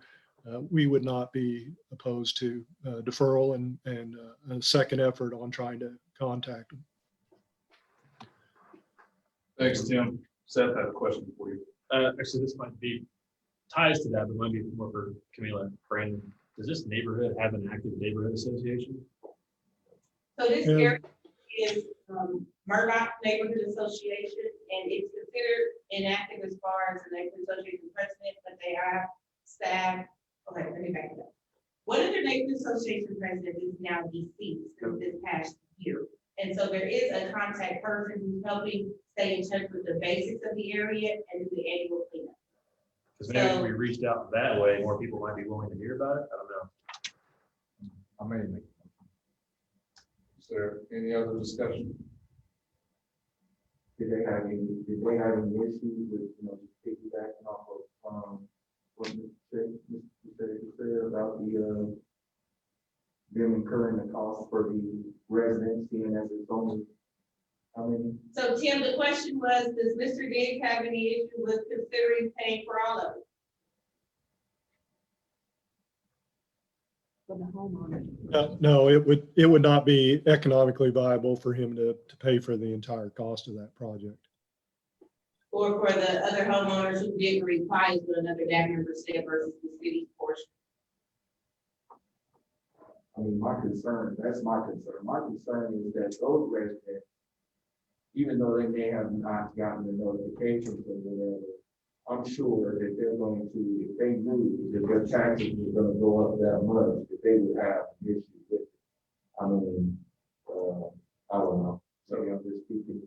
V: we would not be opposed to deferral and a second effort on trying to contact them.
C: Thanks, Tim. Seth, I have a question for you.
D: Actually, this might be ties to that, but might be more for Camila. Brandon, does this neighborhood have an active neighborhood association?
B: So this area is Murdoch Neighborhood Association, and it's considered inactive as far as the neighborhood association president, but they have staff. Okay, let me back it up. One of their neighborhood association presidents is now deceased from this past year. And so there is a contact person who's helping stay in touch with the basics of the area and do the annual cleanup.
D: Because maybe if we reached out that way, more people might be willing to hear about it. I don't know.
C: I'm ready to make. Is there any other discussion?
A: Did they have any issues with, just piggybacking off of, what Mr. said about them incurring the cost for the residents, seeing as it's only,
B: So Tim, the question was, does Mr. Diggs have any issue with considering paying for all of it?
I: For the homeowner.
V: No, it would not be economically viable for him to pay for the entire cost of that project.
B: Or for the other homeowners who didn't reply to another DAB member said versus the city's portion?
A: That's my concern. My concern is that those residents, even though they may have not gotten the notifications or whatever, I'm sure that they're going to, if they knew that their taxes were going to go up that much, that they would have an issue with it. I don't know. So I'm just speaking.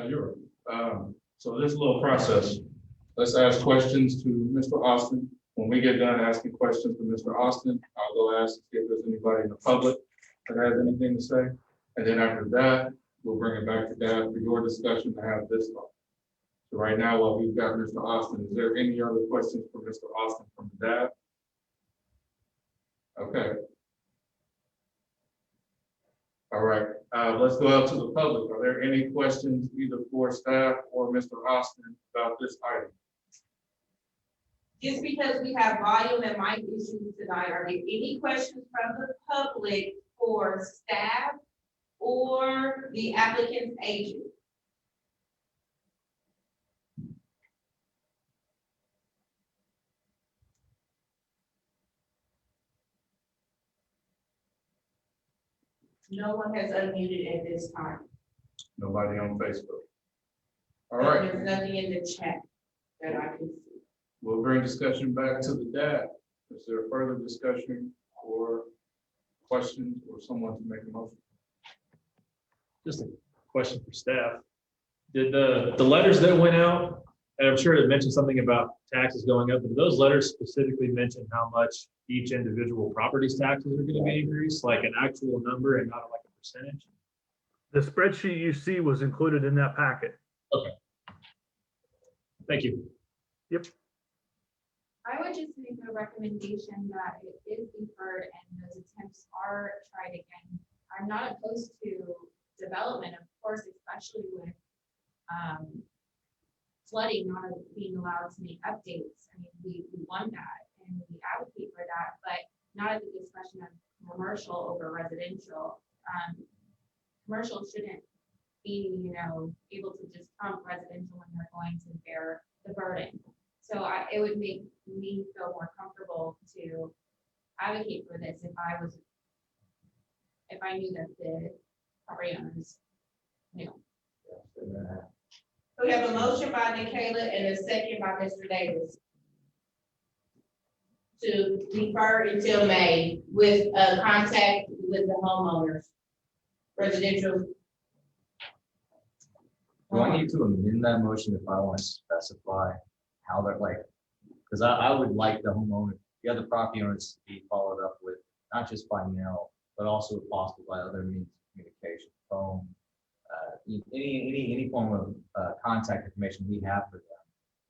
C: You're right. So this little process, let's ask questions to Mr. Austin. When we get done asking questions to Mr. Austin, I'll go ask if there's anybody in the public that has anything to say. And then after that, we'll bring it back to Dad for your discussion to have this talk. So right now, while we've got Mr. Austin, is there any other questions for Mr. Austin from the DAB? Okay. All right, let's go out to the public. Are there any questions either for staff or Mr. Austin about this item?
B: Just because we have volume and mic issues tonight, are there any questions from the public for staff or the applicant's agent? No one has unmuted at this time.
C: Nobody on Facebook. All right,
B: There's nothing in the chat that I can see.
C: we'll bring discussion back to the DAB. Is there further discussion or questions or someone to make a motion?
D: Just a question for staff. Did the letters that went out, and I'm sure it mentioned something about taxes going up, but those letters specifically mention how much each individual property's taxes are gonna be increased, like an actual number and not like a percentage?
T: The spreadsheet you see was included in that packet.
D: Okay. Thank you.
T: Yep.
G: I would just make a recommendation that it is deferred and those attempts are tried again. I'm not opposed to development, of course, especially with flooding not being allowed to make updates. I mean, we want that and we advocate for that, but not at the discretion of commercial over residential. Commercial shouldn't be, able to just trump residential when they're going to bear the burden. So it would make me feel more comfortable to advocate for this if I knew that the property owners knew.
B: We have a motion by Nikayla and a second by Mr. Davis to defer until May with contact with the homeowners, residential.
U: Do I need to amend that motion if I want to specify how they're like, because I would like the homeowner, the other property owners to be followed up with, not just by mail, but also if possible by other means of communication, phone, any form of contact information we have for them.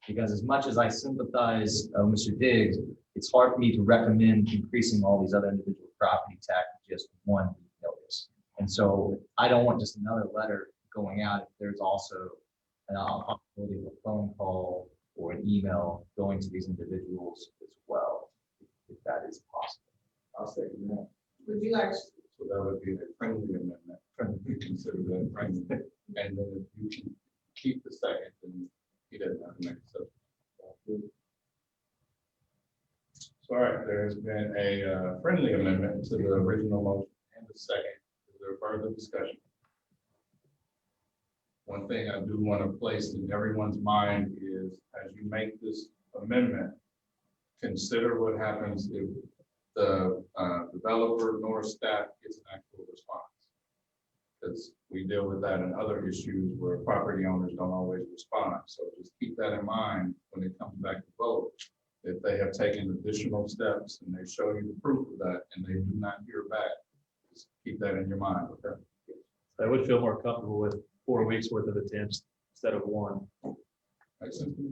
U: Because as much as I sympathize with Mr. Diggs, it's hard for me to recommend increasing all these other individual property taxes just one notice. And so I don't want just another letter going out if there's also an possibility of a phone call or an email going to these individuals as well, if that is possible.
A: I'll say that.
B: Would you like?
C: So that would be a friendly amendment, friendly, consider that friendly. And then if you can keep the second, then he doesn't have to make a substitute. So, all right, there's been a friendly amendment to the original motion and the second. Is there further discussion? One thing I do want to place in everyone's mind is, as you make this amendment, consider what happens if the developer nor staff gets an actual response. Because we deal with that in other issues where property owners don't always respond. So just keep that in mind when it comes back to vote. If they have taken additional steps and they show you the proof of that and they do not hear back, just keep that in your mind, okay?
D: I would feel more comfortable with 4 weeks worth of attempts instead of one.
C: Makes sense to me?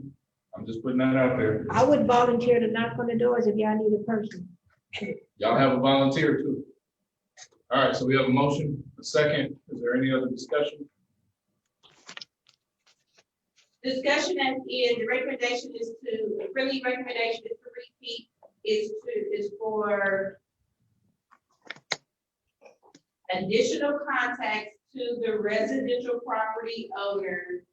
C: I'm just putting that out there.
I: I would volunteer to knock on the doors if y'all need a person.
C: Y'all have a volunteer too. All right, so we have a motion, a second. Is there any other discussion?
B: Discussion as is, the recommendation is to, the friendly recommendation is to repeat, is for additional contacts to the residential property owner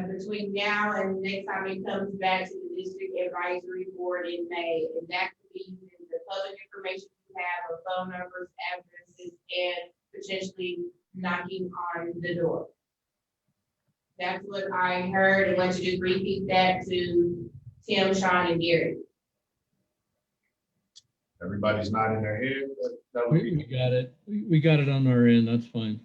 B: between now and next time it comes back to the district advisory board in May. And that could be the public information you have, or phone numbers, addresses, and potentially knocking on the door. That's what I heard. I want you to repeat that to Tim, Sean, and Gary.
C: Everybody's nodding their head. That would
O: We
C: be,
O: got it. We got it on our end. That's fine.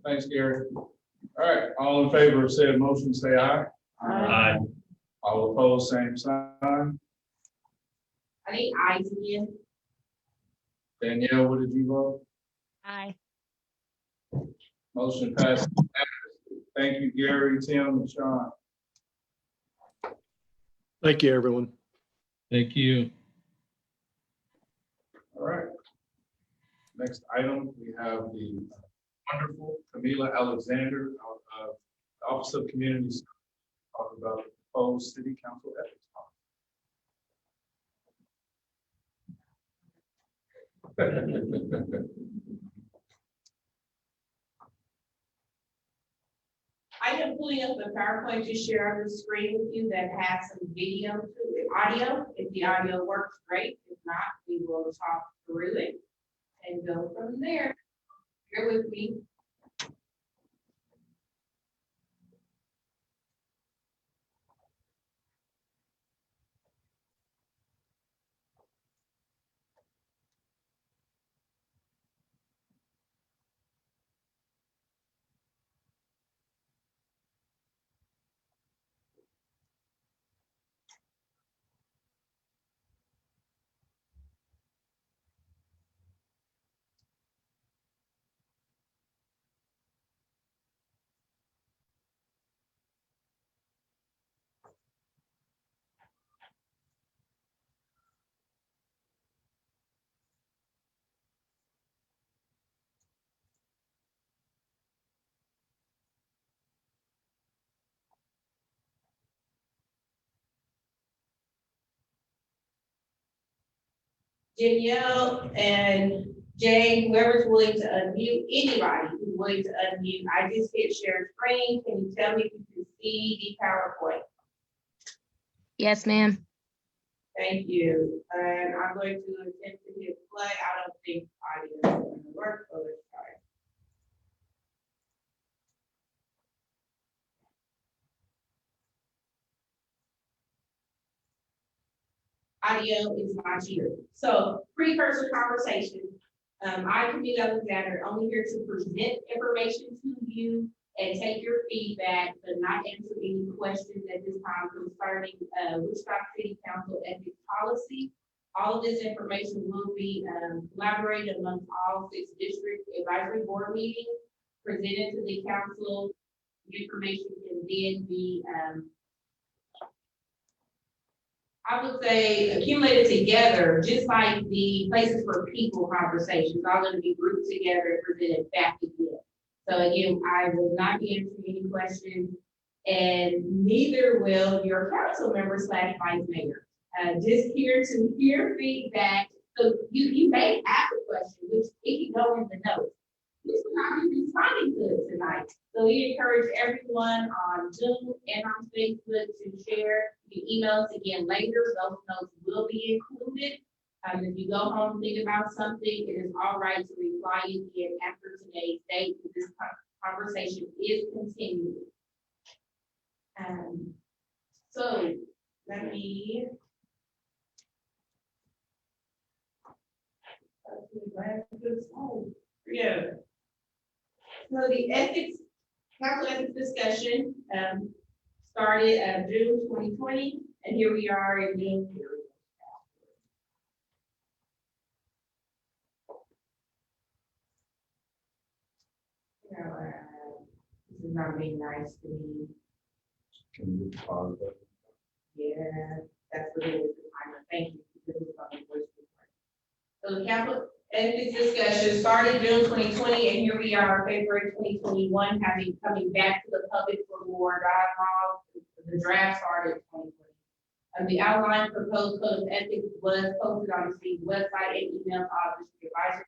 C: thanks, Gary. All right, all in favor of said motion, say aye.
D: Aye.
C: All opposed, same sign.
B: I need eyes again.
C: Danielle, what did you vote?
R: Aye.
C: Motion passed. Thank you, Gary, Tim, and Sean.
V: Thank you, everyone.
O: Thank you.
C: All right. Next item, we have the wonderful Camila Alexander of the Office of Community Service, talk about the proposed city council ethics policy.
B: I am pulling up a PowerPoint to share on the screen with you that has some video to it, audio. If the audio works, great. If not, we will talk through it. and go from there. Bear with me. Danielle and Jay, whoever's willing to unmute, anybody who's willing to unmute, I just hit share screen. Can you tell me if you can see the PowerPoint?
R: Yes, ma'am.
B: Thank you. And I'm going to attempt to hit play. I don't think audio is going to work, so let's try. Audio is not here. So precursor conversation. I, Camille Alexander, only here to present information to you and take your feedback, but not answer any questions at this time concerning Wichita City Council ethics policy. All of this information will be collaborated amongst all 6 district advisory board meetings, presented to the council. The information can then be I would say accumulated together, just like the places for people conversations, all going to be grouped together and presented back again. So again, I will not be answering any questions, and neither will your council member / vice mayor. Just here to hear feedback. So you may have a question, which it can go in the notes. This will not be responding to it tonight. So we encourage everyone on Zoom and on Facebook to share your emails again later. Those notes will be included. If you go home and think about something, it is all right to reply again after today's date. This conversation is continuing. So let me. Yeah. So the council ethics discussion started June 2020, and here we are in June. This is not being nice to me.
A: Can you pause that?
B: Yeah, that's what it is. Thank you. So the council ethics discussion started June 2020, and here we are, February 2021, coming back to the public for more dialogue. The draft started in 2020. The outline proposed code of ethics was posted on the city's website and emailed all district advisors.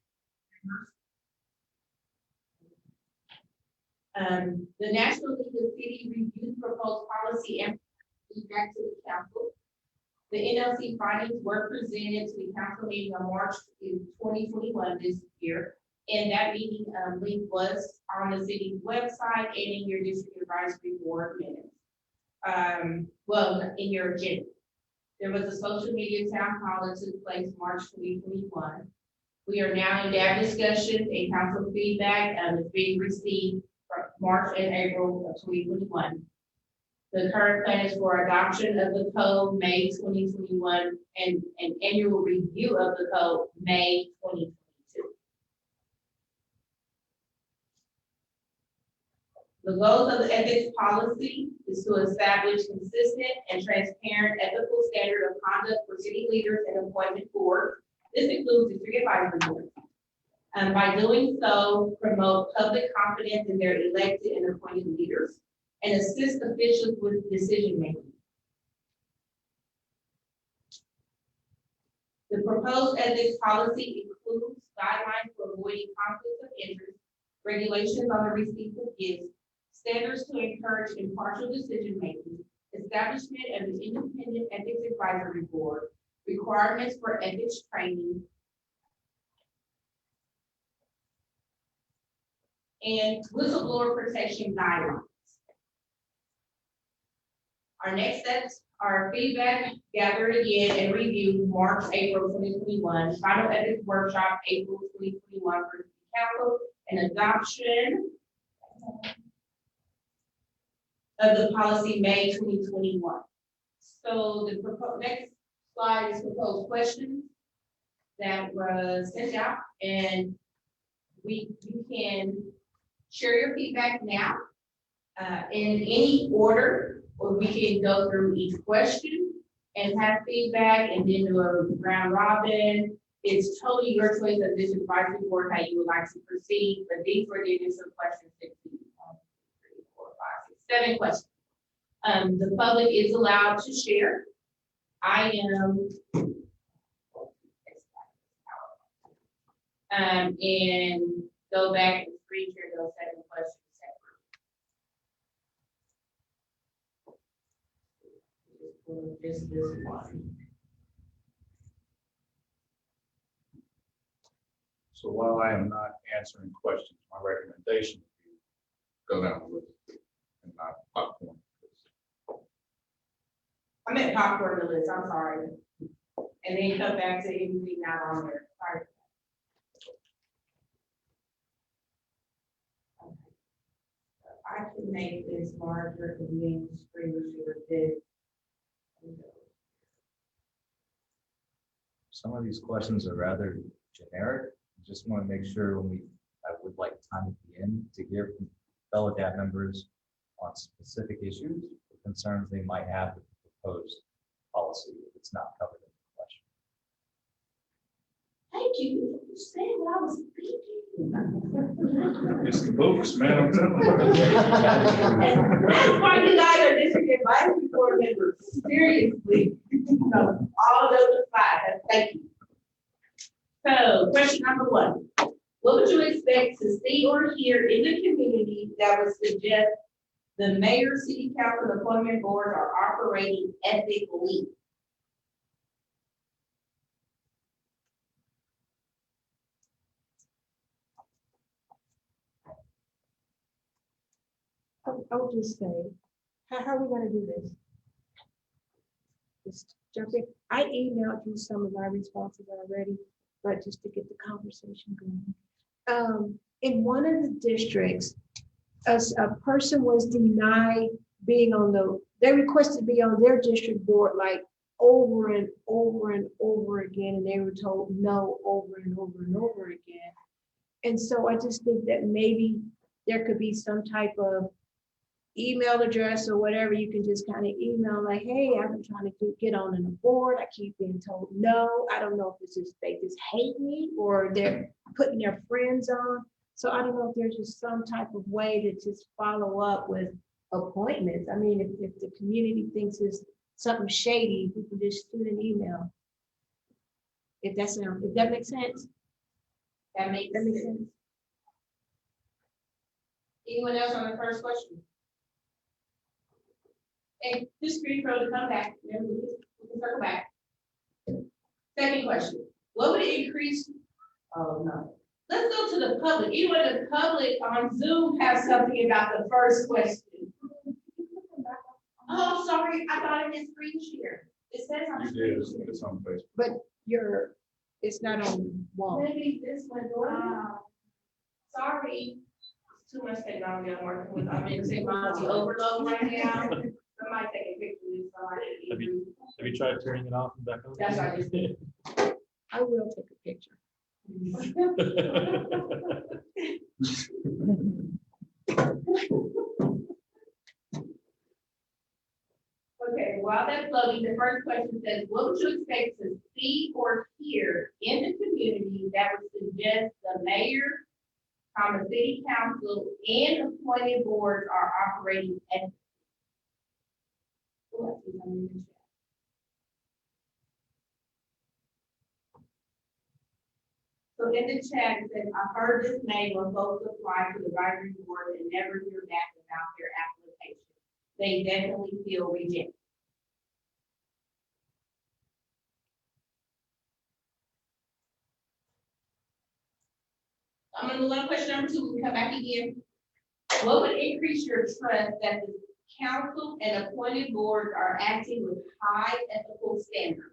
B: The National League of Cities reviewed proposed policy and feedback to the council. The NLC findings were presented to the council meeting on March 2021 this year. And that meeting link was on the city's website and in your district advisory board minutes. Well, in your agenda. There was a social media town hall that took place March 2021. We are now in that discussion and council feedback is being received from March and April of 2021. The current plan is for adoption of the code May 2021 and an annual review of the code May 2022. The goals of the ethics policy is to establish consistent and transparent ethical standard of conduct for city leaders and appointed boards. This includes district advisory boards. By doing so, promote public confidence in their elected and appointed leaders and assist officials with decision making. The proposed ethics policy includes guidelines for avoiding conflicts of interest, regulations on the receipt of gifts, standards to encourage impartial decision making, establishment of an independent ethics advisory board, requirements for ethics training, and whistleblower protection guidelines. Our next steps are feedback gathered again and review March, April 2021, final ethics workshop, April 2021 for the council, and adoption of the policy, May 2021. So the next slide is proposed questions that was sent out, and you can share your feedback now in any order, or we can go through each question and have feedback and then do a round robin. It's totally your choice of this advisory board, how you would like to proceed, but these were the initial questions. 6, 1, 2, 3, 4, 5, 6, 7 questions. The public is allowed to share. I am and go back and screen share those 7 questions separately. Just this one.
C: So while I am not answering questions, my recommendation would be go down the list and not popcorn.
B: I meant popcorn the list, I'm sorry. And then come back to anything not on there. Sorry. I can make this larger and then screen share this.
U: Some of these questions are rather generic. Just want to make sure I would like time at the end to hear from fellow DAB members on specific issues or concerns they might have with the proposed policy if it's not covered in the question.
B: Thank you. You said what I was thinking.
C: It's the books, man. I'm telling
B: That's why you guys are district advisory board members. Seriously. So all those aside, thank you. So question number 1. What would you expect to see or hear in the community that would suggest the mayor, city council, and appointment board are operating ethically?
I: I would just say, how are we gonna do this? Just jump in. I emailed you some of my responses already, but just to get the conversation going. In one of the districts, a person was denied being on they requested to be on their district board like over and over and over again, and they were told no over and over and over again. And so I just think that maybe there could be some type of email address or whatever, you can just kind of email like, hey, I've been trying to get on the board. I keep being told no. I don't know if it's just they just hate me or they're putting their friends on. So I don't know if there's just some type of way to just follow up with appointments. I mean, if the community thinks it's something shady, we can just shoot an email. If that makes sense.
B: That makes sense. Anyone else on the first question? And just free throw to come back, then we can circle back. Second question, what would it increase? Oh, no. Let's go to the public. Anyone in the public on Zoom have something about the first question? Oh, sorry, I thought it was screen share. It says on screen share.
C: It's on Facebook.
I: But it's not on the wall.
B: Maybe this one, sorry. It's too much technology I'm working with. I'm in technology overload right now. I might take a picture of this. So
D: Have you tried turning it off and back on?
B: That's what I just did.
I: I will take a picture.
B: Okay, while that's loading, the first question says, what would you expect to see or hear in the community that would suggest the mayor, city council, and appointed boards are operating ethically? So in the chat, it says, I've heard this name when folks apply to the advisory board and never hear back about their application. They definitely feel rejected. I'm gonna move on to question number 2, we can come back again. What would increase your trust that the council and appointed boards are acting with high ethical standards?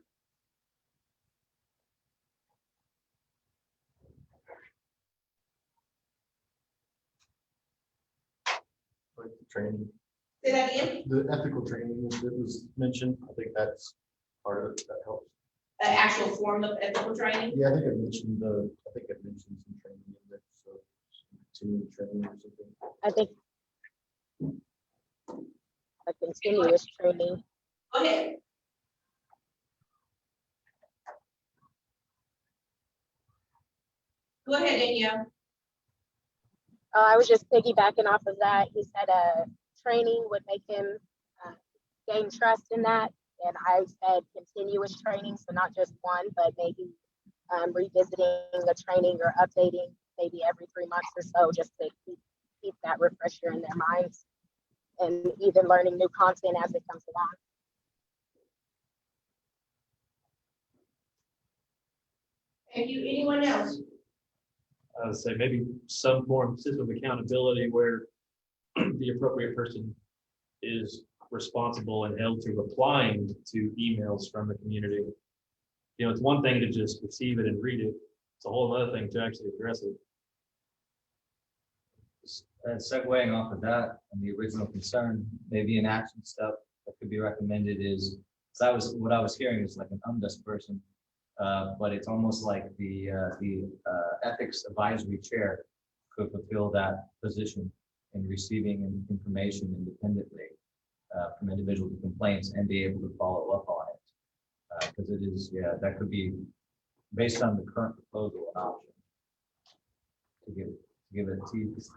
D: Like the training,
B: Say that again,
D: the ethical training that was mentioned, I think that's part of it, that helps.
B: an actual form of ethical training?
D: Yeah, I think I mentioned some training in there, so continuing training or something.
R: I think a continuous training.
B: Go ahead. Go ahead, Danielle.
R: I was just piggybacking off of that. He said training would make him gain trust in that. And I said continuous training, so not just one, but maybe revisiting a training or updating maybe every 3 months or so, just to keep that refresher in their minds, and even learning new content as it comes along.
B: Thank you. Anyone else?
D: I would say maybe some form of system of accountability where the appropriate person is responsible and held to replying to emails from the community. You know, it's one thing to just receive it and read it. It's a whole other thing to actually address it.
U: Segueing off of that, and the original concern, maybe an action step that could be recommended is, so what I was hearing is like an ombudsperson, but it's almost like the ethics advisory chair could fulfill that position in receiving information independently from individual complaints and be able to follow up on it. Because it is, yeah, that could be based on the current proposal an option to give it teeth.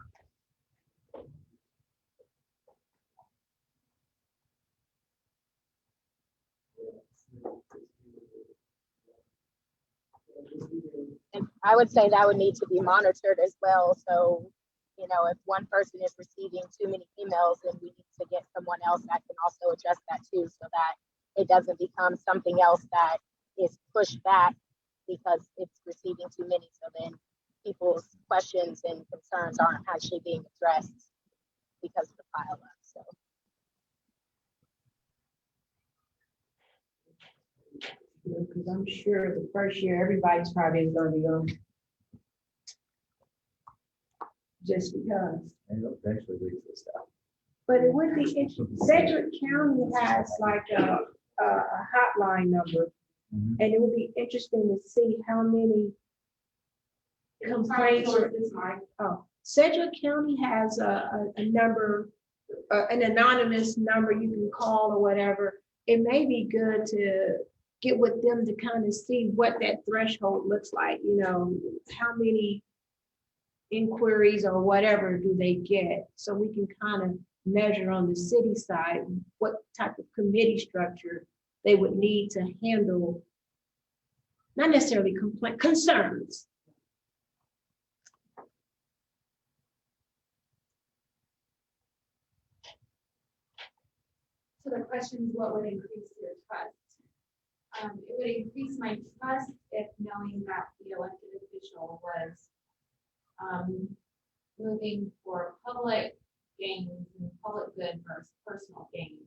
R: And I would say that would need to be monitored as well. So, you know, if one person is receiving too many emails, then we need to get someone else that can also adjust that too, so that it doesn't become something else that is pushed back because it's receiving too many. So then people's questions and concerns aren't actually being addressed because of the pile up. So.
I: Because I'm sure the first year, everybody's probably going to be on. Just because.
U: And it'll eventually lead to stuff.
I: But it would be, Sedgwick County has like a hotline number.
U: Mm-hmm.
I: And it would be interesting to see how many complaints. Sedgwick County has a number, an anonymous number you can call or whatever. It may be good to get with them to kind of see what that threshold looks like, you know, how many inquiries or whatever do they get, so we can kind of measure on the city side what type of committee structure they would need to handle, not necessarily complaint, concerns.
G: So the question is, what would increase your trust? It would increase my trust if knowing that the elected official was moving for public gains and public good versus personal gains.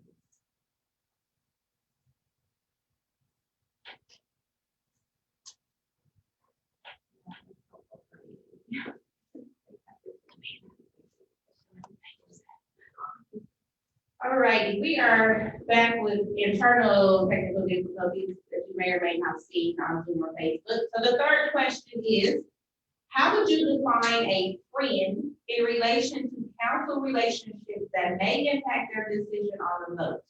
B: All righty, we are back with internal technical difficulties that you may or may not see on Zoom or Facebook. So the third question is, how would you define a friend in relation to council relationships that may impact their decision on a vote?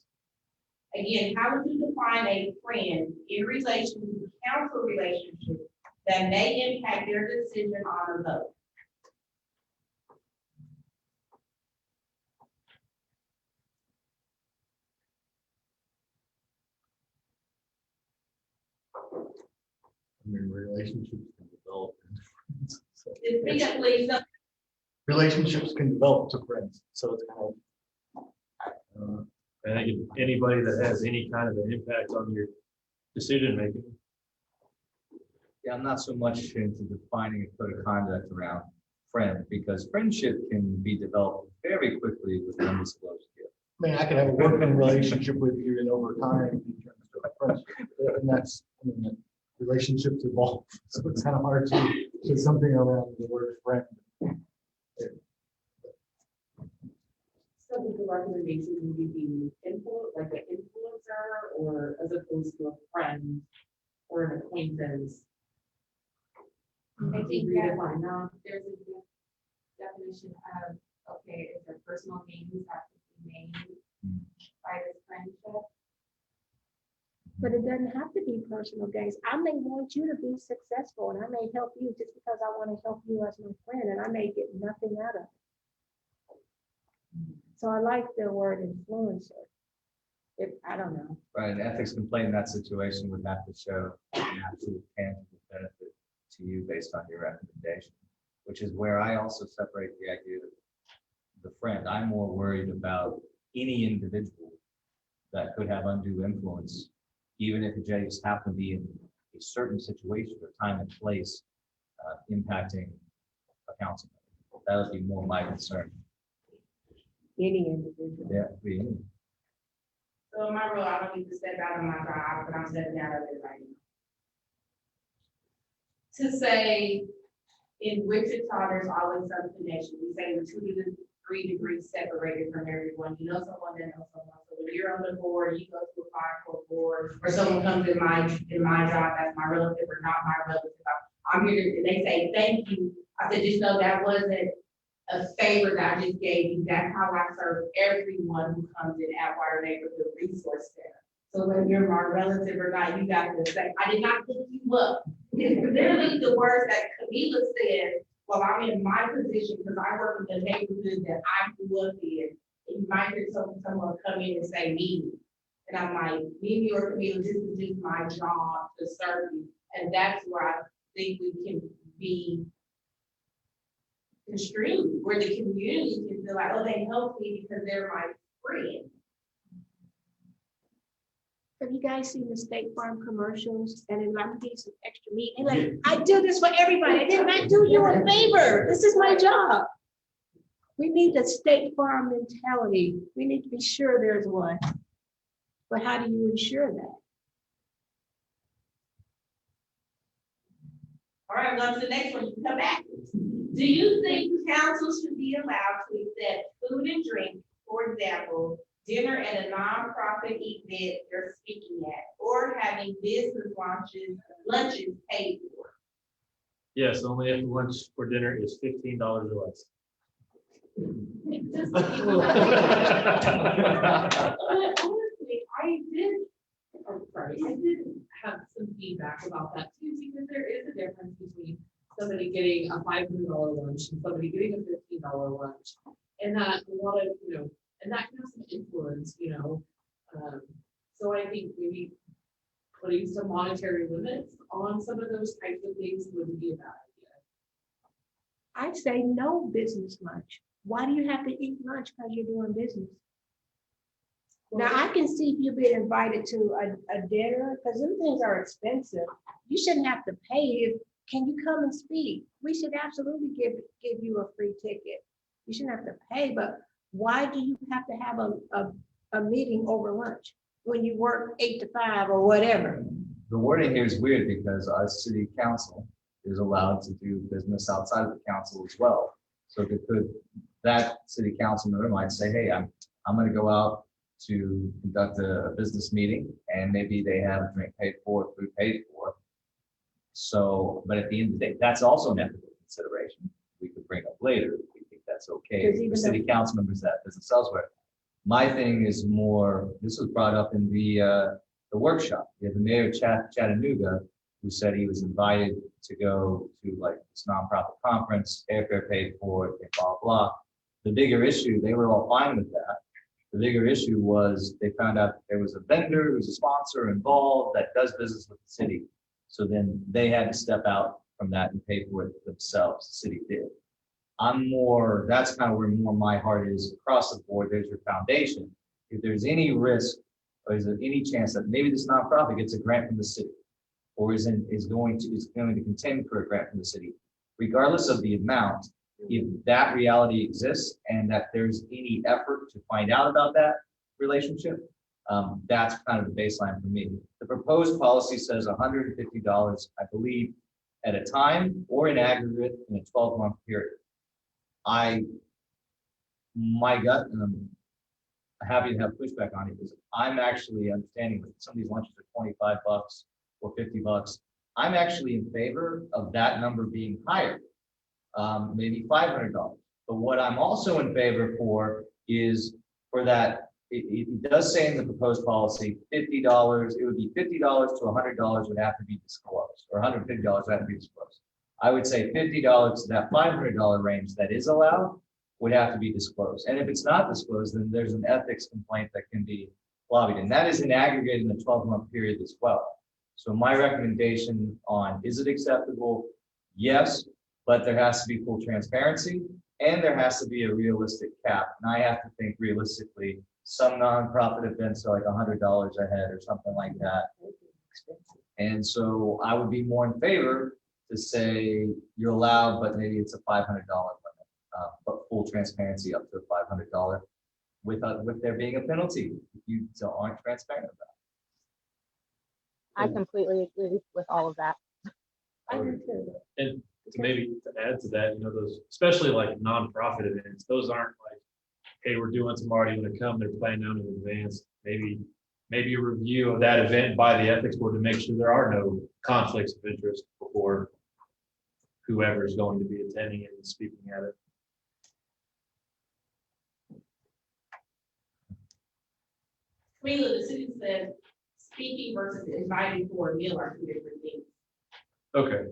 B: Again, how would you define a friend in relation to council relationships that may impact their decision on a vote?
V: I mean, relationships can develop. So
B: Just speak up, please.
V: relationships can develop to friends, so it's kind of.
D: I think anybody that has any kind of an impact on your decision making.
U: Yeah, I'm not so much into defining a code of conduct around
J: friend, because friendship can be developed very quickly with an undisclosed gift.
P: I mean, I could have a working relationship with you and over time, it turns to a friendship. And that's, I mean, relationships evolve, so it's kind of hard to put something around the word friend.
Q: So would the recommendation would be like an influencer, or as opposed to a friend or an acquaintance?
G: I think
Q: Read it
G: that
Q: line up.
G: there's a definition of, okay, is there personal gains that could be made by this friendship?
I: But it doesn't have to be personal gains. I may want you to be successful and I may help you just because I want to help you as my friend, and I may get nothing out of it. So I like the word influencer. If, I don't know.
J: Right, an ethics complaint in that situation would have to show an absolute tangible benefit to you based on your recommendation, which is where I also separate the idea of the friend. I'm more worried about any individual that could have undue influence, even if it just happened to be in a certain situation or time and place, impacting a council member. That would be more my concern.
I: Any individual.
J: Yeah, be any.
B: So in my role, I don't need to step out of my job, but I'm stepping out of it right now. To say, in Wichita, there's always some connection. We say we're 2 to 3 degrees separated from everyone. You know someone that knows someone. So when you're on the board, you go to apply for a board, or someone comes in my job as my relative or not my relative. I'm here to, and they say, thank you. I said, just know that wasn't a favor that I just gave you. That's how I serve everyone who comes in Atwater Neighborhood Resource Center. So whether you're my relative or not, you got to say, I did not look you up. It's literally the words that Camila said while I'm in my position, because I work in the neighborhood that I grew up in. And you might hear someone come in and say, Mimi. And I'm like, Mimi or Camila, this is just my job to serve you. And that's where I think we can be constrained, where the community can feel like, oh, they help me because they're my friend.
I: Have you guys seen the State Farm commercials? And then I'm getting some extra meat. And like, I do this for everybody. I did not do you a favor. This is my job. We need a State Farm mentality. We need to be sure there's one. But how do you ensure that?
B: All right, well, to the next one, you can come back. Do you think council should be allowed to accept food and drink, for example, dinner at a nonprofit event you're speaking at, or having business lunches paid for?
D: Yes, only if lunch or dinner is $15 or less.
Q: Honestly, I did have some feedback about that too, because there is a difference between somebody getting a $500 lunch and somebody getting a $15 lunch. And that a lot of, and that can have some influence, so I think maybe putting some monetary limits on some of those types of things wouldn't be a bad idea.
I: I'd say no business lunch. Why do you have to eat lunch because you're doing business? Now, I can see if you've been invited to a dinner, because them things are expensive. You shouldn't have to pay. Can you come and speak? We should absolutely give you a free ticket. You shouldn't have to pay, but why do you have to have a meeting over lunch when you work 8 to 5 or whatever?
J: The wording here is weird because our city council is allowed to do business outside of the council as well. So that city council member might say, hey, I'm going to go out to conduct a business meeting, and maybe they have a drink paid for, food paid for. So, but at the end of the day, that's also an ethical consideration we could bring up later if we think that's okay for city council members that business elsewhere. My thing is more, this was brought up in the workshop. You have the mayor of Chattanooga who said he was invited to go to like this nonprofit conference, airfare paid for, blah, blah. The bigger issue, they were all fine with that. The bigger issue was they found out there was a vendor, who's a sponsor involved that does business with the city. So then they had to step out from that and pay for it themselves. The city did. That's kind of where more my heart is across the board. There's your foundation. If there's any risk, or is there any chance that maybe this nonprofit gets a grant from the city, or is going to contend for a grant from the city, regardless of the amount, If that reality exists and that there's any effort to find out about that relationship, that's kind of the baseline for me. The proposed policy says $150, I believe, at a time or in aggregate in a 12-month period. My gut, and I'm happy to have pushback on it, is I'm actually understanding that some of these lunches are $25 or $50. I'm actually in favor of that number being higher, maybe $500. But what I'm also in favor for is for that, it does say in the proposed policy, $50, it would be $50 to $100 would have to be disclosed, or $150 would have to be disclosed. I would say $50 to that $500 range that is allowed would have to be disclosed. And if it's not disclosed, then there's an ethics complaint that can be lobbied. And that is in aggregate in a 12-month period as well. So my recommendation on, is it acceptable? Yes, but there has to be full transparency and there has to be a realistic cap. And I have to think realistically, some nonprofit events are like $100 a head or something like that. And so I would be more in favor to say you're allowed, but maybe it's a $500 limit, but full transparency up to $500 with there being a penalty if you aren't transparent about
R: I completely agree with all of that.
I: I do too.
D: And to maybe to add to that, those, especially like nonprofit events, those aren't like, hey, we're doing tomorrow, you want to come? They're planning out in advance. Maybe a review of that event by the ethics board to make sure there are no conflicts of interest before whoever is going to be attending it and speaking at it.
B: Camila, the city said speaking versus inviting for a meal are two different things.
D: Okay,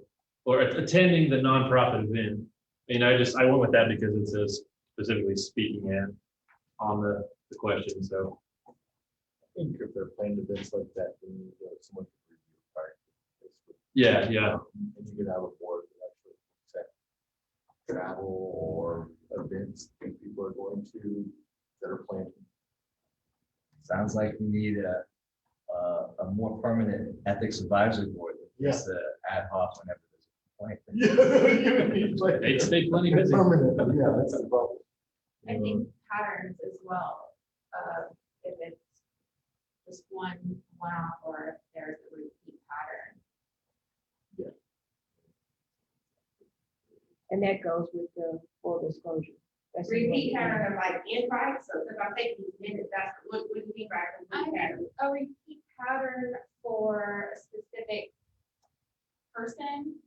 D: or attending the nonprofit event. I went with that because it says specifically speaking in on the question, so.
E: I think if they're planning events like that, then someone can review prior to this.
D: Yeah.
E: And you could have a board that actually set travel or events that people are going to that are planning.
J: Sounds like we need a more permanent ethics advisory board than just ad hoc whenever there's a complaint.
D: They stay plenty busy.
P: Permanent, yeah, that's the problem.
G: I think patterns as well, if it's just one-off or if there's a repeat pattern.
I: And that goes with the full disclosure. That's
B: Repeat
I: important.
B: pattern of like invites, so if I'm taking minutes, that's what do you mean by repeat pattern?
G: A repeat pattern for a specific person,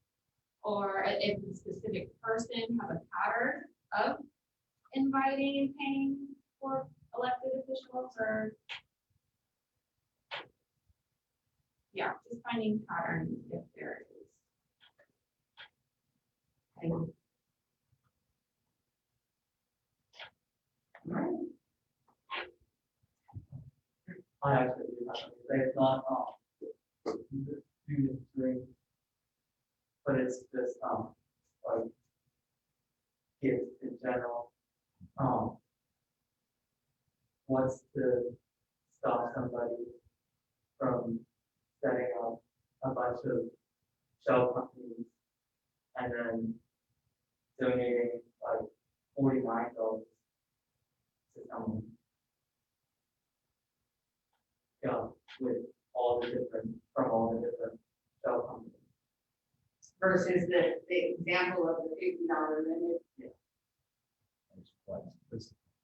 G: or if a specific person has a pattern of inviting and paying for elected officials, or just finding patterns if there is.
F: I actually do that. It's not student drink, but it's just like kids in general. What's to stop somebody from setting up a bunch of shell companies and then donating like $49 to someone? With all the different, from all the different shell companies.
B: Versus the example of the $50 limit.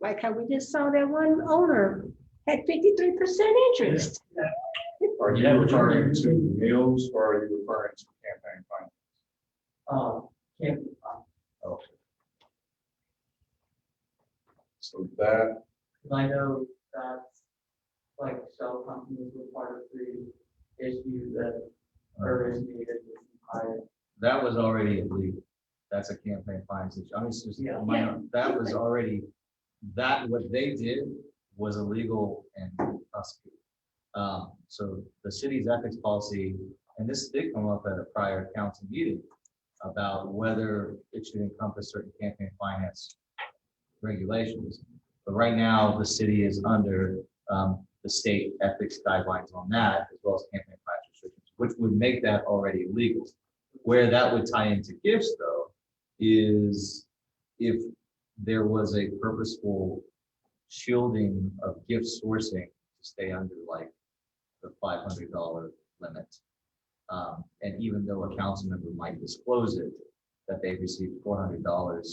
I: Like how we just saw that one owner had 53% interest.
C: Are you referring to meals or are you referring to campaign finance?
F: Can't be fun.
C: Okay. So that.
F: I know that's like shell companies were part of the issue that urban needed this entire.
J: That was already illegal. That's a campaign finance issue. I mean, it's just, that was already, what they did was illegal and prosecuted. So the city's ethics policy, and this did come up at a prior council meeting about whether it should encompass certain campaign finance regulations. But right now, the city is under the state ethics guidelines on that, as well as campaign finance restrictions, which would make that already illegal. Where that would tie into gifts, though, is if there was a purposeful shielding of gift sourcing to stay under like the $500 limit. And even though a council member might disclose it, that they received $400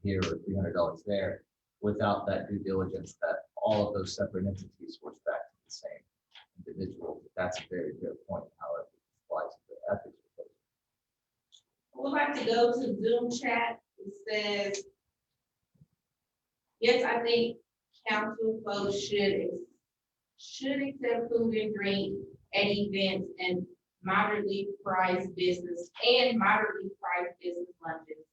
J: here or $300 there, without that due diligence, that all of those separate entities source back to the same individual. That's a very good point, how it applies to the ethics proposal.
B: We'd like to go to Zoom chat. It says, yes, I think council folks should accept food and drink at events and moderately priced business lunches.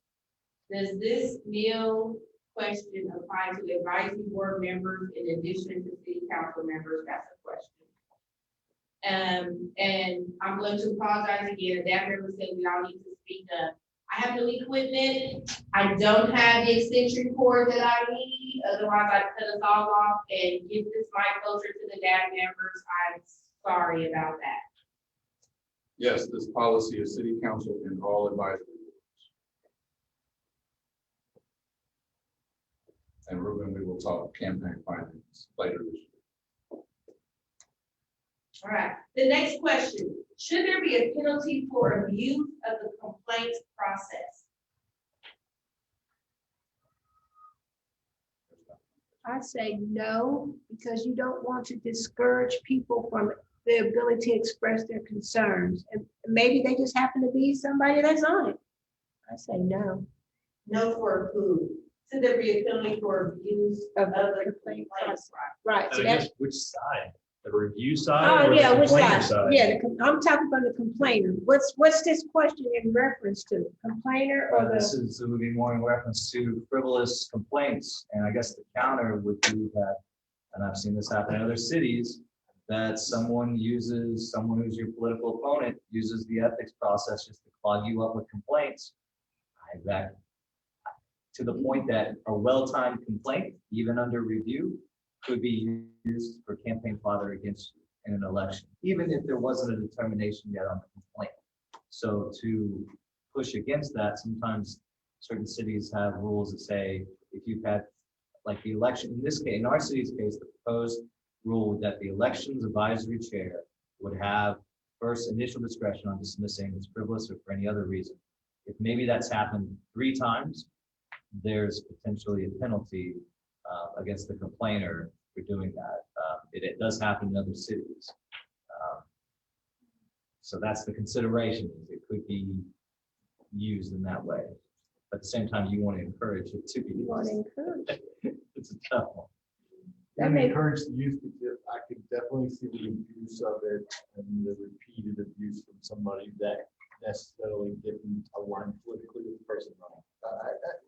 B: Does this meal question apply to advisory board members in addition to city council members? That's a question. And I'm going to apologize again. That member said we all need to speak up. I have no equipment. I don't have the extension cord that I need. Otherwise, I'd cut us all off and get this mic closer to the DAB members. I'm sorry about that.
C: Yes, this policy is city council and all advisory boards. And Ruben, we will talk campaign finance later this year.
B: All right, the next question. Should there be a penalty for abuse of the complaints process?
I: I say no, because you don't want to discourage people from the ability to express their concerns. And maybe they just happen to be somebody that's on it. I say no.
B: No for who? Should there be a penalty for abuse of the complaint process?
I: Right.
D: And
I: So
D: I
I: that's,
D: guess which side? The review side?
I: oh
D: or
I: yeah,
D: the
I: which
D: complainer
I: side? Yeah, I'm talking about the complainer. What's this question in reference to? Complainer or
J: This
I: the?
J: is, it would be more in reference to frivolous complaints, and I guess the counter would be that, and I've seen this happen in other cities, that someone who's your political opponent uses the ethics process just to clog you up with complaints. That, to the point that a well-timed complaint, even under review, could be used for campaign fodder against you in an election, even if there wasn't a determination yet on the complaint. So to push against that, sometimes certain cities have rules that say, if you've had, like the election, in this case, in our city's case, the proposed rule that the elections advisory chair would have first initial discretion on dismissing as frivolous or for any other reason. If maybe that's happened 3 times, there's potentially a penalty against the complainer for doing that. It does happen in other cities. So that's the consideration. It could be used in that way. But at the same time, you want to encourage it to be used.
I: You want to encourage.
J: It's a tough one.
I: That
E: And
I: may-
E: encourage the use, because I could definitely see the abuse of it and the repeated abuse from somebody that necessarily didn't align politically with the person running.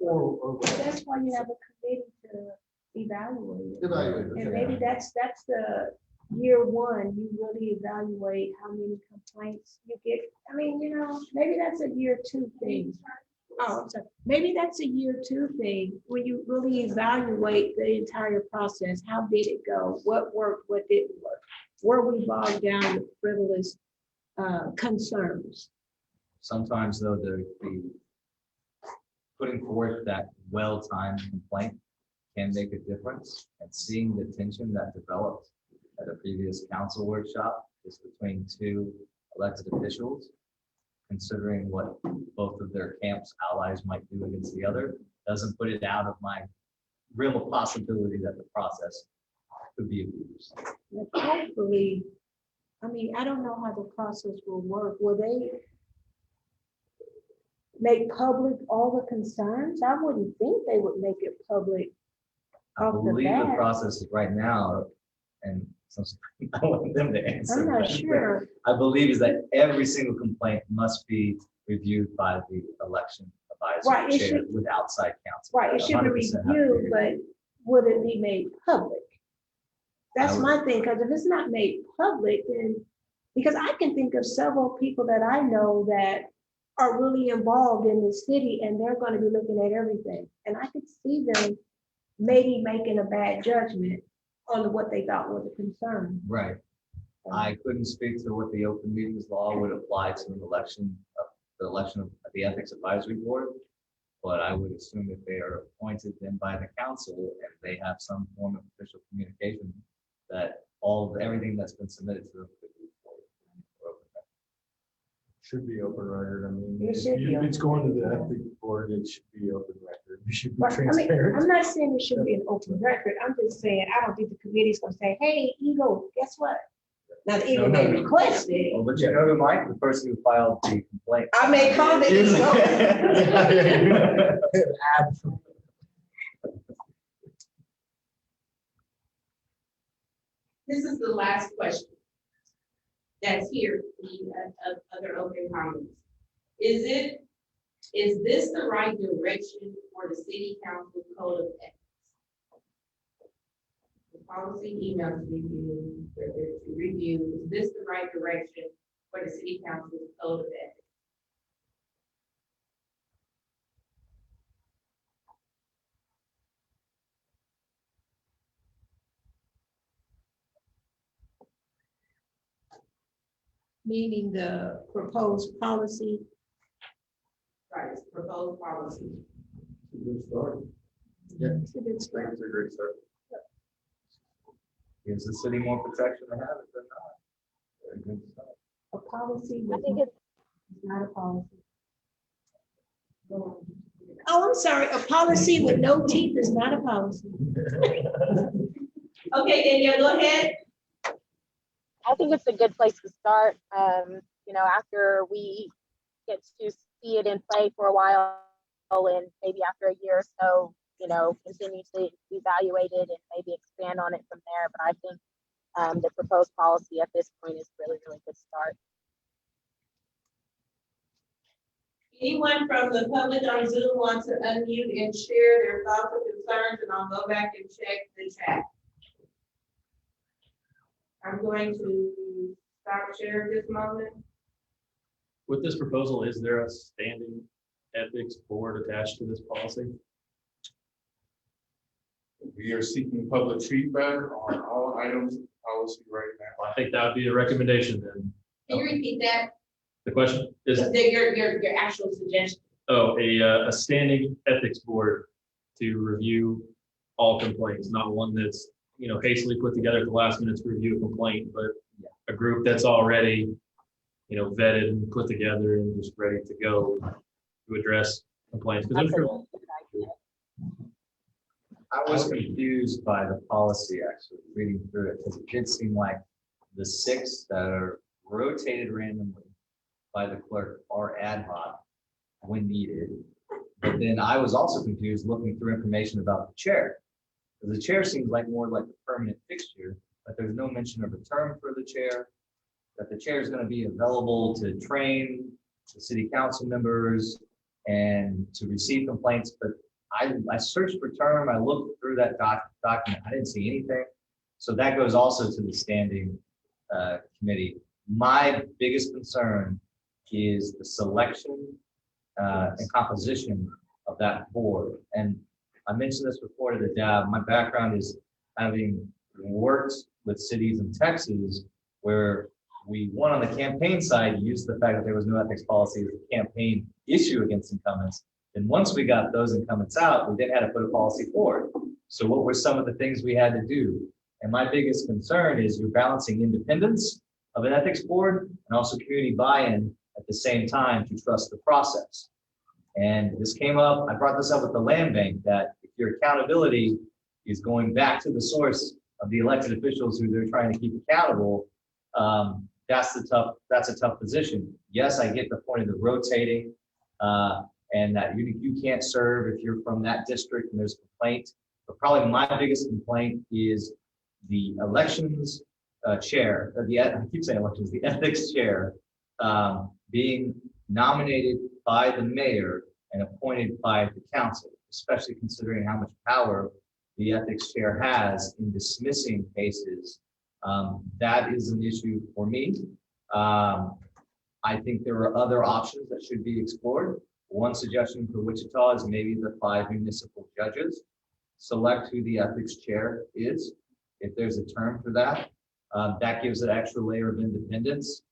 E: Or whatever.
I: That's why you have a committee to evaluate it.
E: Evaluate it,
I: And
E: yeah.
I: maybe that's the year one, you really evaluate how many complaints you get. I mean, maybe that's a year 2 thing. Oh, I'm sorry. Maybe that's a year 2 thing, when you really evaluate the entire process. How did it go? What worked, what didn't work? Were we bogged down with frivolous concerns?
J: Sometimes though, the putting forth that well-timed complaint can make a difference, and seeing the tension that developed at a previous council workshop is between 2 elected officials, considering what both of their camps allies might do against the other, doesn't put it out of my realm of possibility that the process could be abused.
I: But hopefully, I mean, I don't know how the process will work. Will they make public all the concerns? I wouldn't think they would make it public
J: I
I: off the
J: believe the
I: bat.
J: process is right now, and I want them to answer.
I: I'm not
J: but
I: sure.
J: I believe is that every single complaint must be reviewed by the election
I: Right,
J: advisory
I: it
J: chair
I: should-
J: with outside counsel.
I: Right, it should be
J: 100% have to
I: reviewed,
J: be.
I: but would it be made public? That's
J: I would-
I: my thing, because if it's not made public, then, because I can think of several people that I know that are really involved in the city, and they're gonna be looking at everything. And I could see them maybe making a bad judgment on what they thought was a concern.
J: Right. I couldn't speak to what the open meetings law would apply to an election, the election of the ethics advisory board.
U: But I would assume if they are appointed then by the council and they have some form of official communication, that everything that's been submitted to them could be
E: Should be open record. I mean,
I: It
E: if
I: should be
E: it's
I: open
E: going to the ethics board, it should be open record. We should be
I: But, I mean,
E: transparent.
I: I'm not saying it should be an open record. I'm just saying, I don't think the committee's gonna say, hey, Eagle, guess what? Now, the Eagle may request it.
U: Well, but you know who might, the person who filed the complaint.
I: I may call it.
B: This is the last question that's here, the other open comments. Is this the right direction for the city council code of ethics? The policy email to review, is this the right direction for the city council code of ethics?
I: Meaning the proposed policy.
B: Right, it's proposed policy.
A: Good start.
U: Yeah.
I: It's a good start.
U: It's a great start. Gives the city more protection to have it than not. Very good stuff.
I: A policy.
G: I think it's
I: not a policy. Oh, I'm sorry, a policy with no teeth is not a policy.
B: Okay, Danielle, go ahead.
R: I think it's a good place to start. You know, after we get to see it in play for a while, and maybe after a year or so, you know, continue to evaluate it and maybe expand on it from there. But I think the proposed policy at this point is really, really good start.
B: Anyone from the public on Zoom wants to unmute and share their thoughts or concerns, and I'll go back and check the chat. I'm going to stop share this moment.
D: With this proposal, is there a standing ethics board attached to this policy?
C: We are seeking public feedback on all items of policy right now.
D: I think that would be a recommendation then.
B: Can you repeat that?
D: The question is,
B: Your actual suggestion.
D: a standing ethics board to review all complaints, not one that's, you know, hastily put together at the last minute to review a complaint, but a group that's already, you know, vetted and put together and just ready to go to address complaints. 'Cause I'm sure-
U: I was confused by the policy actually reading through it, because it did seem like the 6 that are rotated randomly by the clerk are ad hoc when needed. But then I was also confused looking through information about the chair. Because the chair seems like more like a permanent fixture, but there's no mention of a term for the chair, that the chair is going to be available to train the city council members and to receive complaints. But I searched for term, I looked through that document, I didn't see anything. So that goes also to the standing committee. My biggest concern is the selection and composition of that board. And I mentioned this before to the DAB. My background is having worked with cities in Texas where one on the campaign side used the fact that there was no ethics policy as a campaign issue against incumbents. And once we got those incumbents out, we then had to put a policy forward. So what were some of the things we had to do? And my biggest concern is you're balancing independence of an ethics board and also community buy-in at the same time to trust the process. And this came up, I brought this up with the land bank, that if your accountability is going back to the source of the elected officials who they're trying to keep accountable, that's a tough position. Yes, I get the point of the rotating and that you can't serve if you're from that district and there's a complaint. But probably my biggest complaint is the elections chair, I keep saying elections, the ethics chair being nominated by the mayor and appointed by the council, especially considering how much power the ethics chair has in dismissing cases. That is an issue for me. I think there are other options that should be explored. One suggestion for Wichita is maybe the 5 municipal judges select who the ethics chair is, if there's a term for that. That gives an extra layer of independence.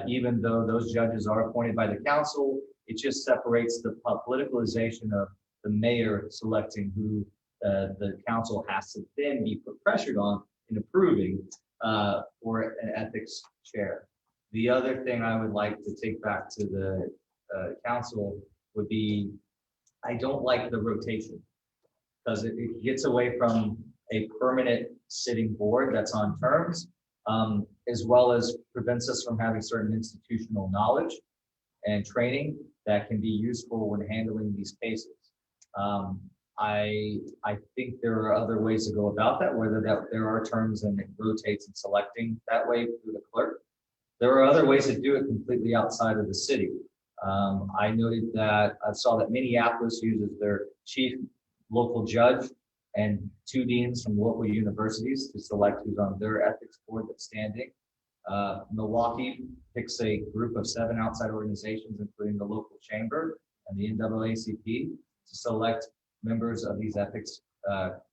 U: Even though those judges are appointed by the council, it just separates the politicalization of
J: the mayor selecting who the council has to then be put pressured on in approving for an ethics chair. The other thing I would like to take back to the council would be, I don't like the rotation because it gets away from a permanent sitting board that's on terms, as well as prevents us from having certain institutional knowledge and training that can be useful when handling these cases. I think there are other ways to go about that, whether there are terms and it rotates and selecting that way through the clerk. There are other ways to do it completely outside of the city. I noted that I saw that Minneapolis uses their chief local judge and 2 deans from local universities to select who's on their ethics board that's standing. Milwaukee picks a group of 7 outside organizations, including the local chamber and the NAACP, to select members of these ethics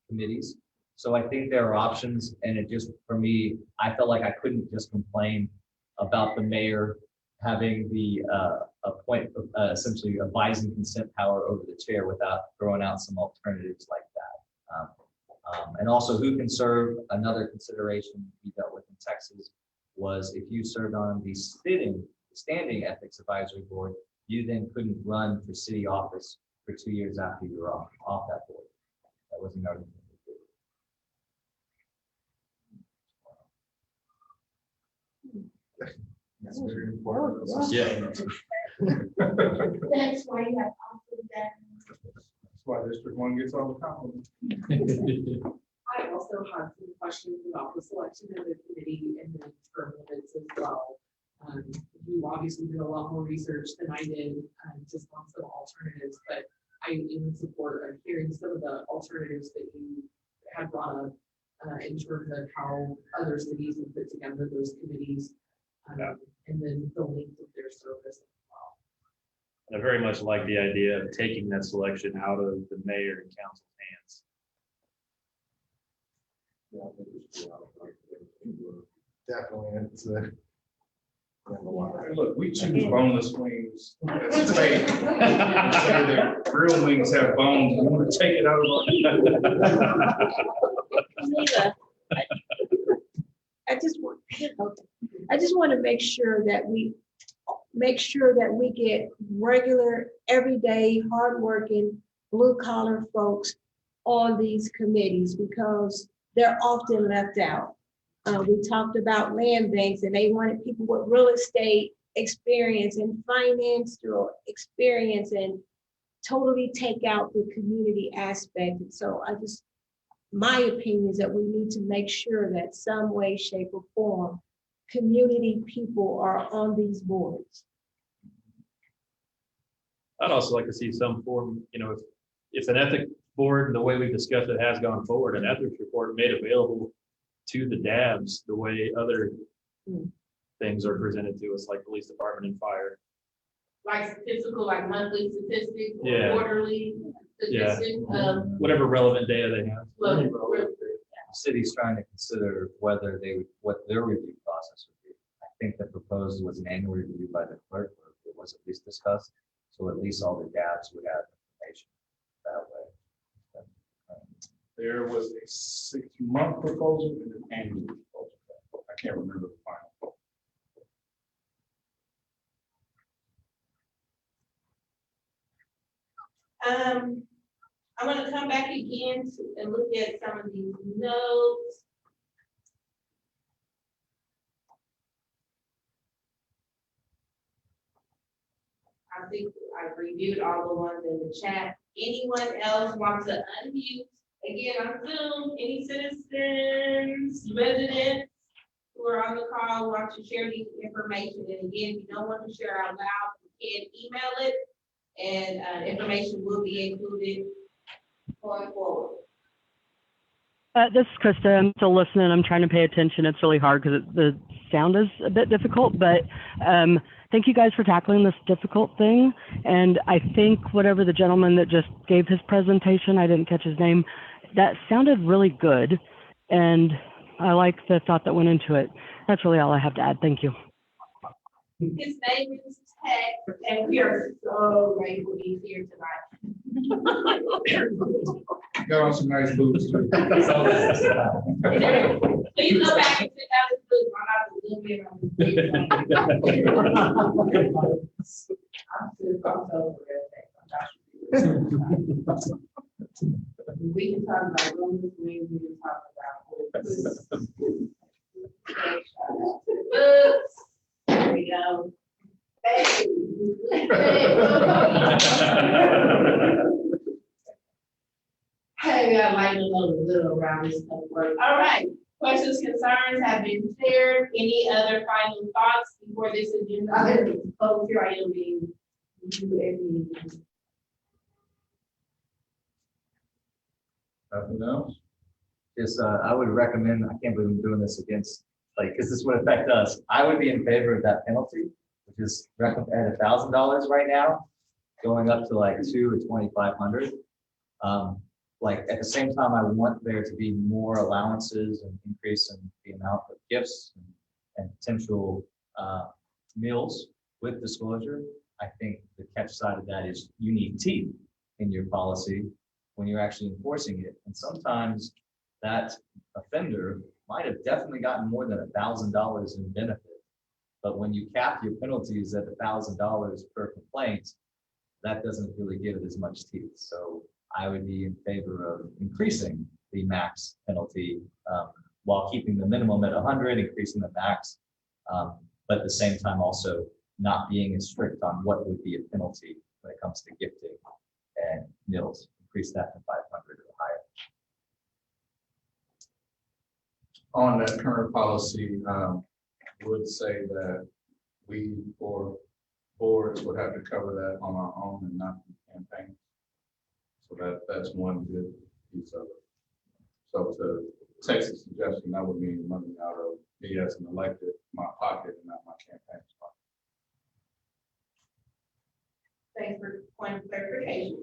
J: committees. So I think there are options, and it just, for me, I felt like I couldn't just complain about the mayor having the essentially advising consent power over the chair without throwing out some alternatives like that. And also, who can serve, another consideration we dealt with in Texas was if you served on the standing ethics advisory board, you then couldn't run for city office for 2 years after you were off that board. That was another thing.
C: That's very important.
D: Yeah.
H: That's why you have conflict that.
C: That's why District 1 gets all the compliments.
Q: I also had some questions about the selection of the committee and the term limits as well. You obviously did a lot more research than I did, just on some alternatives, but I even support hearing some of the alternatives that you had brought up in terms of how other cities have put together those committees, and then the length of their service as well.
D: I very much like the idea of taking that selection out of the mayor and council's hands.
E: Definitely, it's
C: Hey, look, we choose boneless wings. That's the way the real wings have bones. You want to take it out of
I: I just want to make sure that we get regular, everyday, hardworking, blue collar folks on these committees because they're often left out. We talked about land banks and they wanted people with real estate experience and financial experience and totally take out the community aspect. And so my opinion is that we need to make sure that some way, shape or form, community people are on these boards.
D: I'd also like to see some form, if an ethics board, the way we've discussed it has gone forward, an ethics report made available to the DABs the way other things are presented to us, like police department and fire.
B: Like statistical, like monthly statistics or
D: Yeah.
B: quarterly statistics of
D: Whatever relevant data they have.
J: The city's trying to consider what their review process would be. I think the proposal was an annual review by the clerk, or it was at least discussed. So at least all the DABs would have information that way.
C: There was a 6-month proposal and an annual proposal. I can't remember the final.
B: I'm gonna come back again and look at some of these notes. I think I reviewed all the ones in the chat. Anyone else want to unmute? Again, on Zoom, any citizens, residents who are on the call want to share the information? And again, if you don't want to share out loud, you can email it and information will be included going forward.
S: This is Krista. I'm still listening. I'm trying to pay attention. It's really hard because the sound is a bit difficult, but thank you guys for tackling this difficult thing. And I think whatever the gentleman that just gave his presentation, I didn't catch his name, that sounded really good. And I like the thought that went into it. That's really all I have to add. Thank you.
B: His name is Ted, and we are so grateful he's here tonight.
C: Got on some nice boots too.
B: Please go back and sit down and look. I'm not a little bit on this. I'm still crossed over everything. We can talk about rooms, we can talk about. Books. There we go. Hey. Hey, I like to know a little around this stuff. All right, questions, concerns have been cleared. Any other final thoughts before this agenda? Public hearing being
U: Nothing else? Just, I would recommend, I can't believe I'm doing this against, like, because this would affect us. I would be in favor of that penalty, which is at $1,000 right now, going up to like $2,000 or $2,500. Like, at the same time, I want there to be more allowances and increase in the amount of gifts and potential meals with disclosure. I think the catch side of that is you need teeth in your policy when you're actually enforcing it. And sometimes that offender might have definitely gotten more than $1,000 in benefit. But when you cap your penalties at $1,000 per complaint, that doesn't really give it as much teeth. So I would be in favor of increasing the max penalty while keeping the minimum at 100, increasing the max, but at the same time also not being as strict on what would be a penalty when it comes to gifting and meals. Increase that to 500 or higher.
C: On that current policy, would say that we or boards would have to cover that on our own and not campaign. So that's one good piece of it. So to Texas suggestion, that would mean money out of me as an elected, my pocket and not my campaign spot.
B: Thanks for point of clarification.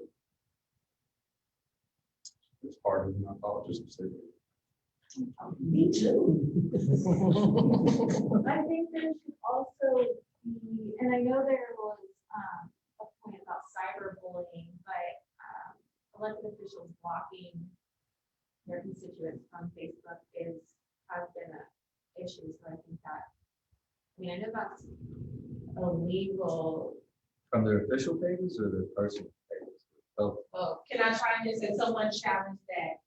C: It's harder than I thought, just to say.
B: Me too.
G: I think there should also be, and I know there was a point about cyberbullying, but elected officials blocking their constituents from Facebook has been an issue. So I think that, I mean, I know that's illegal.
U: From their official pages or their personal pages? Both.
B: Oh, can I try this? And someone challenged that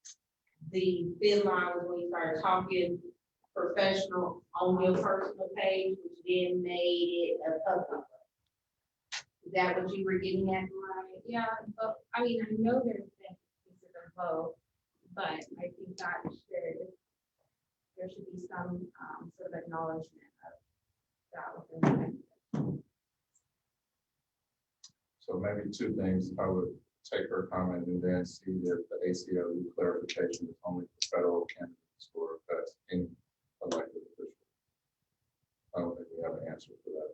B: the thin line was when you started talking professional on your personal page, which then made it a public. Is that what you were getting at, right?
G: Yeah, but I mean, I know there's been cases of both, but I think that there should be some sort of acknowledgement of that within the.
C: So maybe two things. I would take her comment and then see if the ACLU clarification is only for federal candidates or if that's any elected official. I don't think we have an answer for that.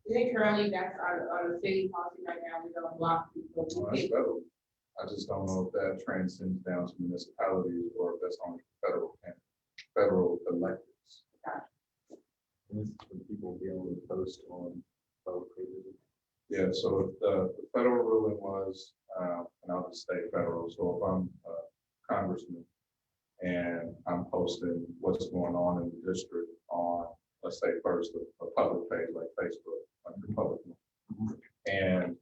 B: I think currently that's our city policy right now. We don't block people.
C: Well, that's federal. I just don't know if that transcends down to municipalities or if that's only federal electeds.
E: People be able to post on both pages.
C: Yeah, so the federal ruling was, and I'll just say federal, so if I'm a congressman and I'm posting what's going on in the district on, let's say first, a public page like Facebook, like Republican, and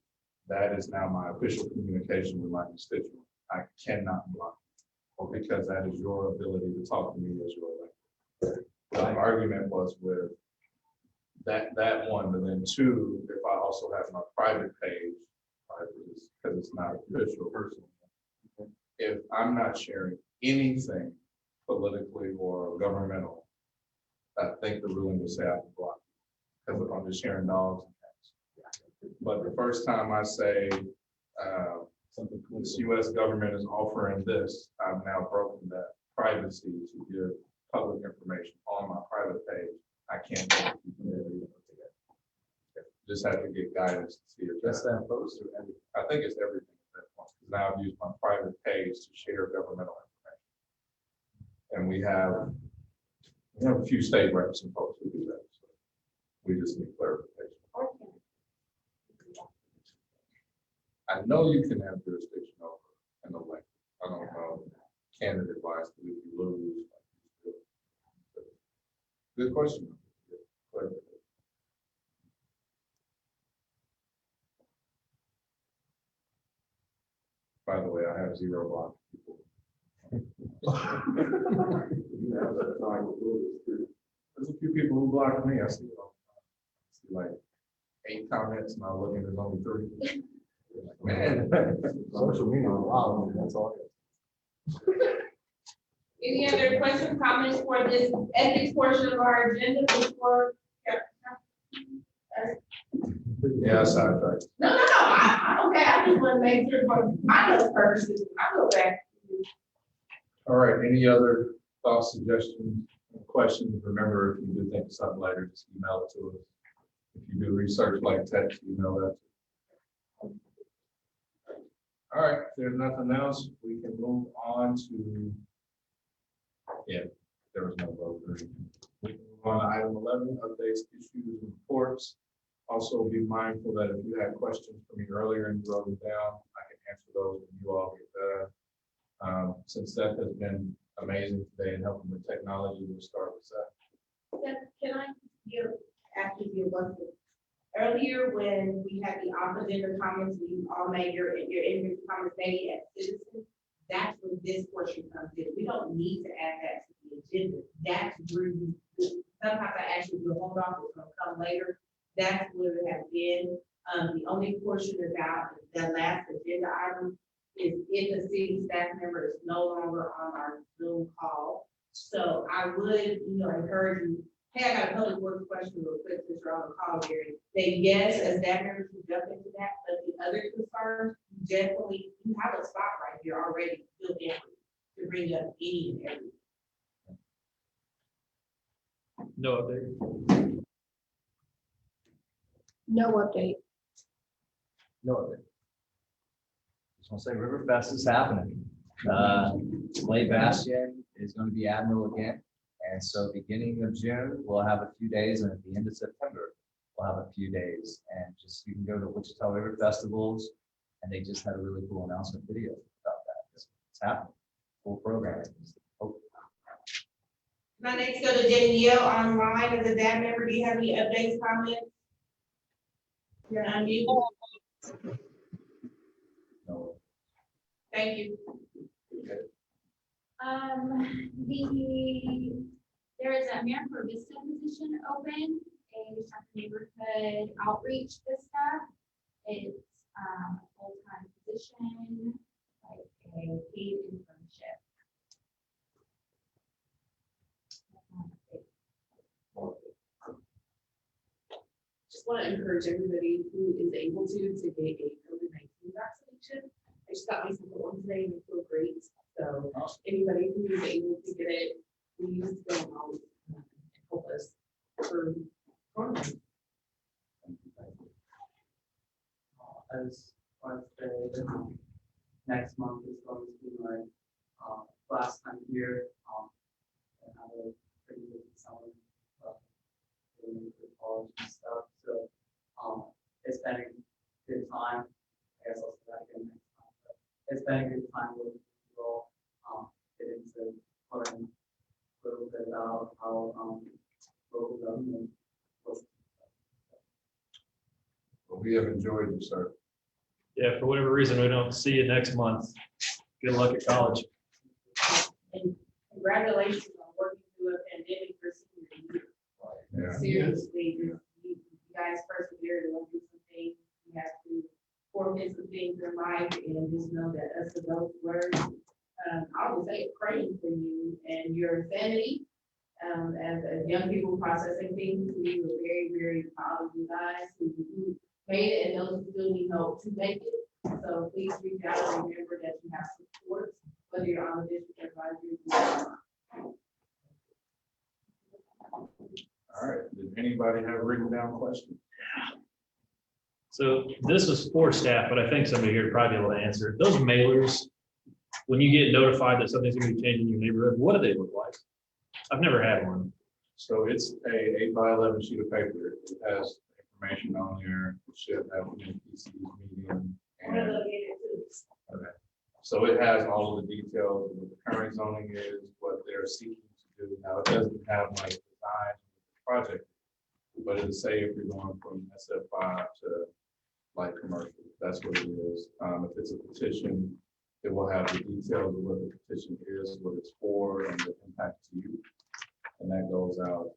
C: that is now my official communication with my constituent. I cannot block it, because that is your ability to talk to me as your elected. The argument was with that one, but then two, if I also have my private page, right, because it's not official personal. If I'm not sharing anything politically or governmental, I think the ruling would say I can block it, because if I'm just sharing dogs and cats. But the first time I say this U.S. government is offering this, I've now broken that privacy to give public information on my private page. I can't do it. Just have to get guidance to see if that's that opposed to everything. I think it's everything at that point. Because now I've used my private page to share governmental information. And we have a few state reps and folks who do that. So we just need clarification. I know you can have jurisdiction over an election. I don't know candidate wise, but if you lose. Good question. By the way, I have 0 block people. There's a few people who blocked me. I see like 8 comments and I look at there's only 3. Man, social media, wow, that's all.
B: Any other questions, comments for this ethics portion of our agenda before?
C: Yeah, sidetracked.
B: No, I okay, I just want to make sure for my notes purposes, I go back.
C: All right, any other thoughts, suggestions, questions? Remember, if you do think of something later, just email it to us. If you do research like text, email that. All right, if there's nothing else, we can move on to, yeah, there was no vote. We can move on to item 11, updates, issues, and reports. Also be mindful that if you had questions for me earlier and you wrote them down, I can answer those when you all get better. Since Seth has been amazing today in helping with technology, we'll start with Seth.
B: Can I ask you one thing? Earlier, when we had the opposition comments, we all made your individual comments made as citizens. That's when this portion comes in. We don't need to add that to the agenda. That's where sometimes I actually will hold off, it's gonna come later. That's where it has been. The only portion about the last agenda item is if the city staff member is no longer on our Zoom call. So I would, encourage you, hey, I got a public works question real quick, since you're on the call, Gary. Say yes, as staff members who jump into that, but the other concerns, definitely, you have a spot right here already built in to bring up any and everything.
D: No update.
I: No update.
J: No. Just want to say Riverfest is happening. Clay Bastion is going to be Admiral again. And so beginning of June, we'll have a few days, and at the end of September, we'll have a few days. And just, you can go to Wichita River Festivals, and they just had a really cool announcement video about that. It's happening, full programming.
B: My next go to Danielle online as a DAB member. Do you have any updates, comments? You're unmuted.
J: No.
B: Thank you.
G: There is a Miracle Vista position open, a neighborhood outreach Vista. It's a full-time position, like a paid internship.
Q: Just want to encourage everybody who is able to get a COVID-19 vaccination. I just got my second one today and I feel great. So anybody who is able to get it, please go out and help us for quarantine.
F: As far as the next month is going to be my last time here. And have a pretty good summer. Doing good college and stuff. So it's been a good time. I guess I'll say that again next time. But it's been a good time with you all. Get into learning a little bit about how local government works.
C: Well, we have enjoyed you, sir.
D: Yeah, for whatever reason, we don't see you next month. Good luck at college.
B: And congratulations on working through a pandemic for senior year. Seriously, you guys persevered and went through some things. You have to forfeit some things in life and just know that us adults were, I would say, praying for you and your sanity. As young people processing things, we were very, very proud of you guys who made it and those who still need help to make it. So please reach out and remember that you have support, whether you're on the district advisory board.
C: All right, did anybody have written down questions?
D: So this is for staff, but I think somebody here would probably be able to answer. Those mailers, when you get notified that something's gonna be changing in your neighborhood, what do they look like? I've never had one.
C: So it's a 8x11 sheet of paper. It has information on there. It should have PC's medium and
B: gonna look at it too.
C: Okay, so it has all of the details of what the current zoning is, what they're seeking to do. Now, it doesn't have like design project, but it'll say if you're going from SF5 to light commercial, that's what it is. If it's a petition, it will have the details of what the petition is, what it's for, and the impact to you, and that goes out.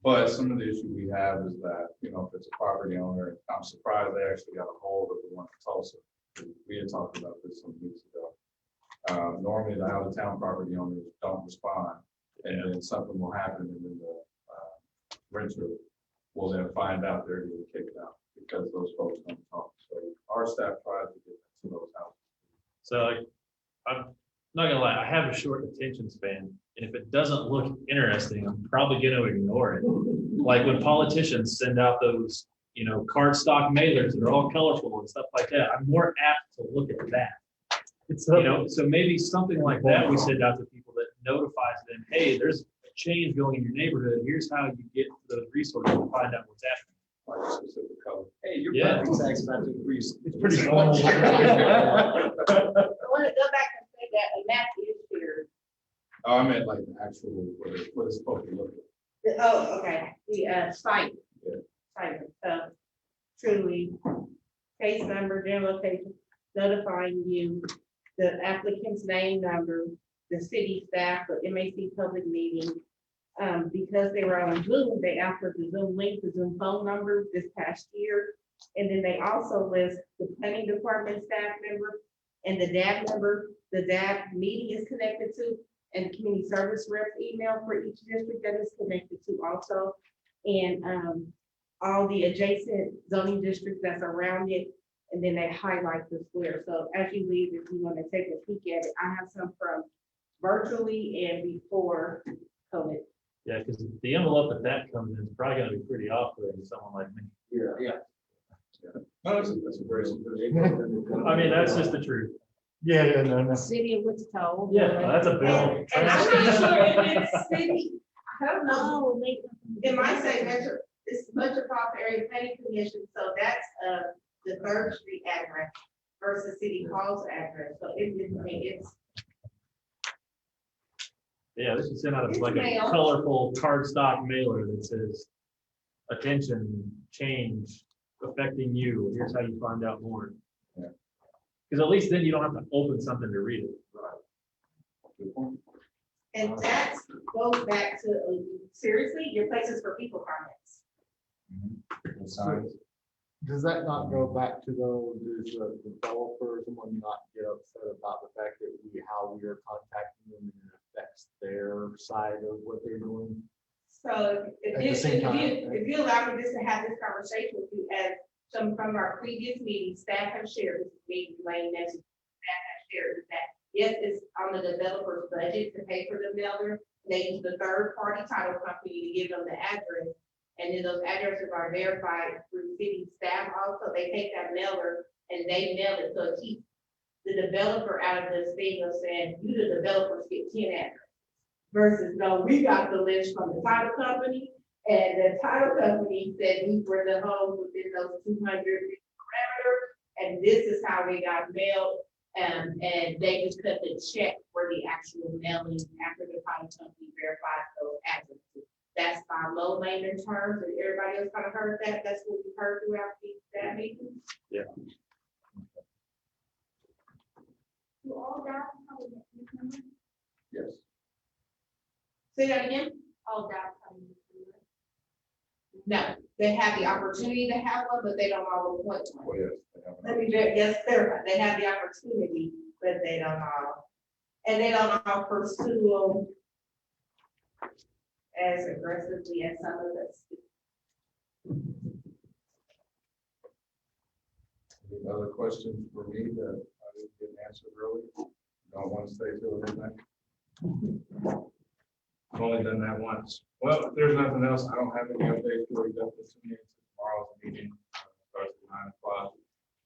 C: But some of the issue we have is that, you know, if it's a property owner, I'm surprised they actually got a hold of the one in Tulsa. We had talked about this some weeks ago. Normally, the out-of-town property owners don't respond, and then something will happen, and then the renter will then find out they're getting kicked out because those folks don't talk. So our staff tries to get to those houses.
D: So like, I'm not gonna lie, I have a short attention span, and if it doesn't look interesting, I'm probably gonna ignore it. Like when politicians send out those, you know, cardstock mailers that are all colorful and stuff like that, I'm more apt to look at that. You know, so maybe something like that we send out to people that notifies them, hey, there's a change going in your neighborhood. Here's how you get to those resources and find out what's happening.
C: Like a specific color.
E: Hey, your
D: Yeah.
E: property tax about to increase.
D: It's pretty normal.
B: I want to go back and say that a map is here.
C: Oh, I meant like the actual, what it's supposed to look like.
B: Oh, okay, the site.
C: Yeah.
B: Site, so truly, case number, general location, notifying you, the applicant's name, number, the city staff, the MAC public meeting. Because they were on Zoom, they asked for the Zoom link, the Zoom phone number this past year. And then they also list the planning department staff member and the DAB member, the DAB meeting is connected to, and community service rep email for each district that is connected to also. And all the adjacent zoning districts that's around it, and then they highlight the square. So as you leave, if you want to take a peek at it, I have some from virtually and before COVID.
D: Yeah, because the envelope that comes in is probably gonna be pretty off-putting to someone like me.
C: Yeah. No, that's a very.
D: I mean, that's just the truth.
P: No.
I: City of Wichita.
D: Yeah, that's a bill.
B: And I'm not sure if it's city, I don't know.
I: Oh, maybe.
B: It might say metro, it's Metropolitan Area Planning Commission, so that's the Third Street address versus City Hall's address, so it's.
D: Yeah, they should send out
B: It's
D: like a
B: mail.
D: colorful cardstock mailer that says, attention, change affecting you. Here's how you find out more.
C: Yeah.
D: Because at least then you don't have to open something to read it.
B: And that goes back to, seriously, your places for people comments.
E: Does that not go back to though, does the developer, someone not get upset about the fact that how we are contacting them and it affects their side of what they're doing?
B: So
E: At the same time,
B: if you allow me just to have this conversation with you, as some from our previous meetings, staff have shared, this is me relaying that to staff have shared, that yes, it's on the developer's budget to pay for the mailer. They use the third party title company to give them the address. And then those addresses are verified through city staff also. They take that mailer and they mail it, so it keeps the developer out of this thing of saying, you the developers get 10 addresses. Versus, no, we got the list from the title company, and the title company said we were the homes within those 200 parameters, and this is how we got mailed. And they just cut the check for the actual mailing after the title company verifies those addresses. That's by low layman terms, and everybody else kind of heard that. That's what we heard throughout that meeting.
D: Yeah.
B: You all got it?
C: Yes.
B: Say that again? All got it. No, they have the opportunity to have one, but they don't all appoint one.
C: Oh, yes. They have
B: Let me, yes, they have the opportunity, but they don't all. And they don't all pursue them as aggressively as some of us.
C: Any other questions for me that I didn't get answered earlier? Don't want to stay till midnight? I've only done that once. Well, if there's nothing else, I don't have any updates for you. Definitely tune in to tomorrow's meeting, starts at 9 o'clock.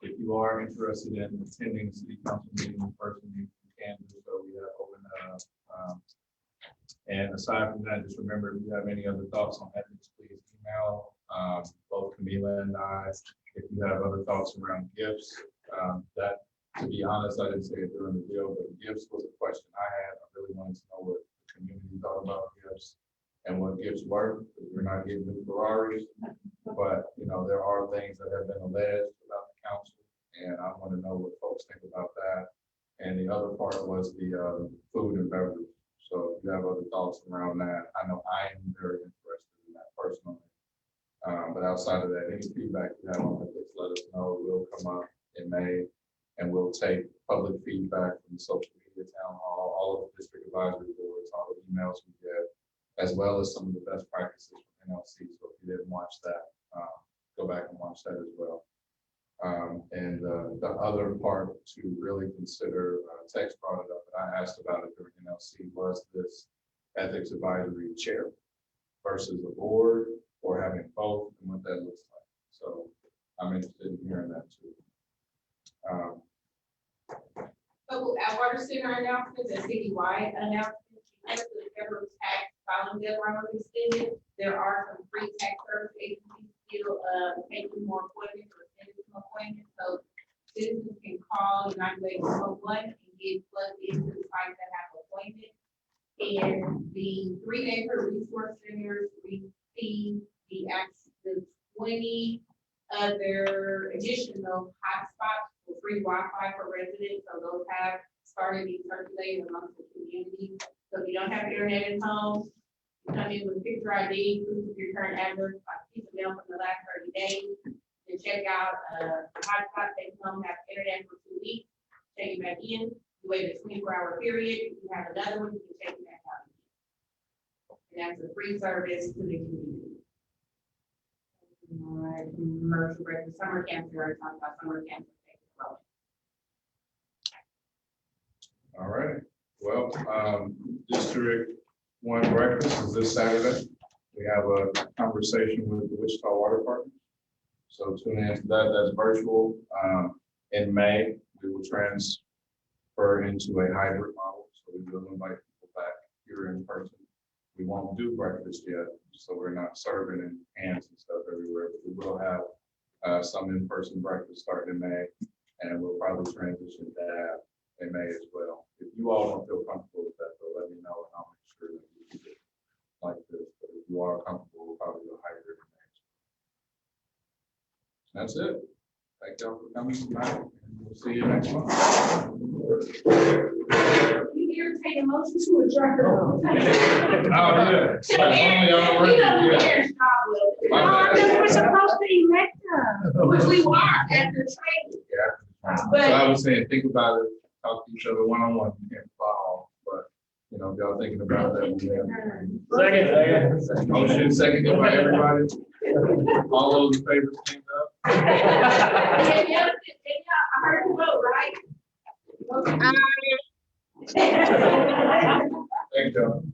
C: If you are interested in attending the city council meeting in person, you can do so. We have opened that up. And aside from that, just remember, if you have any other thoughts on ethics, please email both Camila and I if you have other thoughts around gifts, that, to be honest, I didn't say it during the deal, but gifts was a question I had. I really wanted to know what the community thought about gifts and what gifts were, because we're not getting new Ferraris. But, you know, there are things that have been alleged about the council, and I want to know what folks think about that. And the other part was the food and beverage. So if you have other thoughts around that, I know I am very interested in that personally. But outside of that, any feedback you have on it, just let us know. We'll come up in May, and we'll take public feedback from the social media town hall, all of the district advisory boards, all the emails we get, as well as some of the best practices from NLC. So if you didn't watch that, go back and watch that as well. And the other part to really consider, Tex brought it up, and I asked about it during NLC, was this ethics advisory chair versus a board, or having both, and what that looks like. So I'm interested in hearing that too.
B: So at Water Center announcements and citywide announcements, because of the federal tax filing deadline was extended, there are some free tax service agencies still taking more appointments or sending some appointments. So citizens can call 9801 and get plugged into the sites that have appointments. And the 3 neighborhood resource centers receive the 20 other additional hotspots for free Wi-Fi for residents. So those have started being circulated amongst the community. So if you don't have internet at home, you come in with picture ID, proof of your current address, like a piece of mail from the last 30 days, and check out the hotspot. They come have internet for 2 weeks, check it back in. You wait a 24-hour period. If you have another one, you can check it back out. And that's a free service to the community. Commercial breakfast, summer camp, we already talked about summer camp.
C: All right. Well, District 1 breakfast is this Saturday. We have a conversation with the Wichita Water Partners. So tune in to that. That's virtual. In May, we will transfer into a hybrid model. So we will invite people back here in person. We won't do breakfast yet, so we're not serving in hands and stuff everywhere, but we will have some in-person breakfast starting in May, and we'll probably transition to that in May as well. If you all don't feel comfortable with that, though, let me know, and I'll make sure that we do it like this. But if you are comfortable, we'll probably go hybrid in May. That's it. Thank y'all for coming tonight, and we'll see you next month.
B: You here take a motion to adjourn.
C: Oh, yeah. Only on the record, yeah.
B: We're supposed to elect them, which we are after training.
C: Yeah.
B: But-
C: So I was saying, think about it, talk to each other one-on-one, you can't follow, but, you know, if y'all thinking about that.
T: Second.
C: Motion second by everybody. All those in favor, stand up.
B: Danielle, I heard you vote, right?
C: Thank you.